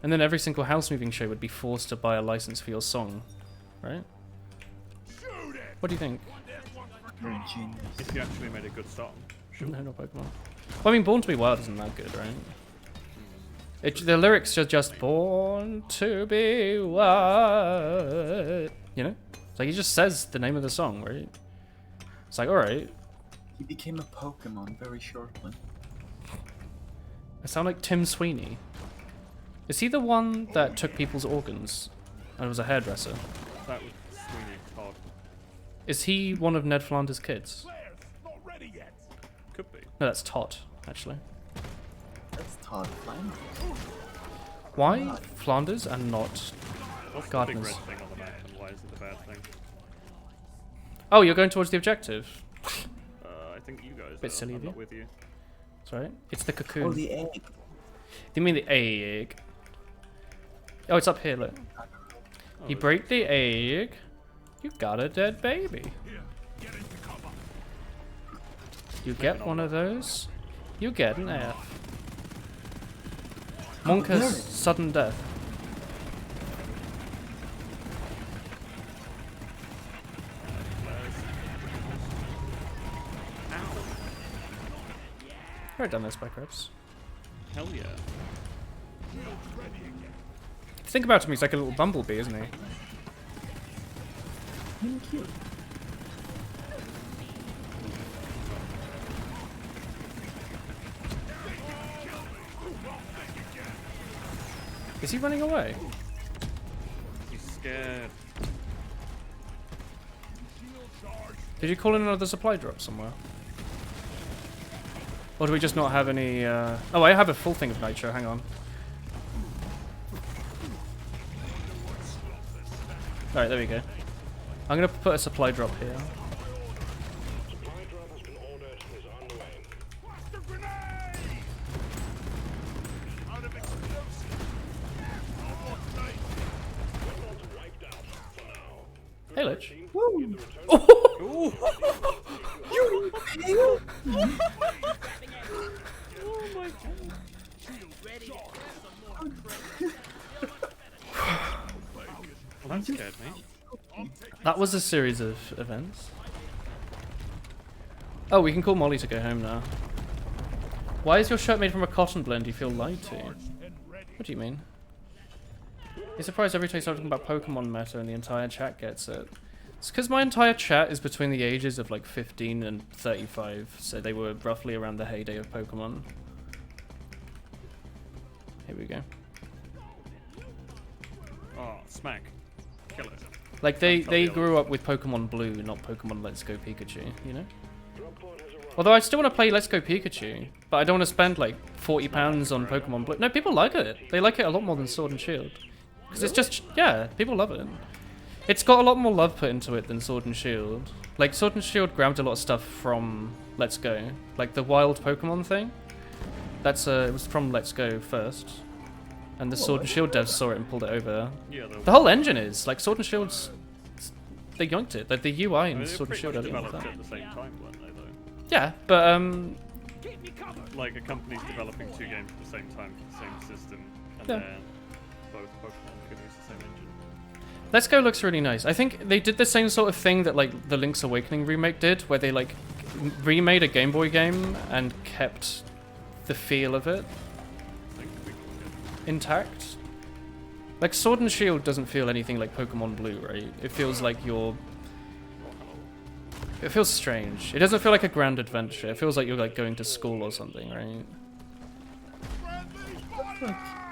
And then every single house moving show would be forced to buy a license for your song, right? What do you think? You're a genius. If you actually made a good song. Sure. No, not Pokemon. Well, I mean, Born to be Wild isn't that good, right? The lyrics are just born to be wild. You know? It's like he just says the name of the song, right? It's like, alright. He became a Pokemon very shortly. I sound like Tim Sweeney. Is he the one that took people's organs and was a hairdresser? That was Sweeney Todd. Is he one of Ned Flanders' kids? Claire's not ready yet. Could be. No, that's Tot, actually. That's Todd Flanders. Why Flanders and not What's the big Gardeners? red thing on the map and why is it the bad thing? Oh, you're going towards the objective. I think you guys Bit are. silly I'm of you. not with you. Sorry, it's the cocoon. Oh, the egg. You mean the egg? Oh, it's up here, look. You break the egg, you got a dead baby. You get one of those, you get an F. Monk has sudden death. Right done this by Krebs. Hell yeah. Think about him, he's like a little bumblebee, isn't he? Cute. Is he running away? He's scared. Did you call in another supply drop somewhere? Or do we just not have any, Oh, I have a full thing of nitro, hang on. Alright, there we go. I'm gonna put a supply drop here. Supply drop has been ordered and is on the way. What's the grenade? Out of explosives. Weapons wiped out for now. Hey, Lich. Woo! Well, that scared me. That was a series of events. Oh, we can call Molly to go home now. Why is your shirt made from a cotton blend? You feel lied to. What do you mean? You're surprised every time you start talking about Pokemon meta and the entire chat gets it. It's because my entire chat is between the ages of like 15 and 35, so they were roughly around the heyday of Pokemon. Here we go. Oh, smack. Kill it. Like they grew up with Pokemon Blue, not Pokemon Let's Go Pikachu, you know? Although I still want to play Let's Go Pikachu, but I don't want to spend like £40 on Pokemon Blue. No, people like it. They like it a lot more than Sword and Shield. Because it's just, yeah, people love it. It's got a lot more love put into it than Sword and Shield. Like, Sword and Shield grabbed a lot of stuff from Let's Go. Like, the wild Pokemon thing. That's, it was from Let's Go first. And the Sword and Shield devs saw it and pulled it over. Yeah, The whole engine is, like, Sword and Shield's... They yoinked it. Like, the UI in Sword and Shield, I didn't like that. At the same time, weren't they, though? Yeah, but, Like, a company's developing two games at the same time for the same system, and Yeah. they're both Pokemon going to use the same engine. Let's Go looks really nice. I think they did the same sort of thing that, like, the Link's Awakening remake did, where they, like, remade a Game Boy game and kept the feel of it intact. Like, Sword and Shield doesn't feel anything like Pokemon Blue, right? It feels like you're... It feels strange. It doesn't feel like a grand adventure. It feels like you're, like, going to school or something, right?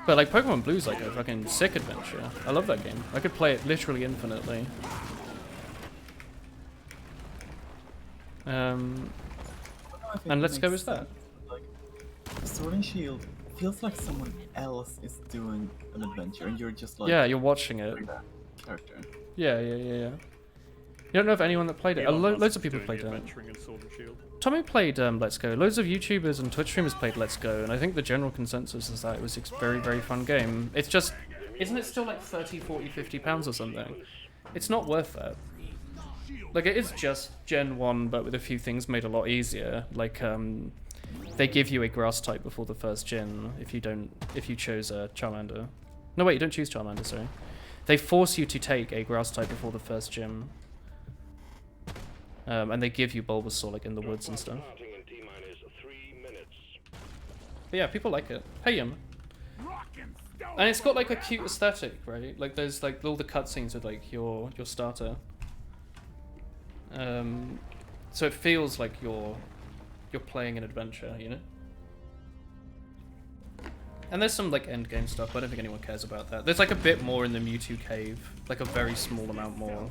But, like, Pokemon Blue's like a fucking sick adventure. I love that game. I could play it literally infinitely. And Let's Go is that. Like, Sword and Shield feels like someone else is doing an adventure, and you're just like... Yeah, you're watching it. that character. Yeah. You don't know of anyone that played it. Loads of people played it. Adventuring in Sword and Shield. Tommy played Let's Go. Loads of YouTubers and Twitch streamers played Let's Go, and I think the general consensus is that it was a very, very fun game. It's just... Isn't it still like 30, 40, 50 pounds or something? It's not worth that. Like, it is just Gen 1, but with a few things made a lot easier. Like, they give you a grass type before the first gen if you chose a Charmander. No, wait, you don't choose Charmander, sorry. They force you to take a grass type before the first gym. And they give you Bulbasaur, like, in the woods and stuff. But yeah, people like it. Hey, and it's got, like, a cute aesthetic, right? Like, there's, like, all the cutscenes with, like, your starter. So it feels like you're playing an adventure, you know? And there's some, like, end game stuff, but I don't think anyone cares about that. There's, like, a bit more in the Mewtwo cave. Like, a very small amount more.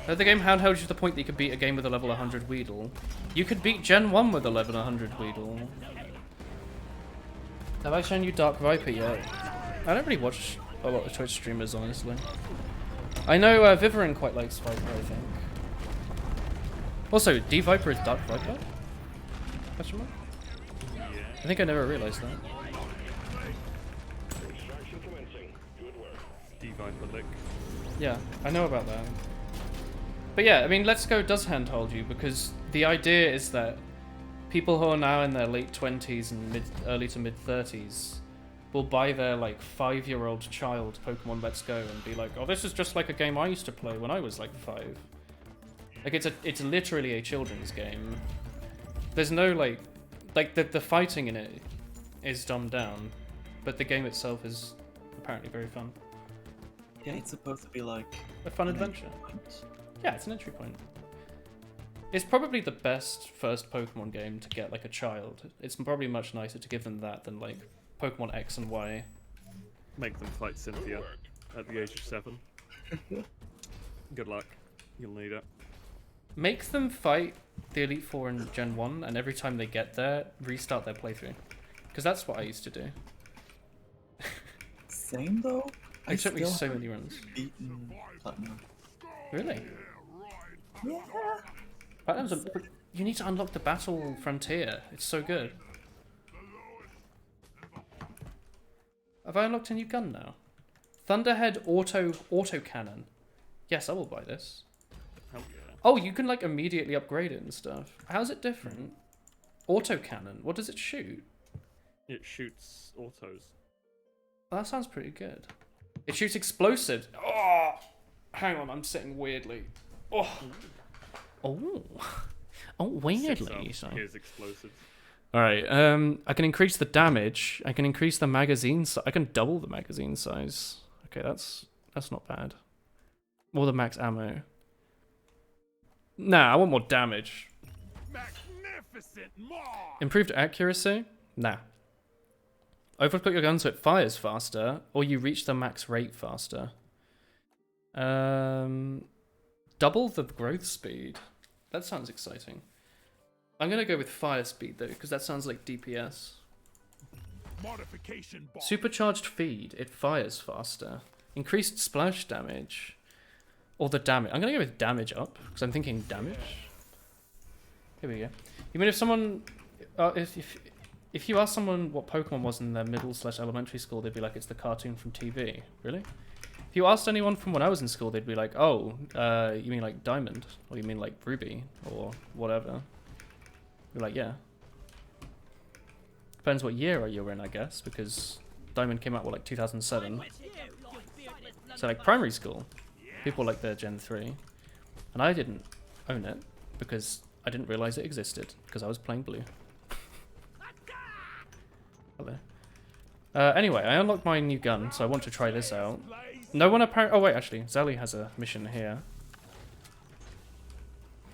The game handheld you to the point that you could beat a game with a level 100 Weedle. You could beat Gen 1 with a level 100 Weedle. Have I shown you Dark Viper yet? I don't really watch a lot of Twitch streamers, honestly. I know Viverin quite likes Viper, I think. Also, D-Viper is Dark Viper? Question mark? I think I never realized that. Extraction commencing. Good work. Galactic. Yeah, I know about that. But yeah, I mean, Let's Go does handhold you because the idea is that people who are now in their late 20s and early to mid 30s will buy their like 5-year-old child Pokemon Let's Go and be like, oh, this is just like a game I used to play when I was like 5. Like it's literally a children's game. There's no like the fighting in it is dumbed down, but the game itself is apparently very fun. Yeah, it's supposed to be like A fun adventure. Yeah, it's an entry point. It's probably the best first Pokemon game to get like a child. It's probably much nicer to give them that than like Pokemon X and Y. Make them fight Cynthia at the age of 7. Good luck. You'll need it. Make them fight the Elite Four in Gen 1, and every time they get there, restart their playthrough. Because that's what I used to do. Same though? It took me so many runs. Beaten Platinum. Really? Yeah. Platinum's you need to unlock the Battle Frontier. It's so good. Have I unlocked a new gun now? Thunderhead auto cannon. Yes, I will buy this. Hell yeah. Oh, you can like immediately upgrade it and stuff. How's it different? Auto cannon. What does it shoot? It shoots autos. Oh, that sounds pretty good. It shoots explosives. Oh, hang on, I'm sitting weirdly. Oh, weirdly. So. Here's explosives. All right. I can increase the damage. I can increase the magazine. I can double the magazine size. Okay, that's not bad. More the max ammo. Nah, I want more damage. Magnificent more. Improved accuracy? Nah. Overclock your gun so it fires faster, or you reach the max rate faster. Double the growth speed. That sounds exciting. I'm gonna go with fire speed though, because that sounds like DPS. Modification bar. Supercharged feed. It fires faster. Increased splash damage. Or the damage. I'm gonna go with damage up, because I'm thinking damage. Here we go. You mean if someone... If you ask someone what Pokemon was in their middle/elementary school, they'd be like, it's the cartoon from TV. Really? If you asked anyone from when I was in school, they'd be like, oh, you mean like Diamond? Or you mean like Ruby? Or whatever. Be like, yeah. Depends what year you're in, I guess, because Diamond came out, what, like 2007? So like primary school. People like their Gen 3. And I didn't own it, because I didn't realise it existed, because I was playing Blue. Hello. Anyway, I unlocked my new gun, so I want to try this out. No one apparently... Oh wait, actually, Zally has a mission here.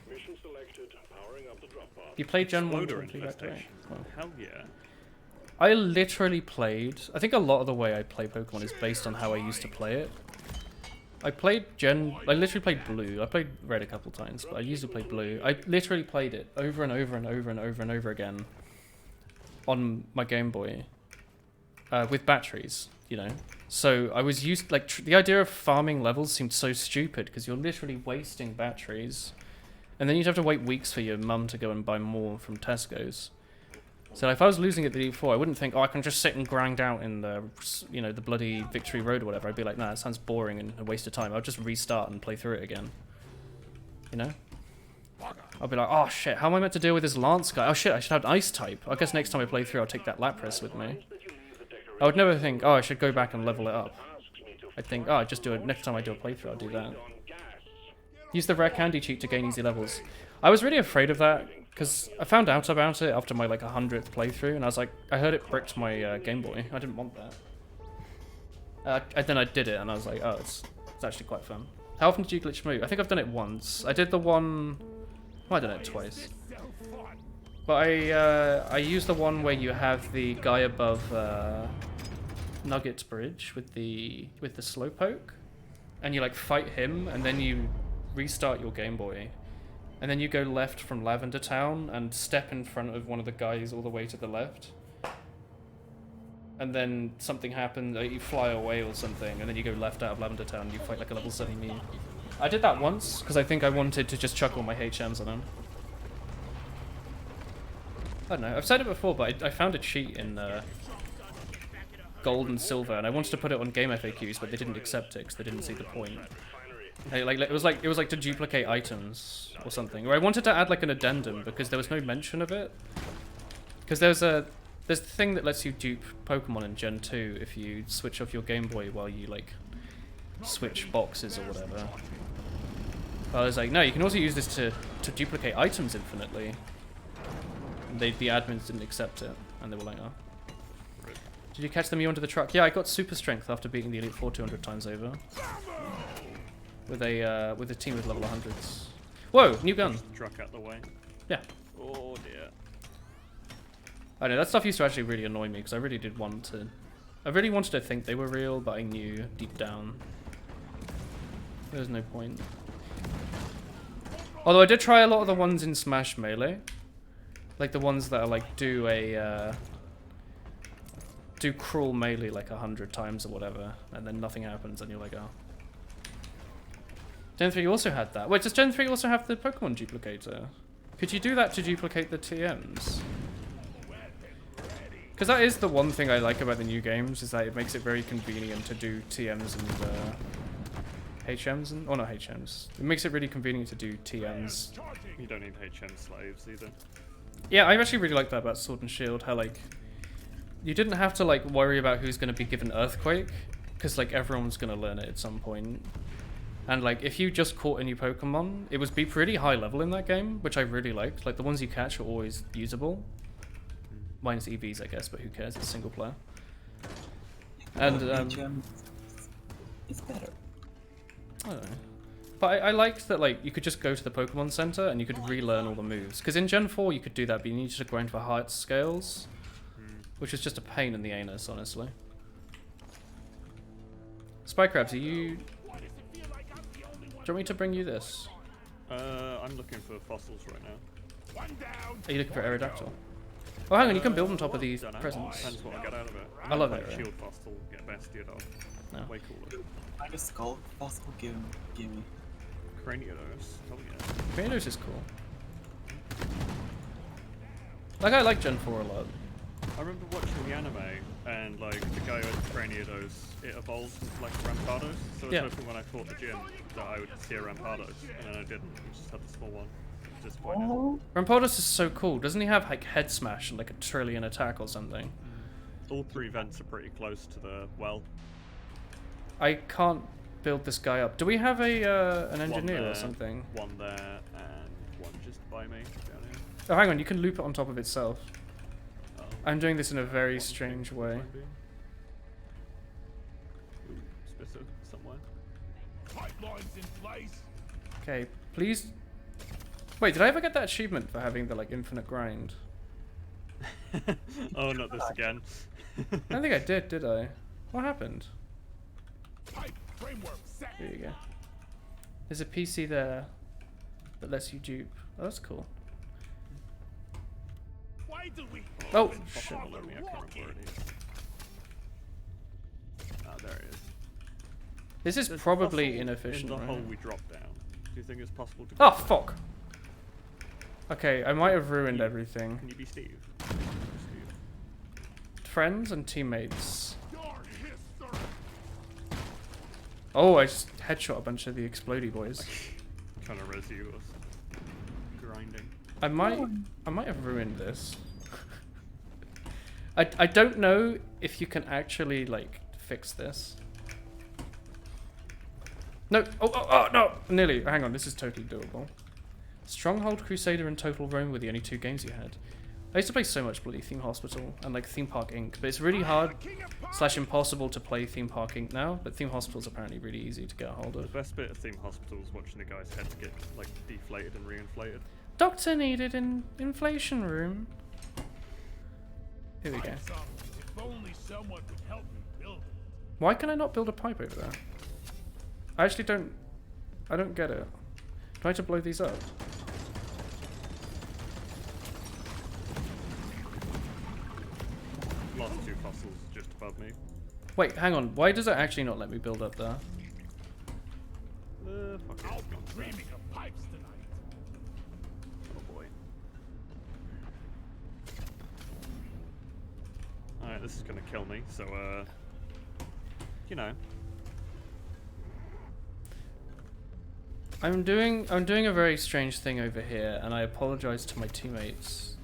Mission selected. Powering up the drop pod. You played Gen 1 Exploder directly back to it? infestation. Hell yeah. I literally played... I think a lot of the way I play Pokemon is based on how I used to play it. I literally played Blue. I played Red a couple times, but I used to play Blue. I literally played it over and over and over and over and over again on my Game Boy with batteries, you know. So I was used... Like, the idea of farming levels seemed so stupid because you're literally wasting batteries. And then you'd have to wait weeks for your mum to go and buy more from Tesco's. So if I was losing at the Elite Four, I wouldn't think, oh, I can just sit and grind out in the, you know, the bloody Victory Road or whatever. I'd be like, nah, that sounds boring and a waste of time. I'll just restart and play through it again. You know? I'll be like, oh shit, how am I meant to deal with this Lance guy? Oh shit, I should have an Ice type. I guess next time I play through, I'll take that Lapras with me. I would never think, oh, I should go back and level it up. I'd think, oh, just do it. Next time I do a playthrough, I'll do that. Use the rare candy cheat to gain easy levels. I was really afraid of that, because I found out about it after my, like, 100th playthrough, and I was like, I heard it bricked my Game Boy. I didn't want that. And then I did it, and I was like, oh, it's actually quite fun. How often did you glitch move? I think I've done it once. I did the one... Well, I done it twice. But I used the one where you have the guy above Nugget's Bridge with the Slowpoke, and you, like, fight him, and then you restart your Game Boy. And then you go left from Lavender Town and step in front of one of the guys all the way to the left. And then something happens, like you fly away or something, and then you go left out of Lavender Town and you fight like a level 70 meme. I did that once, because I think I wanted to just chuck all my HMs on him. I don't know, I've said it before, but I found a cheat in gold and silver, and I wanted to put it on game FAQs, but they didn't accept it because they didn't see the point. It was like to duplicate items or something. Or I wanted to add like an addendum because there was no mention of it. Because there's the thing that lets you dupe Pokemon in Gen 2 if you switch off your Game Boy while you like switch boxes or whatever. I was like, no, you can also use this to duplicate items infinitely. And the admins didn't accept it, and they were like, oh. Did you catch the Mew under the truck? Yeah, I got super strength after beating the Elite Four 200 times over. With a team with level 100s. Whoa, new gun. Truck out the way. Yeah. Oh dear. I know, that stuff used to actually really annoy me, because I really did want to... I really wanted to think they were real, but I knew deep down there was no point. Although I did try a lot of the ones in Smash Melee. Like the ones that are like, do cruel melee like 100 times or whatever, and then nothing happens, and you're like, oh. Gen 3 also had that. Wait, does Gen 3 also have the Pokemon duplicator? Could you do that to duplicate the TMs? Because that is the one thing I like about the new games, is that it makes it very convenient to do TMs and HMs and... Oh, not HMs. It makes it really convenient to do TMs. You don't need HM slaves either. Yeah, I actually really like that about Sword and Shield, how like... You didn't have to like worry about who's going to be given Earthquake, because like everyone's going to learn it at some point. And like if you just caught a new Pokemon, it would be pretty high level in that game, which I really liked. Like the ones you catch are always usable. Minus EVs, I guess, but who cares? It's single player. And it's better. I don't know. But I liked that like you could just go to the Pokemon Center and you could relearn all the moves. Because in Gen 4 you could do that, but you needed to grind for heart scales, which is just a pain in the anus, honestly. Spycrabs, are you... Do you want me to bring you this? I'm looking for fossils right now. Are you looking for Aerodactyl? Oh, hang on, you can build on top of these presents. Depends what I get out of it. I love it. Shield fossil, get bested off. No. Way cooler. I just skull fossil give me. Craniodos. Oh yeah. Craniodos is cool. Like, I like Gen 4 a lot. I remember watching the anime, and like the guy who had the Craniodos, it evolved into like Rampados. So I was hoping when I fought the gym that I would see a Rampados, and then I didn't. We just had the small one. Disappointed. Oh. Rampardos is so cool. Doesn't he have like head smash and like a trillion attack or something? All three vents are pretty close to the well. I can't build this guy up. Do we have a an engineer there, or something? One there and one just by me down here. Oh, hang on. You can loop it on top of itself. Oh. I'm doing this in a very strange way. Ooh, Spitter somewhere. Pipelines in place. Okay, please. Wait, did I ever get that achievement for having the like infinite grind? Oh, not this again. I don't think I did I? What happened? Pipe framework set. Here you go. There's a PC there that lets you dupe. Oh, that's cool. Why do we? Oh, Fossil shit. below me, I can't remember where it is. Ah, there it is. This is There's probably fossil inefficient, in the right? hole we dropped down. Do you think it's possible to? Oh, fuck! Okay, I might have ruined everything. Can you be Steve? Friends and teammates. Your history. Oh, I just headshot a bunch of the explodey boys. Trying to res you or grinding. I might have ruined this. I don't know if you can actually like fix this. No! Oh, no! Nearly. Hang on, this is totally doable. Stronghold, Crusader, and Total Rome were the only 2 games you had. I used to play so much bloody Theme Hospital and like Theme Park Inc. But it's really hard / impossible to play Theme Park Inc. now. But Theme Hospital is apparently really easy to get a hold The of. best bit of Theme Hospital is watching the guy's heads get like deflated and reinflated. Doctor needed in inflation room. Here we go. If only someone could help me build it. Why can I not build a pipe over there? I actually don't... I don't get it. Do I have to blow these up? Last 2 fossils just above me. Wait, hang on. Why does it actually not let me build up there? Fuck it, I'll it's be gone. dreaming of pipes tonight. Oh boy. I This is gonna kill me. So, you know. I'm doing a very strange thing over here, and I apologize to my teammates.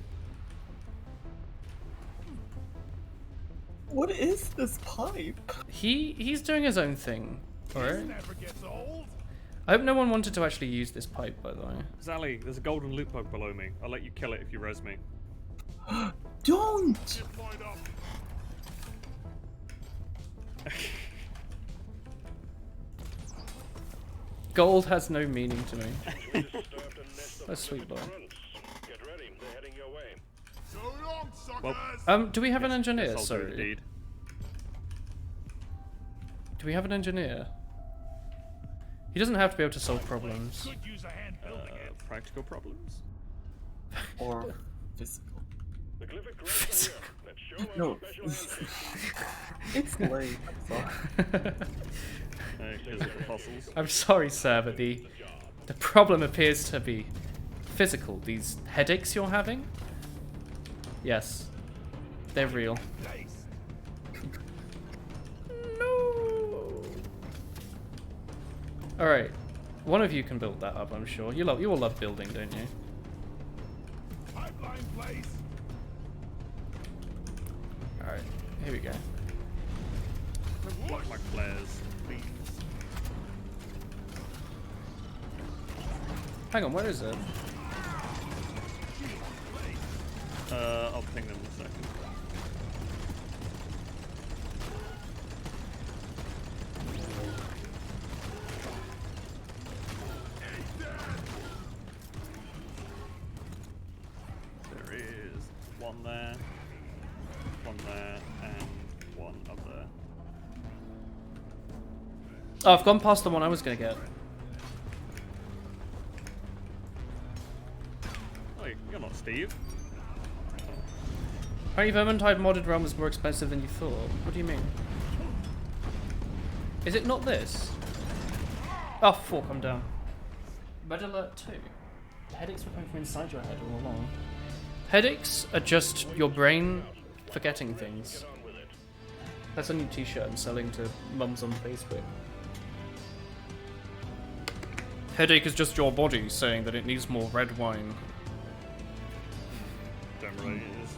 What is this pipe? He's doing his own thing. Alright. Never gets old. I hope no one wanted to actually use this pipe, by the way. Zally, there's a golden loot bug below me. I'll let you kill it if you res me. Don't! Gold has no meaning to me. That's sweet boy. Get ready, they're heading your way. So long, suckers. Well, Do we have an engineer? I'll do the Sorry. deed. Do we have an engineer? He doesn't have to be able to solve problems. Could use a hand building it. Practical problems? Or physical. The Glyphic Grants are here. Let's show them No. our special analysis. It's late. I'm sorry. Physical fossils. I'm sorry, sir, but the problem appears to be physical. These headaches you're having? Yes. They're real. No. Alright. One of you can build that up, I'm sure. You all love building, don't you? Pipeline place. Alright, here we go. Block my flares, please. Hang on, where is it? I'll ping them in a second. There is one there, and one up there. Oh, I've gone past the one I was gonna get. Oh, you're not Steve. Apparently Vermintide modded realm is more expensive than you thought. What do you mean? Is it not this? Oh, fuck, I'm down. Red alert 2. The headaches were coming from inside your head all along. Headaches are just your brain forgetting things. That's a new t-shirt I'm selling to mums on Facebook. Headache is just your body saying that it needs more red wine. Damn right it is.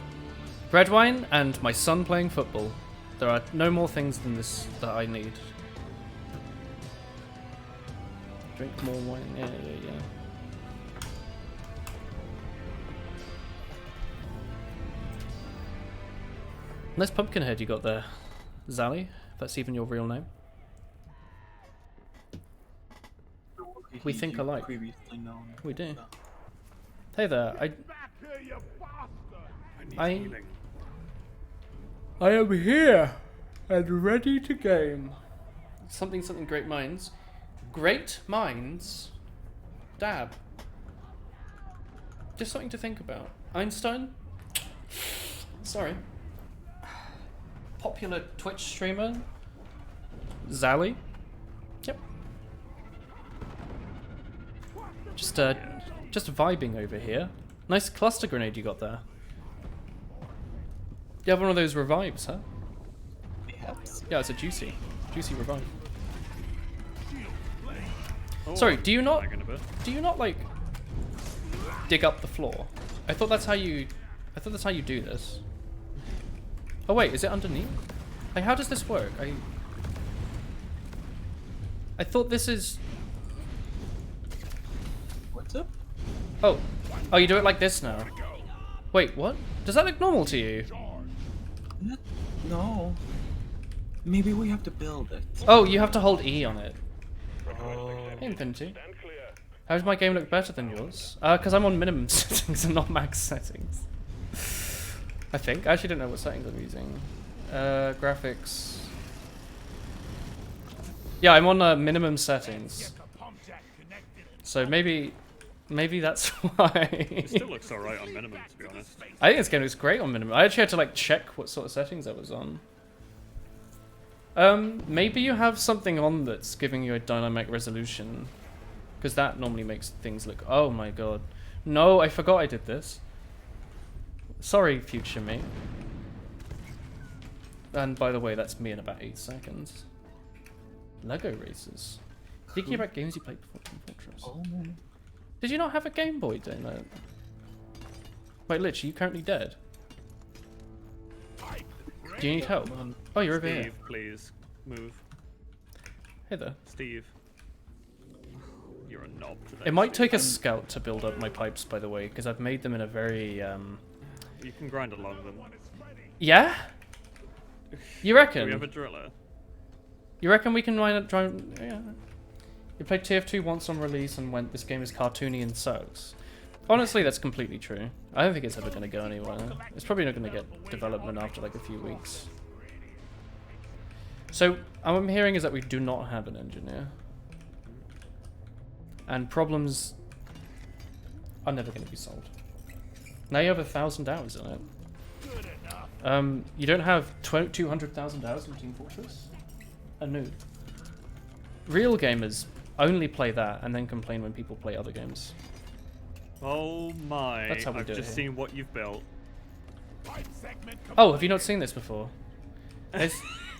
Red wine and my son playing football. There are no more things than this that I need. Drink more wine. Yeah. Nice pumpkin head you got there, Zally, if that's even your real name. We think alike. Previously known. We do. Hey there, Back here, you bastard. I need healing. I am here and ready to game. Something great minds. Great minds? Dab. Just something to think about. Einstein? Sorry. Popular Twitch streamer? Zally? Yep. Just vibing over here. Nice cluster grenade you got there. You have one of those revives, huh? Perhaps. Yeah, it's a juicy revive. Oh, Sorry, do you not like dig up the floor? I thought that's how you do this. Oh wait, is it underneath? Like, how does this work? I thought this is. What's up? Oh, you do it like this now. Wait, what? Does that look normal to you? No. Maybe we have to build it. Oh, you have to hold E on it. Oh. Hey, Infinity. Stand clear. How does my game look better than yours? Because I'm on minimum settings and not max settings. I think. I actually don't know what settings I'm using. Graphics. Yeah, I'm on minimum settings. So maybe that's why. It still looks alright on minimum, to be honest. I think this game looks great on minimum. I actually had to like check what sort of settings I was on. Maybe you have something on that's giving you a dynamic resolution. Because that normally makes things look... Oh my god. No, I forgot I did this. Sorry, future me. And by the way, that's me in about 8 seconds. Lego races. Thinking about games you played before Team Fortress. Oh man. Did you not have a Game Boy doing that? Wait, Lich, are you currently dead? Do you need help? Oh, you're over here. Steve, please move. Hey there. Steve. You're a knob today. It might Steve. take a scout to build up my pipes, by the way, because I've made them in a very, You can grind along them. Yeah? You Do reckon? we have a driller? You reckon we can try? Yeah. You played TF2 once on release and went, this game is cartoony and sucks. Honestly, that's completely true. I don't think it's ever going to go anywhere. It's probably not going to get development after like a few weeks. So, what I'm hearing is that we do not have an engineer. And problems are never going to be solved. Now you have 1,000 hours in it. You don't have 200,000 hours in Team Fortress? A noob. Real gamers only play that and then complain when people play other games. Oh my! That's how we I've do it just here. seen what you've built. Oh, have you not seen this before? Do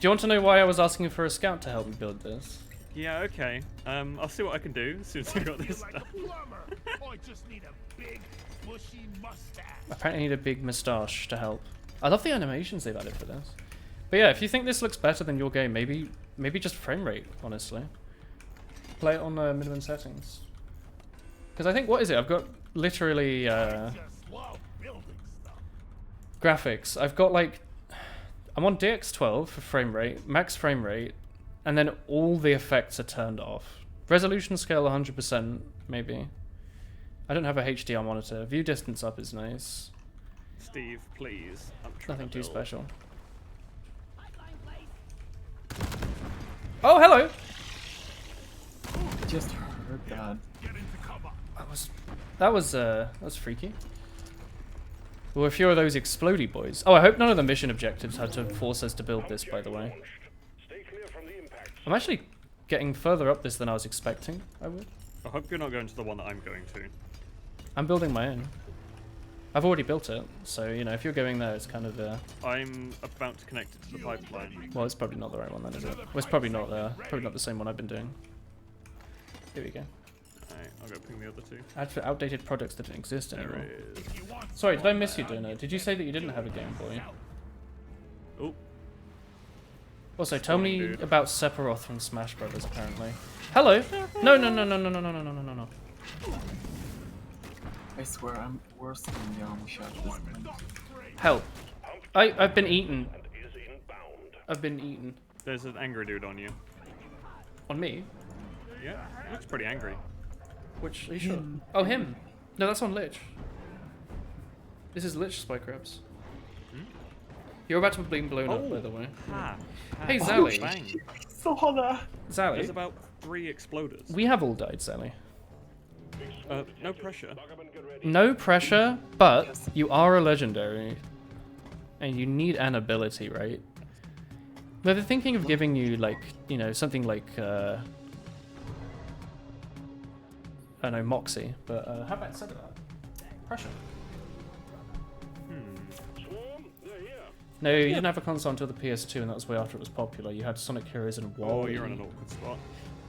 you want to know why I was asking for a scout to help me build this? Yeah, okay. I'll see what I can do as soon as I got this done. I just need a big, bushy mustache. Apparently I need a big moustache to help. I love the animations they've added for this. But yeah, if you think this looks better than your game, maybe just frame rate, honestly. Play it on minimum settings. Because I think, what is it? I've got literally Just love building stuff. graphics. I've got like, I'm on DX12 for frame rate, max frame rate, and then all the effects are turned off. Resolution scale 100%, maybe. I don't have a HDR monitor. View distance up is nice. Steve, please. I'm trying Nothing to too build. special. Oh, hello! I just heard that. Get into cover. That was freaky. Well, a few of those explodey boys. Oh, I hope none of the mission objectives had to force us to build this, by the way. Stay clear from the impacts. I'm actually getting further up this than I was expecting, I would. I hope you're not going to the one that I'm going to. I'm building my own. I've already built it, so, you know, if you're going there, it's kind of, I'm about to connect it to the pipeline. well, it's probably not the right one then, is it? Well, it's probably not the same one I've been doing. Here we go. Alright, I'll go ping the other two. Add for outdated products that don't exist There anymore. it is. Sorry, did I miss you doing it? Did you say that you didn't have a Game Boy? Oh, Also, tell me Dude. about Sephiroth from Smash Brothers, apparently. Hello! No, no, no, no, no, no, no, no, no, no, no. I swear I'm worse than Yamusha at this point. Help. I've been eaten. And is inbound. I've been eaten. there's an angry dude on you. On me? Yeah, he looks pretty angry. Which, are you sure? Oh, him! No, that's on Lich. This is Lich Spy Crabs. You're about to be blown up, by the way. Ha. Hey, ha, Zally. Bang. Saw that! Zally, There's about 3 exploders. we have all died, Zally. No pressure. No pressure, but you are a legendary. And you need an ability, right? But they're thinking of giving you, like, you know, something like, I don't know, Moxie. But how about instead of that? Pressure. Swarm, they're here. No, you didn't have a console until the PS2, and that was way after it was popular. You had Sonic Heroes and Wall. Oh, you're in an awkward spot.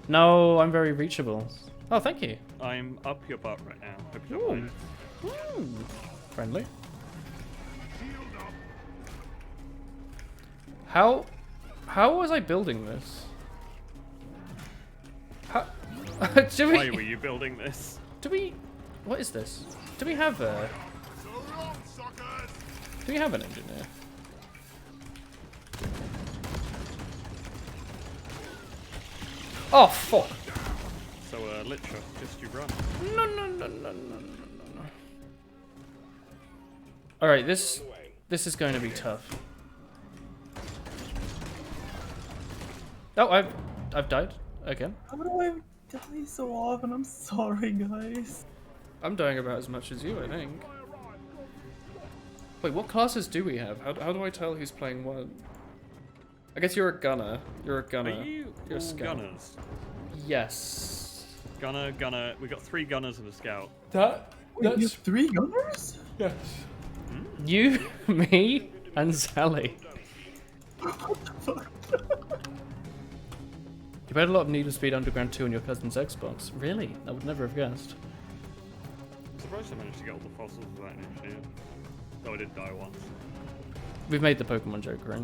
No, I'm very reachable. Oh, thank you. I'm up your butt right now. Hope you don't mind. Ooh. Friendly. How was I building this? How, do Why were we? you building this? Do we? What is this? Do we have a? So long, suckers. Do we have an engineer? Oh fuck! So, Licher, just you run. No no no no no no no. All right, this is going to be tough. Oh, I've died again. How do I die so often? I'm sorry, guys. I'm dying about as much as you, I think. Wait, what classes do we have? How do I tell who's playing what? I guess you're a gunner. You're a gunner. Are you You're a all scout. gunners? Yes. Gunner. We got 3 gunners and a scout. Wait, you have 3 gunners? yes. You, me, and Sally. You played a lot of Need for Speed Underground 2 on your cousin's Xbox. Really? I would never have guessed. I'm surprised I managed to get all the fossils without an issue. Though I did die once. We've made the Pokemon joke, right?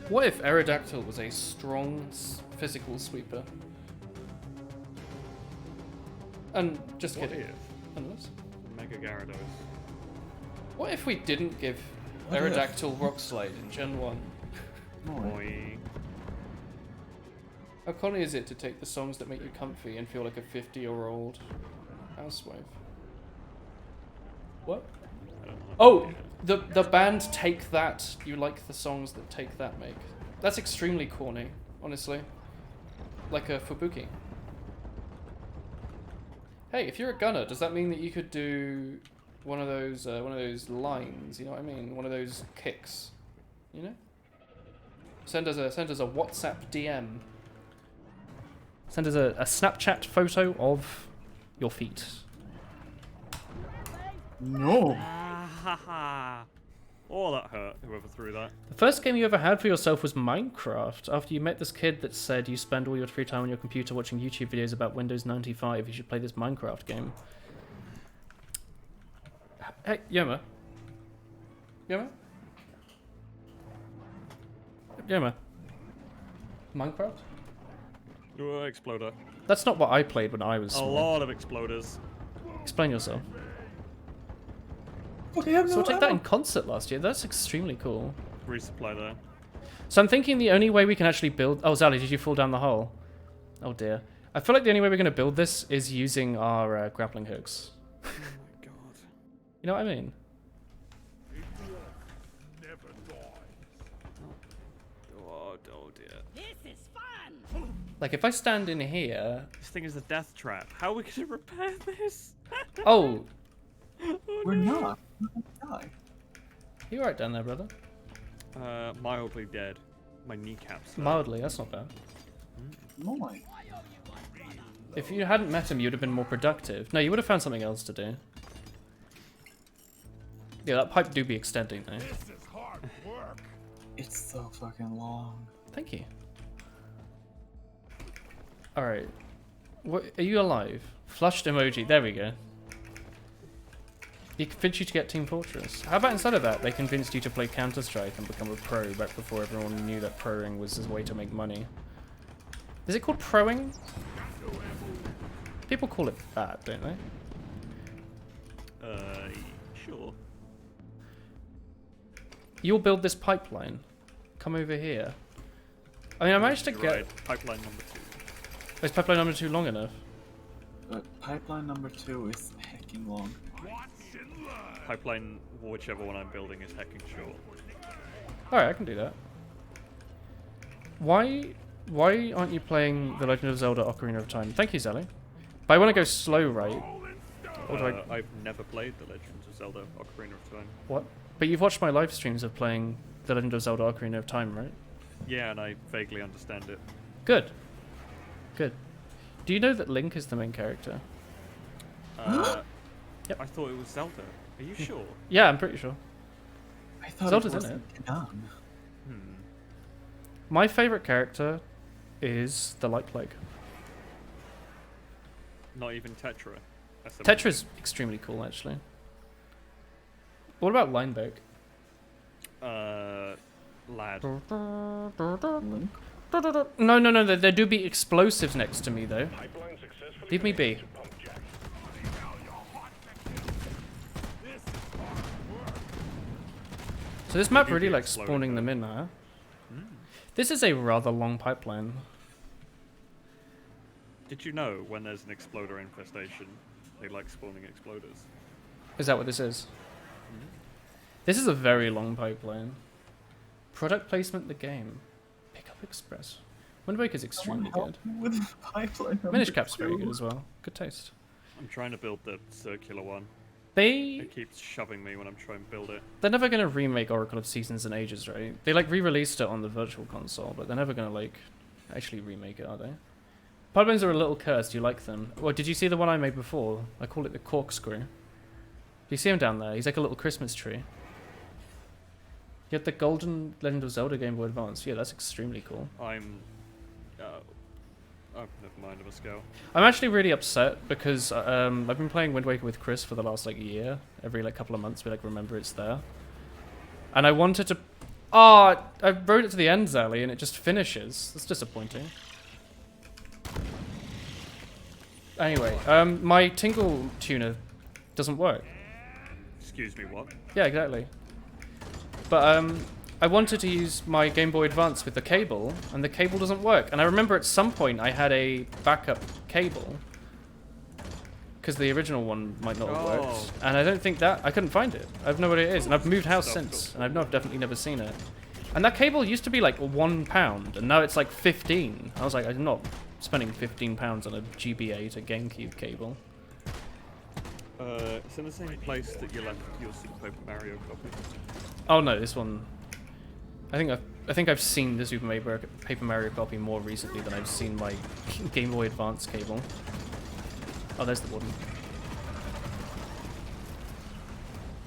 What if Aerodactyl was a strong physical sweeper? And just What kidding. if? Unless. Mega Gyarados. What if we didn't give Aerodactyl Rock Slide in Gen 1? Boy. How corny is it to take the songs that make you comfy and feel like a 50-year-old housewife? What? I don't know. Oh, the band Take That. You like the songs that Take That make? That's extremely corny, honestly. Like a Fubuki. Hey, if you're a gunner, does that mean that you could do one of those lines? You know what I mean? One of those kicks. You know? Send us a WhatsApp DM. Send us a Snapchat photo of your feet. No. Ah, oh, that hurt. Whoever threw that. The first game you ever had for yourself was Minecraft. After you met this kid that said you spend all your free time on your computer watching YouTube videos about Windows 95, you should play this Minecraft game. Hey, Yoma. Yoma? Yoma. Minecraft? Oh, exploder. That's not what I played when I was A small. lot of exploders. Explain yourself. But I have So no we'll take that in ammo. concert last year. That's extremely cool. Resupply there. So I'm thinking the only way we can actually build... Oh, Zally, did you fall down the hole? Oh, dear. I feel like the only way we're going to build this is using our grappling hooks. Oh my god. You know what I mean? Never dies. Oh dear. This is fun! Like, if I stand in here... This thing is a death trap. How are we going to repair this? Oh! We're not. We're gonna die. You alright down there, brother? Mildly dead. My kneecaps. though. Mildly, that's not bad. No. If you hadn't met him, you'd have been more productive. No, you would have found something else to do. Yeah, that pipe do be extending, though. This is hard work. It's so fucking long. Thank you. Alright. What, are you alive? Flushed emoji. There we go. He convinced you to get Team Fortress. How about instead of that, they convinced you to play Counter-Strike and become a pro back before everyone knew that proing was his way to make money? Is it called proing? People call it that, don't they? Sure. You'll build this pipeline. Come over here. I mean, I managed to You're get... right. Pipeline number 2. Is pipeline number 2 long enough? But pipeline number 2 is hecking long. Watch and learn. Pipeline, whichever one I'm building, is hecking short. Alright, I can do that. Why aren't you playing The Legend of Zelda Ocarina of Time? Thank you, Zelly. But I want to go slow, right? Or do I... I've never played The Legends of Zelda Ocarina of Time. What? But you've watched my live streams of playing The Legend of Zelda Ocarina of Time, right? Yeah, and I vaguely understand it. Good. Good. Do you know that Link is the main character? Yep. I thought it was Zelda. Are you sure? Yeah, I'm pretty sure. I thought Zelda's it in was it. done. My favourite character is the Light Plague. Not even Tetra. Tetra's extremely cool, actually. What about Linebeck? Lad. Link? No, there do be explosives next to me, though. Pipeline successfully Leave me be. connected to pump jack. This is hard work. So this map do really be likes exploding, spawning them in, huh? This is a rather long pipeline. Did you know when there's an exploder infestation, they like spawning exploders? Is that what this is? This is a very long pipeline. Product placement, the game. Pickup Express. Wind Waker's extremely good. With the pipeline number Minish Cap's very 2. good as well. Good taste. I'm trying to build the circular one. They... It keeps shoving me when I'm trying to build it. They're never going to remake Oracle of Seasons and Ages, right? They, like, re-released it on the Virtual Console, but they're never going to, like, actually remake it, are they? Pipelines are a little cursed. You like them. Well, did you see the one I made before? I call it the Corkscrew. Do you see him down there? He's like a little Christmas tree. You had the Golden Legend of Zelda Game Boy Advance. Yeah, that's extremely cool. Oh, never mind, I must go. I'm actually really upset because I've been playing Wind Waker with Chris for the last like year. Every like couple of months we like remember it's there. And I wanted to... Oh, I wrote it to the end, Zally, and it just finishes. That's disappointing. Anyway, my Tingle tuner doesn't work. Excuse me, what? Yeah, exactly. But I wanted to use my Game Boy Advance with the cable, and the cable doesn't work. And I remember at some point I had a backup cable, because the original one might not have worked. And I don't think that... I couldn't find it. I have no idea what it is. And I've moved house since, and I've definitely never seen it. And that cable used to be like £1, and now it's like 15. I was like, I'm not spending £15 on a GBA to GameCube cable. It's in the same place that you left your Super Paper Mario copy. Oh no, this one... I think I've seen the Super Paper Mario copy more recently than I've seen my Game Boy Advance cable. Oh, there's the warden.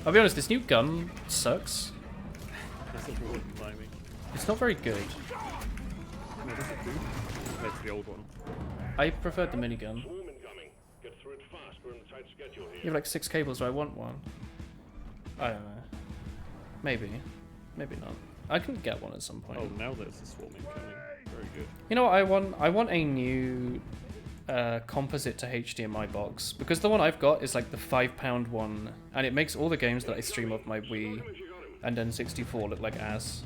I'll be honest, this new gun sucks. It's not very good. No, does it do? Compared to the old one. I preferred the minigun. Swarm incoming. Get through it fast. We're on a tight schedule here. You have like 6 cables, so I want one. I don't know. Maybe. Maybe not. I can get one at some point. Oh, now there's the swarm incoming. Very good. You know what I want? I want a new composite to HDMI box, because the one I've got is like the £5 one, and it makes all the games that I stream off my Wii and N64 look like ass.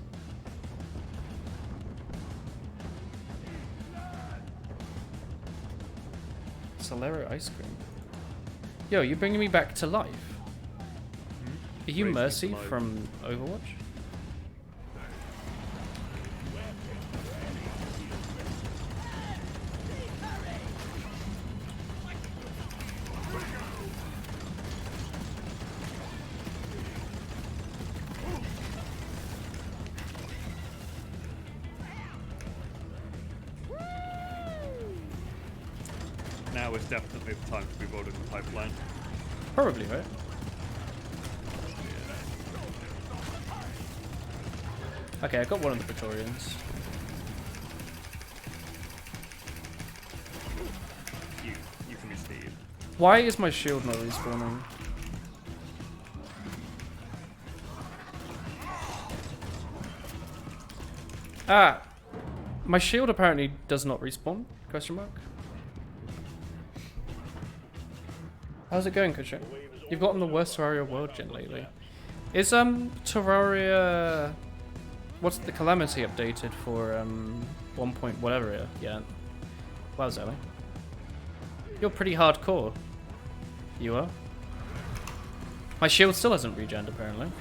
Solero ice cream. Yo, you're bringing me back to life. Are you Mercy from Overwatch? Now is definitely the time to be building the pipeline. Probably, right? Okay, I got one of the Praetorians. You can be Steve. Why is my shield not respawning? Ah! My shield apparently does not respawn? Question mark? How's it going, Kushik? You've gotten the worst Terraria world gen lately. Is Terraria... What's the Calamity updated for 1 point whatever yeah. Wow, Zelly. You're pretty hardcore. You are? My shield still hasn't regened apparently.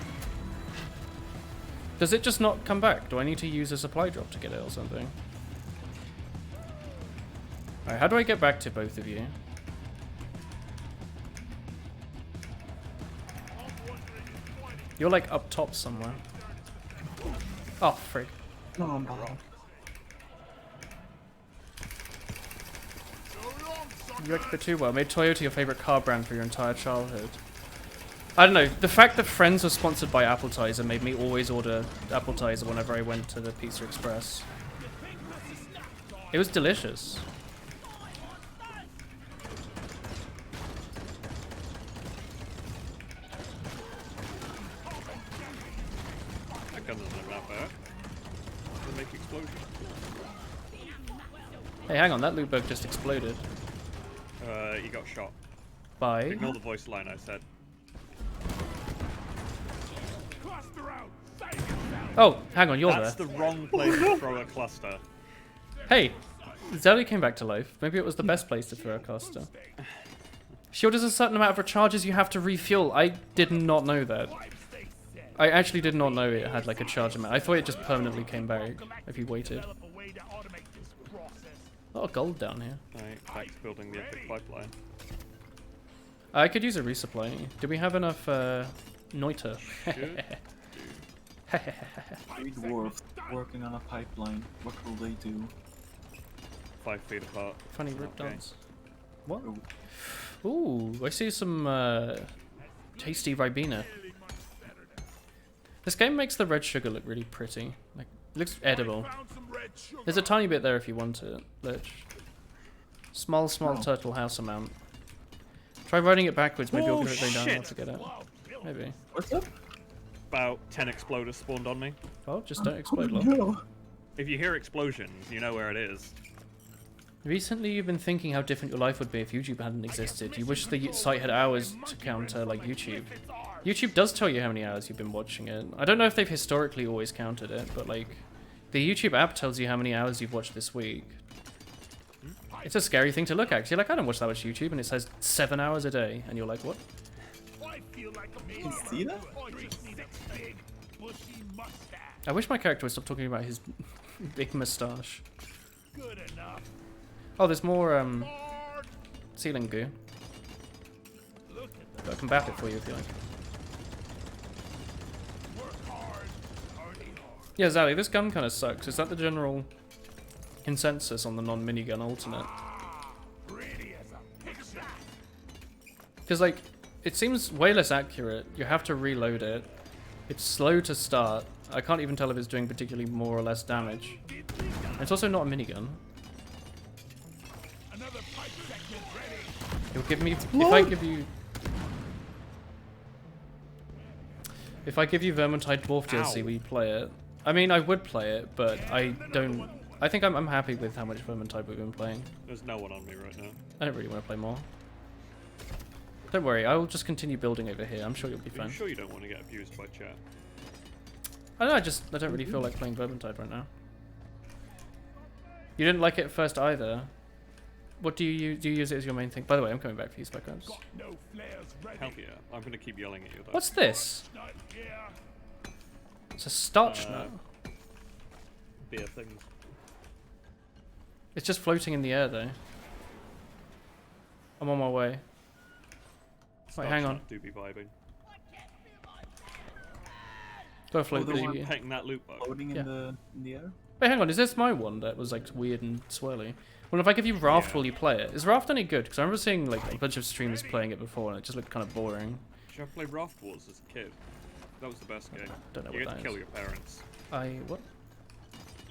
Does it just not come back? Do I need to use a supply drop to get it or something? Alright, how do I get back to both of you? You're like up top somewhere. Oh, frig. No, I'm bottom. You like the too well. Made Toyota your favorite car brand for your entire childhood. I don't know. The fact that Friends was sponsored by Appletiser made me always order Appletiser whenever I went to the Pizza Express. It was delicious. That gun doesn't look that bad. It'll make explosions. Hey, hang on. That loot bug just exploded. You got shot. By? Ignore the voice line I said. Oh, hang on. You're That's there. the wrong place to throw a cluster. Hey, Zelly came back to life. Maybe it was the best place to throw a cluster. Shield is a certain amount of recharges you have to refuel. I did not know that. I actually did not know it had like a charge amount. I thought it just permanently came back if you waited. A lot of gold down here. Right, back to building the epic pipeline. I could use a resupply. Do we have enough Noita? Three dwarves working on a pipeline. What will they do? 5 feet apart. Funny rip dance. What? Oh. Ooh, I see some tasty Ribena. This game makes the red sugar look really pretty. Like, it looks edible. Found some red sugar. There's a tiny bit there if you want it. Lich. Small Oh. turtle house amount. Try writing it backwards, maybe you'll Oh, get it down shit. how to get it. Maybe. What's up? About 10 exploders spawned on me. Oh, just don't explode, lol. No. If you hear explosions, you know where it is. Recently, you've been thinking how different your life would be if YouTube hadn't existed. You wish the site had hours to counter like YouTube. YouTube does tell you how many hours you've been watching it. I don't know if they've historically always counted it, but like, the YouTube app tells you how many hours you've watched this week. It's a scary thing to look at, 'cause you're like, I don't watch that much YouTube, and it says 7 hours a day, and you're like, what? I feel like a You see that? I just need a big, bushy mustache. I wish my character would stop talking about his big moustache. Good enough. Oh, there's more Hard. ceiling goo. Look at But I can bap it for you if you like. the work hard. Party hard. Yeah, Zally, this gun kind of sucks. Is that the general consensus on the non-minigun alternate? Pretty as a picture. Because, like, it seems way less accurate. You have to reload it. It's slow to start. I can't even tell if it's doing particularly more or less damage. And it's also not a minigun. Another pipe segment ready. It'll give me... If I give you Vermintide Dwarf DLC, Ow. will you play it? I mean, I would play it, but I don't... I think I'm happy with how much Vermintide we've been playing. There's no one on me right now. I don't really want to play more. Don't worry, I will just continue building over here. I'm sure you'll be Are you fine. sure you don't want to get abused by chat? I don't know, I don't really feel like playing Vermintide right now. You didn't like it at first either. What do you use? Do you use it as your main thing? By the way, I'm coming back for you, Speckrams. Got no flares ready. Hell yeah. I'm gonna keep yelling at you though. What's this? Not here. It's a starch nut. Beer thing. It's just floating in the air though. I'm on my way. Wait, hang on. Do be vibing. Go float, the one baby. Taking that loot bug. Floating Yeah. in the air? Wait, hang on. Is this my one that was like weird and swirly? Well, if I give you Raft, Yeah. will you play it? Is Raft any good? Because I remember seeing like a bunch of streamers playing it before, and it just looked kind of boring. Did you ever play Raft Wars as a kid? That was the best game. Don't know You what get that to kill is. your parents. What?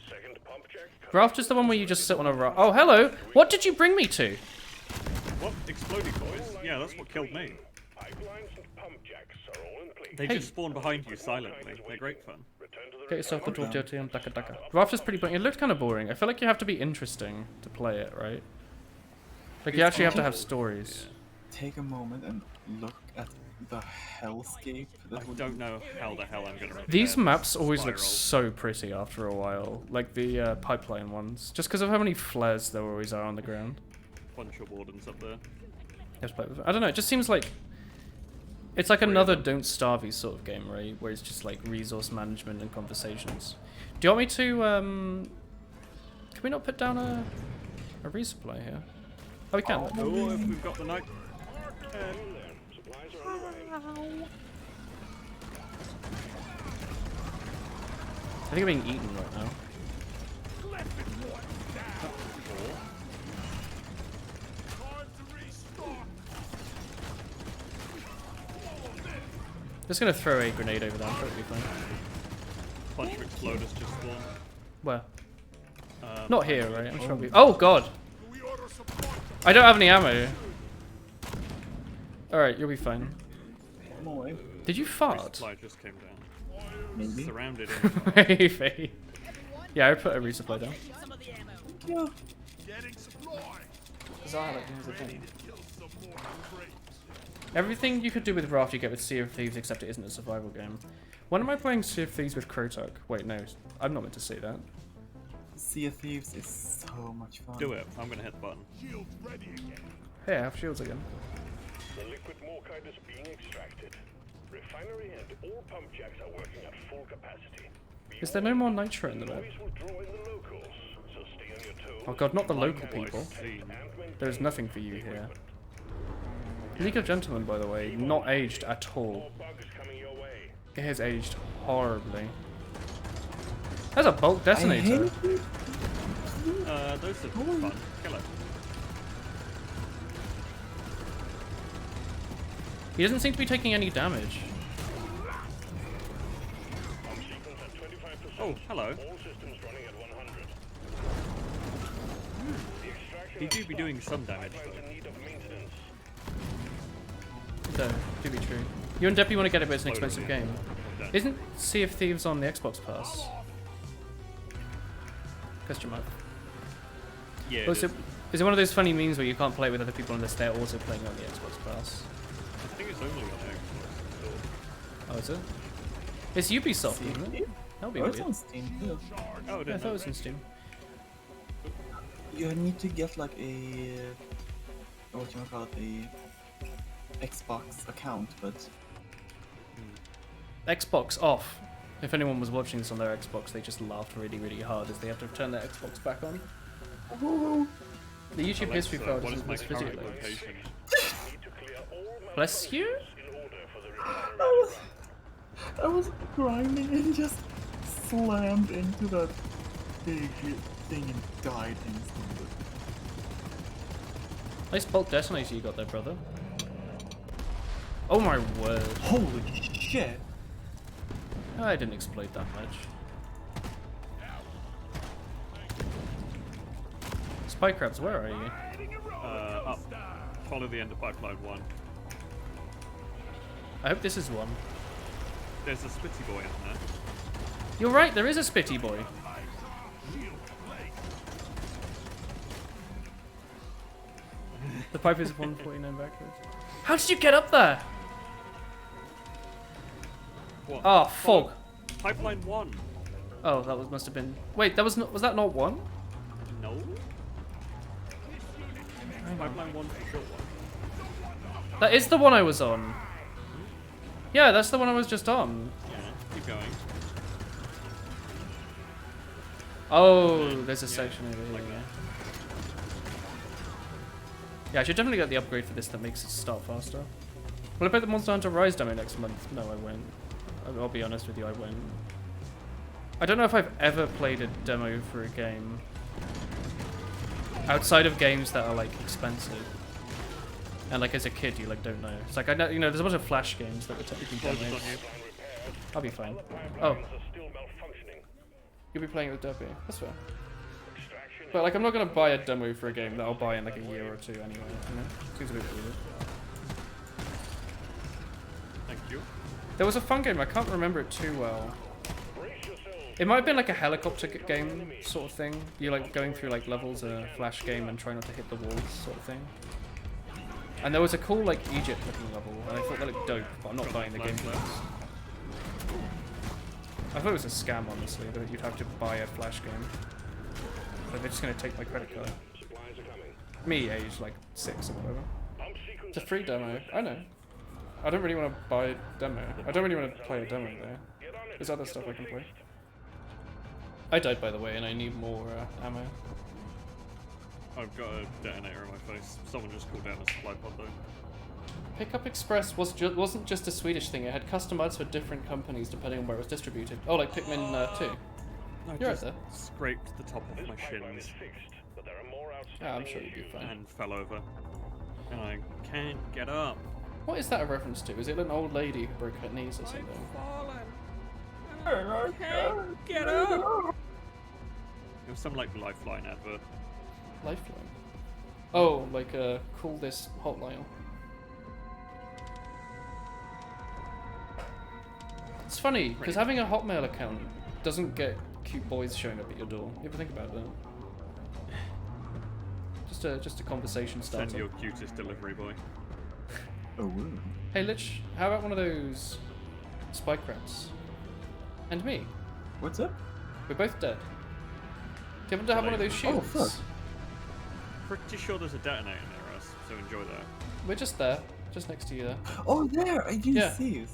Second pump check. Raft is the one where you just sit on a raft. Oh, hello. What did you bring me to? What? Explodey boys? Yeah, that's what killed me. Pipelines and pump jacks are all in place. They Hey. just spawn behind you silently. They're great fun. Return to the Get yourself the dwarf dirty and daka daka. Raft is pretty boring. It looked kind of boring. I feel like you have to be interesting to play it, right? Like you actually have to have stories. Take a moment and look at the hellscape. I That would don't know how the hell I'm gonna repair These this maps always look spiral. so pretty after a while, like the pipeline ones, just because of how many flares there always are on the ground. Bunch of wardens up there. Let's play with it. I don't know. It just seems like it's like another Don't Starve sort of game, right? Where it's just like resource management and conversations. Do you want me to? Can we not put down a resupply here? Oh, we can. Oh, if we've got the night. supplies are on the way. I think I'm being eaten right now. Time to restock. Just gonna throw a grenade over there. I'm sure it'll be fine. Bunch of exploders just spawned. Where? Um, Not here, right? I'm sure it'll be. Oh God! We order support. I don't have any ammo. All right, you'll be fine. come away. Did you fart? Supply just came down. Maybe. Surrounded Maybe. Yeah, I put a resupply down. Some of the ammo. Yeah. Getting supply. Kill some more crates. Everything you could do with Raft you get with Sea of Thieves, except it isn't a survival game. When am I playing Sea of Thieves with Krotok? Wait, no, I'm not meant to say that. Sea of Thieves is so much fun. Do it. I'm gonna hit the button. Shields ready again. Hey, I have shields again. The liquid morkite is being extracted. Refinery and all pump jacks are working at full capacity. Is there no more nitro in the map? Noise will draw in the locals, so stay on your toes. Oh God, not the local Like people. scene. There's nothing for you here. League of Gentlemen, by the way, not aged at all. More bugs coming your way. It has aged horribly. There's a bulk detonator. hate it. Those are fun. Kill it. He doesn't seem to be taking any damage. Oh, hello. All systems running at 100. The extraction He do be doing some damage, pipelines in though. need of maintenance. So, do be true. You and Deppy want to get it, but it's an Load expensive of it. game. Okay. Isn't Sea of Thieves on the Xbox Pass? Question mark. Yeah, Oh, it so, is. is it one of those funny memes where you can't play with other people unless they're also playing on the Xbox Pass? I think it's only on Xbox. Oh, is it? It's Ubisoft, isn't it? That'll be Oh, it's weird. on Steam too. Oh, I Yeah, I didn't thought it know. was in Steam. You need to get like a what you call it, a Xbox account, but Xbox off. If anyone was watching this on their Xbox, they just laughed really, really hard as they have to turn their Xbox back on. The YouTube history file What is doesn't my list video current loads. location? Need to clear all Bless you? in order for the refinery. I was grinding and just slammed into that big thing and died instantly. Nice bulk detonator you got there, brother. Oh my word. Holy shit! I didn't explode that much. Spy crabs, where are you? Up. Follow the end of pipeline 1. I hope this is one. There's a Spitty boy out there. You're right, there is a Spitty boy. The pipe is 149 backwards. How did you get up there? What? Oh, fog. Pipeline 1. Oh, that must have been. Wait, that was not. Was that not one? No. Pipeline 1 for sure. That is the one I was on. Yeah, that's the one I was just on. Yeah. Keep going. Oh, there's a section over here. Yeah. Yeah, I should definitely get the upgrade for this that makes it start faster. Will I play the Monster Hunter Rise demo next month? No, I won't. I'll be honest with you, I won't. I don't know if I've ever played a demo for a game outside of games that are like expensive. And like as a kid, you like don't know. It's like I know, you know, there's a bunch of Flash games that were technically Close demos. on you. I'll be fine. Pipelines Oh, are still malfunctioning. you'll be playing it with Debbie. That's fair. Extraction But like, I'm not gonna buy a demo for a game that I'll buy in like a year or two anyway. You know, seems a bit weird. Thank you. There was a fun game. I can't remember it too well. brace yourselves. It might have been like a helicopter game sort of thing. You're like going through like levels in a Flash game and trying not to hit the walls sort of thing. And there was a cool like Egypt looking level, and I thought that looked dope, but I'm not buying the game for this. I thought it was a scam, honestly, that you'd have to buy a Flash game. Like they're just gonna take my credit card. Supplies are coming. Me, age like 6 or whatever. Pump sequence. It's a free demo. I know. I don't really want to buy a demo. I don't really want to play a demo though. Get on it. There's other stuff I can play. I died, by the way, and I need more ammo. I've got a detonator in my face. Someone just called down a supply pod though. Pickup Express wasn't just a Swedish thing. It had custom ads for different companies depending on where it was distributed. Oh, like Pikmin 2. I You're right just there. scraped the top of This my pipeline is shins fixed, but there are more outstanding Yeah, I'm sure you'd be issues. fine. and fell over. And I can't get up. What is that a reference to? Is it an old lady who broke her knees or something? Get up! It was some like Lifeline advert. Lifeline. Oh, like call this hotline. It's funny because having a Hotmail account doesn't get cute boys showing up at your door. You ever think about that? Just a conversation Send starter. your cutest delivery boy. Oh, woo. Hey Lich, how about one of those spy crabs? And me. What's up? We're both dead. Do you happen to have one of those shields? Oh, fuck. Pretty sure there's a detonator near us, so enjoy that. We're just there, just next to you there. Oh, there! I didn't Yeah. see it.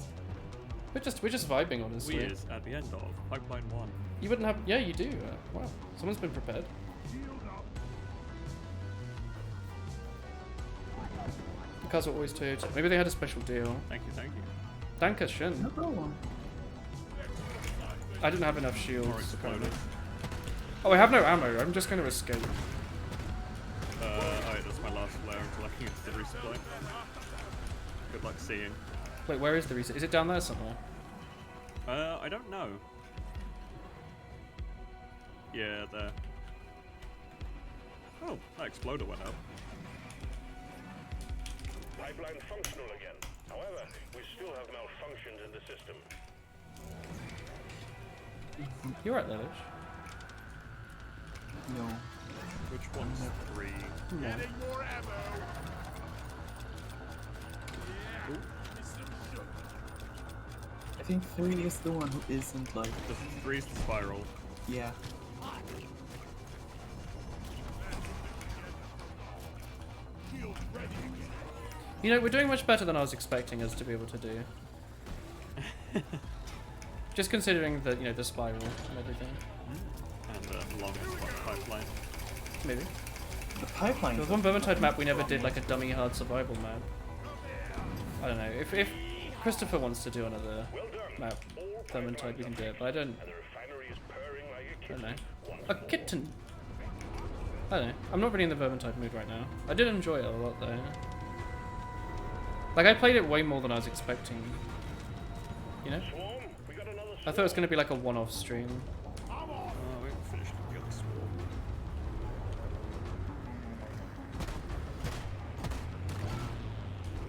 We're just vibing, honestly. We is at the end of Pipeline 1. You wouldn't have. Yeah, you do. Wow, someone's been prepared. The cars are always Toyota. Maybe they had a special deal. Thank you, thank you. Dankeschön. No problem. I didn't have enough shields. More exploders. Oh, I have no ammo. I'm just going to escape. Alright, that's my last flare until I can get to the resupply. Good luck seeing. Wait, where is the reset? Is it down there somewhere? I don't know. Yeah, there. Oh, that exploder went up. Pipeline functional again. However, we still have malfunctions in the system. You're right, Lelouch. No. Which one's 3? Getting more ammo. I think 3 is the one who isn't like. The 3's the spiral. Yeah. You know, we're doing much better than I was expecting us to be able to do. Just considering the, you know, the spiral and everything. And the long pipeline. Maybe. The pipeline. There was one Vermintide map we never did, like a dummy hard survival map. I don't know. If Christopher wants to do another map, Vermintide, we can do it, but I don't know. A kitten! I don't know. I'm not really in the Vermintide mood right now. I did enjoy it a lot though. Like, I played it way more than I was expecting. You know? I thought it was going to be like a one-off stream. Oh, we haven't finished the other swarm.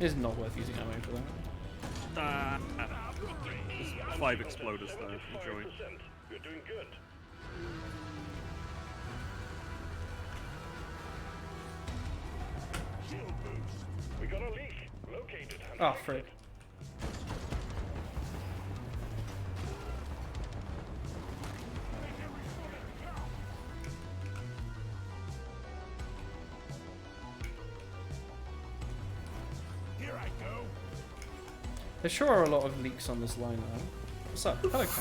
It's not worth using ammo for that. There's 5 exploders there. Enjoy. You're doing good. We got a leak. Located. Oh, frick. Here I go. There sure are a lot of leaks on this line now. What's up? Hello, Cam. There's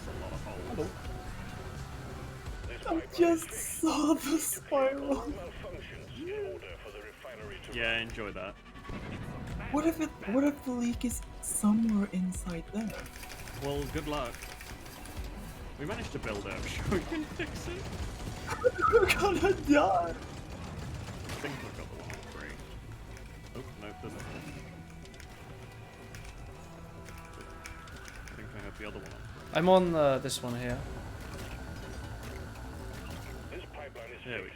a lot of holes. Hello. I just saw the spiral. Yeah, enjoy that. What if the leak is somewhere inside there? Well, good luck. We managed to build it. I'm sure we can fix it. We're gonna die. I think we've got the one on 3. Oh, no, doesn't. I think I have the other one on 3. I'm on this one here. There we go.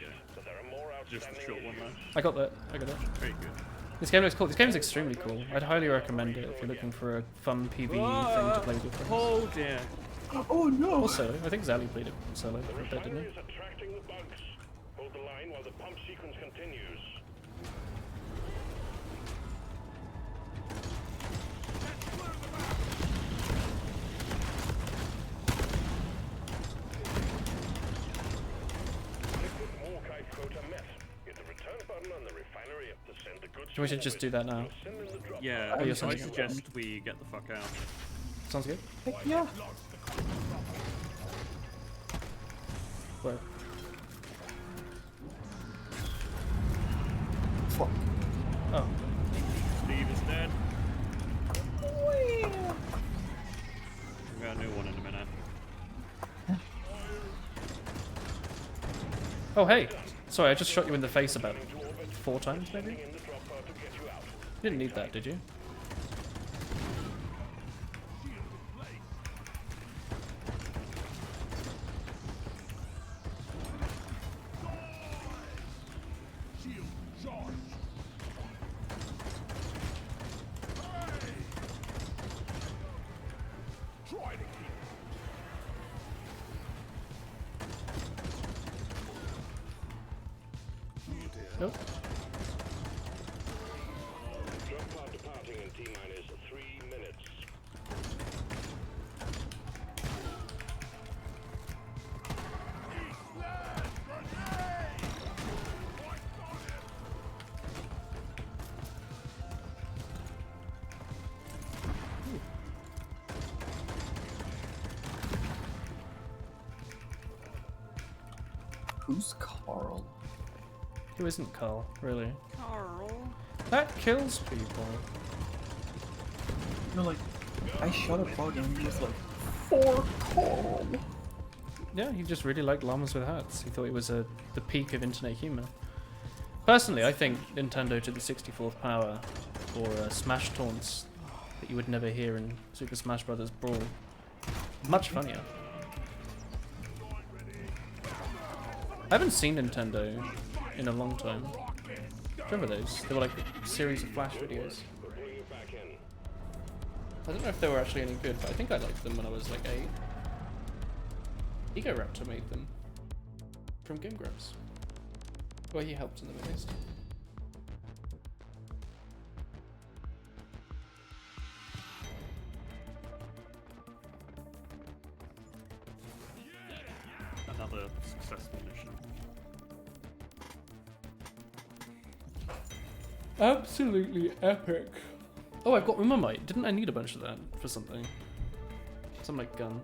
Just the short one there. I got that. I got it. Very good. This game looks cool. This game is extremely cool. I'd highly recommend it if you're looking for a fun PvE thing to play with your friends. Oh dear. Oh no! Also, I think Zally played it solo for a bit, didn't he? Attracting the bugs. Hold the line while the pump sequence continues. We should just do that now. Yeah, you're I sending it. suggest we get the fuck out. Sounds good. Heck yeah! Where? Fuck. Oh. Steve is dead. We got a new one in a minute. Oh, hey! Sorry, I just shot you in the face about 4 times, maybe? You didn't need that, did you? Nope. Drop pod departing in T-minus 3 minutes. Who's Carl? Who isn't Carl, really? Carl. That kills people. No, like, I shot a bug and he was like, for Carl. Yeah, he just really liked llamas with hats. He thought it was the peak of internet humor. Personally, I think Nintendo to the 64th power for Smash taunts that you would never hear in Super Smash Bros. Brawl. Much funnier. I haven't seen Nintendo in a long time. Remember those? They were like a series of Flash videos. I don't know if they were actually any good, but I think I liked them when I was like 8. Ego Raptor made them. From Game Grumps. Well, he helped in them at least. Another successful mission. Absolutely epic. Oh, I've got Umamite. Didn't I need a bunch of that for something? Some like gun.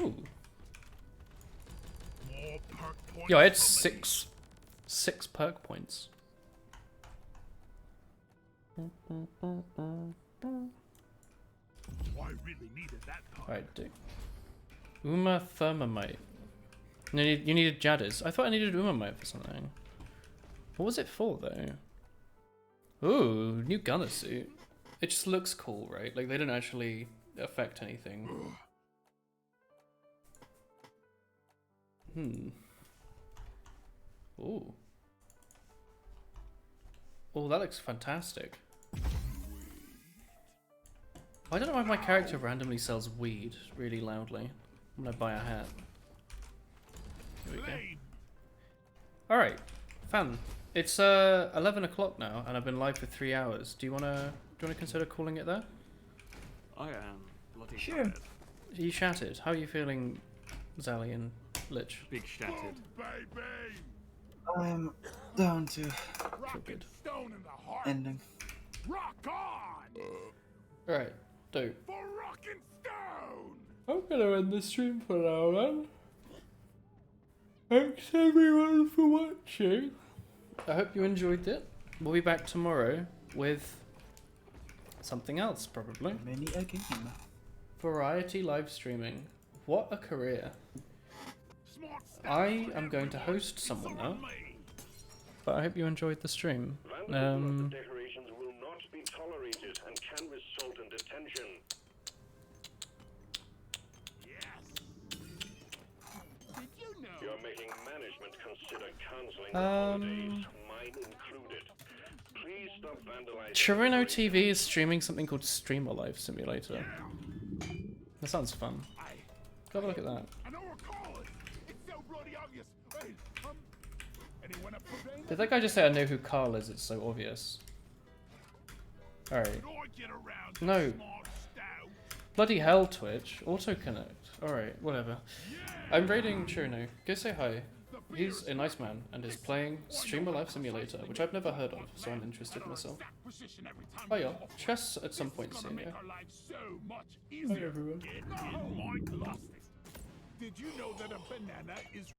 Ooh. More perk points. Yo, I had for me. six perk points. I really needed that perk. Alright, do. Uma Thermamite. You needed Jadders. I thought I needed Umamite for something. What was it for, though? Ooh, new gunner suit. It just looks cool, right? Like, they didn't actually affect anything. Ooh. Oh, that looks fantastic. I don't know why my character randomly sells weed really loudly when I buy a hat. Here we go. Alright, fun. It's 11 o'clock now, and I've been live for 3 hours. Do you wanna consider calling it there? I am bloody Sure. tired. Are you shattered? How are you feeling, Zally and Lich? Big shattered. Baby. I'm down to Rock good. and stone in the heart. ending. Rock on. Alright, dope. For rock and stone. I'm gonna end the stream for now then. Thanks everyone for watching. I hope you enjoyed it. We'll be back tomorrow with something else, probably. Many a game. Variety live streaming. What a career. Smart stuff I for am going to everyone. host It's someone on now, me. but I hope you enjoyed the stream. Vandalism of the decorations will not be tolerated and can result in detention. Yes. Did you know? You're making management consider cancelling the Um, holidays, mine included. Please stop vandalizing. Chirino TV is streaming something called Streamer Life Simulator. That sounds fun. Go have a look at that. I know we're calling. It's so bloody obvious. Wait, anyone up for danger? Did that guy just say I know who Carl is? It's so obvious. Alright. Could I get around to No. smart stout? Bloody hell, Twitch. Auto-connect. Alright, whatever. I'm raiding Chirino. Go say hi. He's a nice man and is playing Streamer Life Simulator, which I've never heard of, so I'm interested myself. Position every time Oh we yeah, walk. chess at some point Gonna soon, make yeah. our lives so much easier. everyone. Get in my closet. Did you know that a banana is